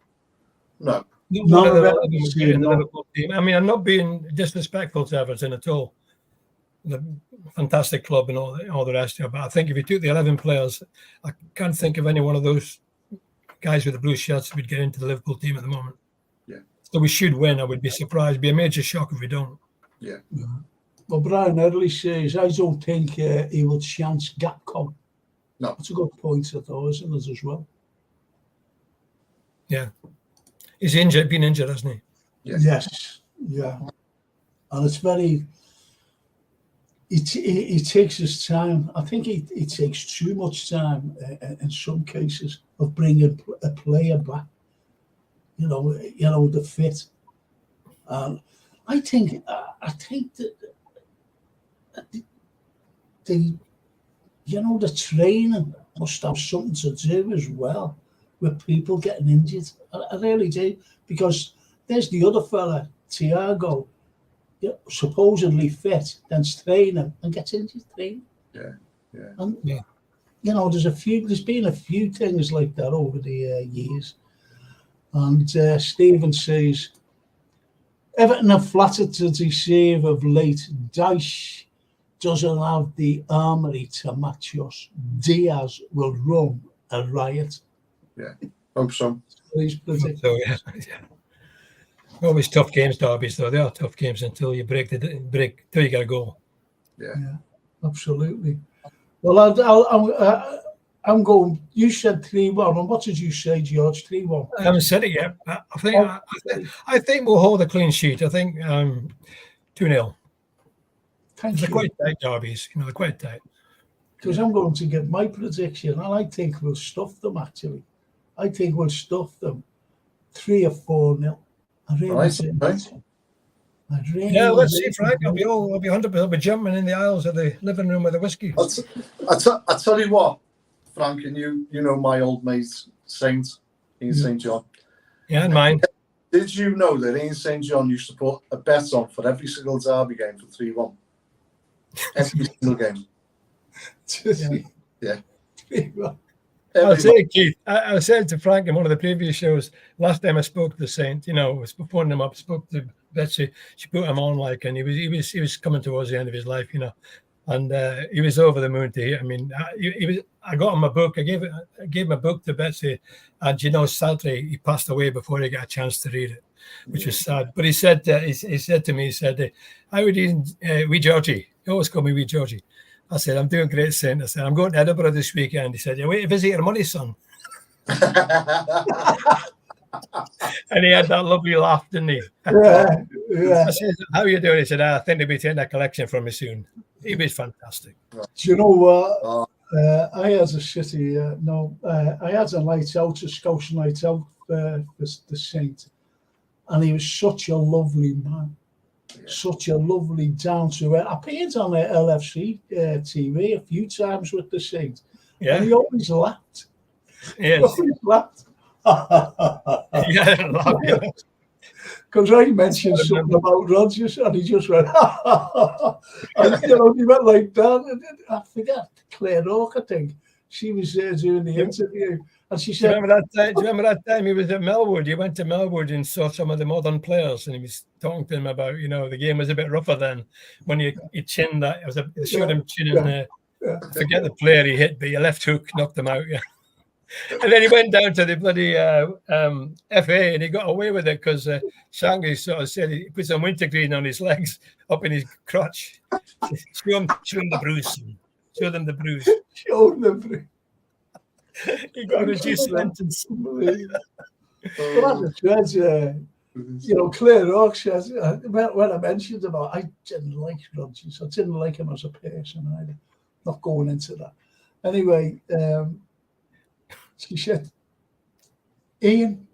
Not one of the Liverpool team. I mean, I'm not being disrespectful to Everton at all. The fantastic club and all the rest of it. But I think if you took the 11 players, I can't think of any one of those guys with the blue shirts who would get into the Liverpool team at the moment. Yeah. So we should win. I would be surprised. It'd be a major shock if we don't. Yeah. Well, Brian Early says, I don't think he will chance Gapcom. No. That's a good point, though, isn't it, as well? Yeah. He's been injured, hasn't he? Yeah. Yes. Yeah. And it's very, he takes his time. I think he takes too much time in some cases of bringing a player back. You know, the fit. And I think that the training must have something to do as well with people getting injured. I really do, because there's the other fella, Thiago, supposedly fit, then training and gets injured training. Yeah. And there's been a few things like that over the years. And Stephen says, Everton have flattered to deceive of late. Dyche doesn't have the armory to match us. Diaz will run a riot. Yeah, hope so. He's predicting. So, yeah. Always tough games, derbies, though. They are tough games until you break till you get a goal. Yeah, absolutely. Well, I'm going. You said 3-1, and what did you say, George? 3-1. I haven't said it yet. I think we'll hold a clean sheet. I think 2-0. They're quite tight derbies. They're quite tight. Because I'm going to give my prediction, and I think we'll stuff them. Actually, I think we'll stuff them 3 or 4-0. I really do. Yeah, let's see, Frank. I'll be 100%. I'll be jumping in the aisles of the living room with a whiskey. I tell you what, Frank, and you know my old mate Saint Ian St. John. Yeah, and mine. Did you know that Ian St. John used to put a bet on for every single derby game for 3-1? Every single game. Yeah. 3-1. I'll say, Keith, I said to Frank in one of the previous shows, last time I spoke to Saint, I was phoning him up, spoke to Betsy, she put him on, and he was coming towards the end of his life, and he was over the moon to hear. I mean, I got him a book. I gave him a book to Betsy, and sadly, he passed away before he got a chance to read it, which was sad. But he said to me, "How would you, wee Georgie? You always call me wee Georgie." I said, "I'm doing great, Saint." I said, "I'm going to Edinburgh this weekend." He said, "You wait to visit your money, son." And he had that lovely laugh, didn't he? Yeah. I said, "How are you doing?" He said, "I think they'll be taking a collection from me soon." He was fantastic. Do you know what? I had a city. I had a night out, a Scouse night out for the Saint, and he was such a lovely man. Such a lovely down to earth. I appeared on LFC TV a few times with the Saint. Yeah. And he always laughed. Yes. He always laughed. Yeah, because I mentioned something about Rodgers and he just went, and, he went like that. And I forget, Claire Oak, I think. She was there doing the interview. And she said, do you remember that time he was at Melwood? You went to Melwood and saw some of the modern players, and he was talking to them about, the game was a bit rougher then when he chinned that. It showed him chinning. I forget the player he hit, but your left hook knocked him out. Yeah. And then he went down to the bloody FA and he got away with it because Shanghai sort of said he put some wintergreen on his legs up in his crotch. Show him the bruise. Show them the bruise. Show them the bruise. He got a reduced sentence. But as I said, Claire Oak says, when I mentioned about, I didn't like Rodgers. I didn't like him as a person either. Not going into that. Anyway, she said, "Ian,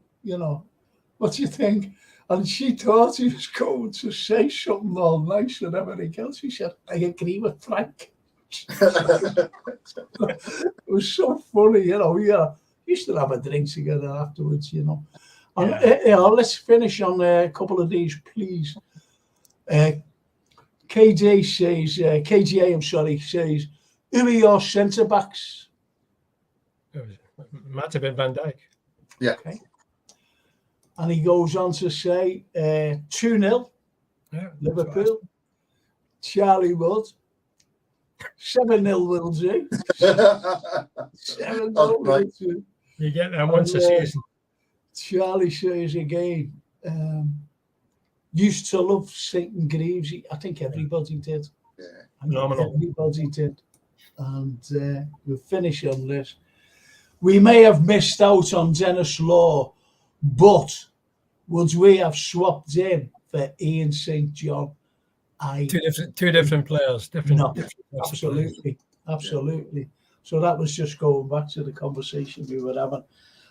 what do you think?" And she thought he was going to say something all nice and everything else. She said, "I agree with Frank." It was so funny, We used to have a drink together afterwards, And let's finish on a couple of these, please. KGA says, "Who are your centre backs?" Might have been Van Dijk. Yeah. Okay. And he goes on to say 2-0 Liverpool. Charlie Wood. 7-0 will do. 7-0 will do. You get that once a season. Charlie says again, used to love St. Greaves. I think everybody did. Yeah. Phenomenal. Everybody did. And we'll finish on this. We may have missed out on Dennis Law, but would we have swapped in for Ian St. John? Two different players, different. Absolutely. So that was just going back to the conversation we were having.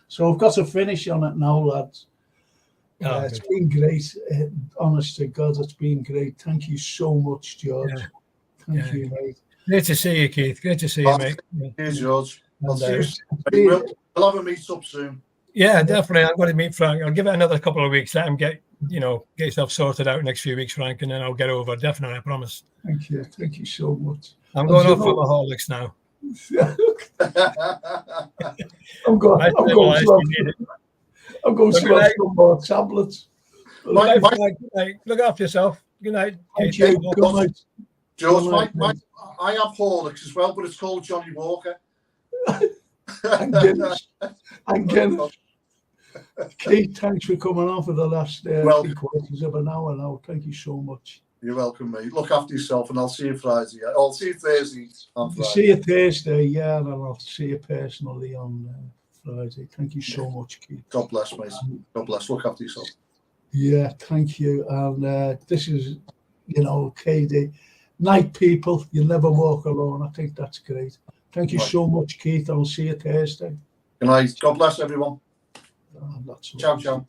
So I've got to finish on it now, lads. It's been great. Honest to God, it's been great. Thank you so much, George. Thank you, mate. Great to see you, Keith. Great to see you, mate. Cheers, George. I'll see you soon. We'll have a meet up soon. Yeah, definitely. I'm going to meet Frank. I'll give it another couple of weeks. Let him get yourself sorted out next few weeks, Frank, and then I'll get over. Definitely, I promise. Thank you. Thank you so much. I'm going off for my Horlicks now. I'm going to have some more tablets. Look after yourself. Good night. Thank you. Good night. George, I have Horlicks as well, but it's called Johnny Walker. And Guinness. Keith, thanks for coming on for the last 3 quarters of an hour now. Thank you so much. You're welcome, mate. Look after yourself, and I'll see you Friday. I'll see you Thursday. See you Thursday, yeah, and I'll see you personally on Friday. Thank you so much, Keith. God bless, mate. God bless. Look after yourself. Yeah, thank you. And this is, KD. Night, people. You never walk alone. I think that's great. Thank you so much, Keith. I'll see you Thursday. Good night. God bless everyone. Ciao. Ciao.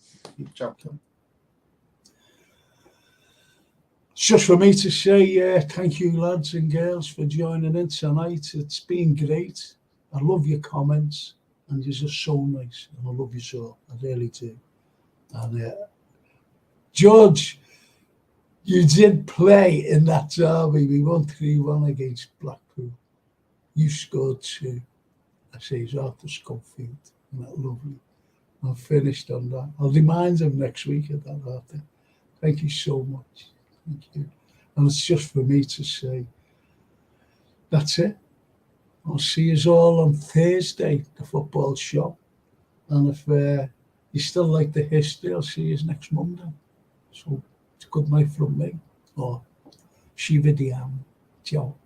It's just for me to say thank you, lads and girls, for joining in tonight. It's been great. I love your comments, and you're just so nice, and I love you so. I really do. And George, you did play in that derby. We won 3-1 against Blackpool. You scored 2. I say he's after Schofield. Isn't that lovely? I'm finished on that. I'll remind him next week of that after. Thank you so much. Thank you. And it's just for me to say, that's it. I'll see you all on Thursday, the football shop. And if you still like the history, I'll see you next Monday. So it's a good night from me. Or Shiva Diam. Ciao.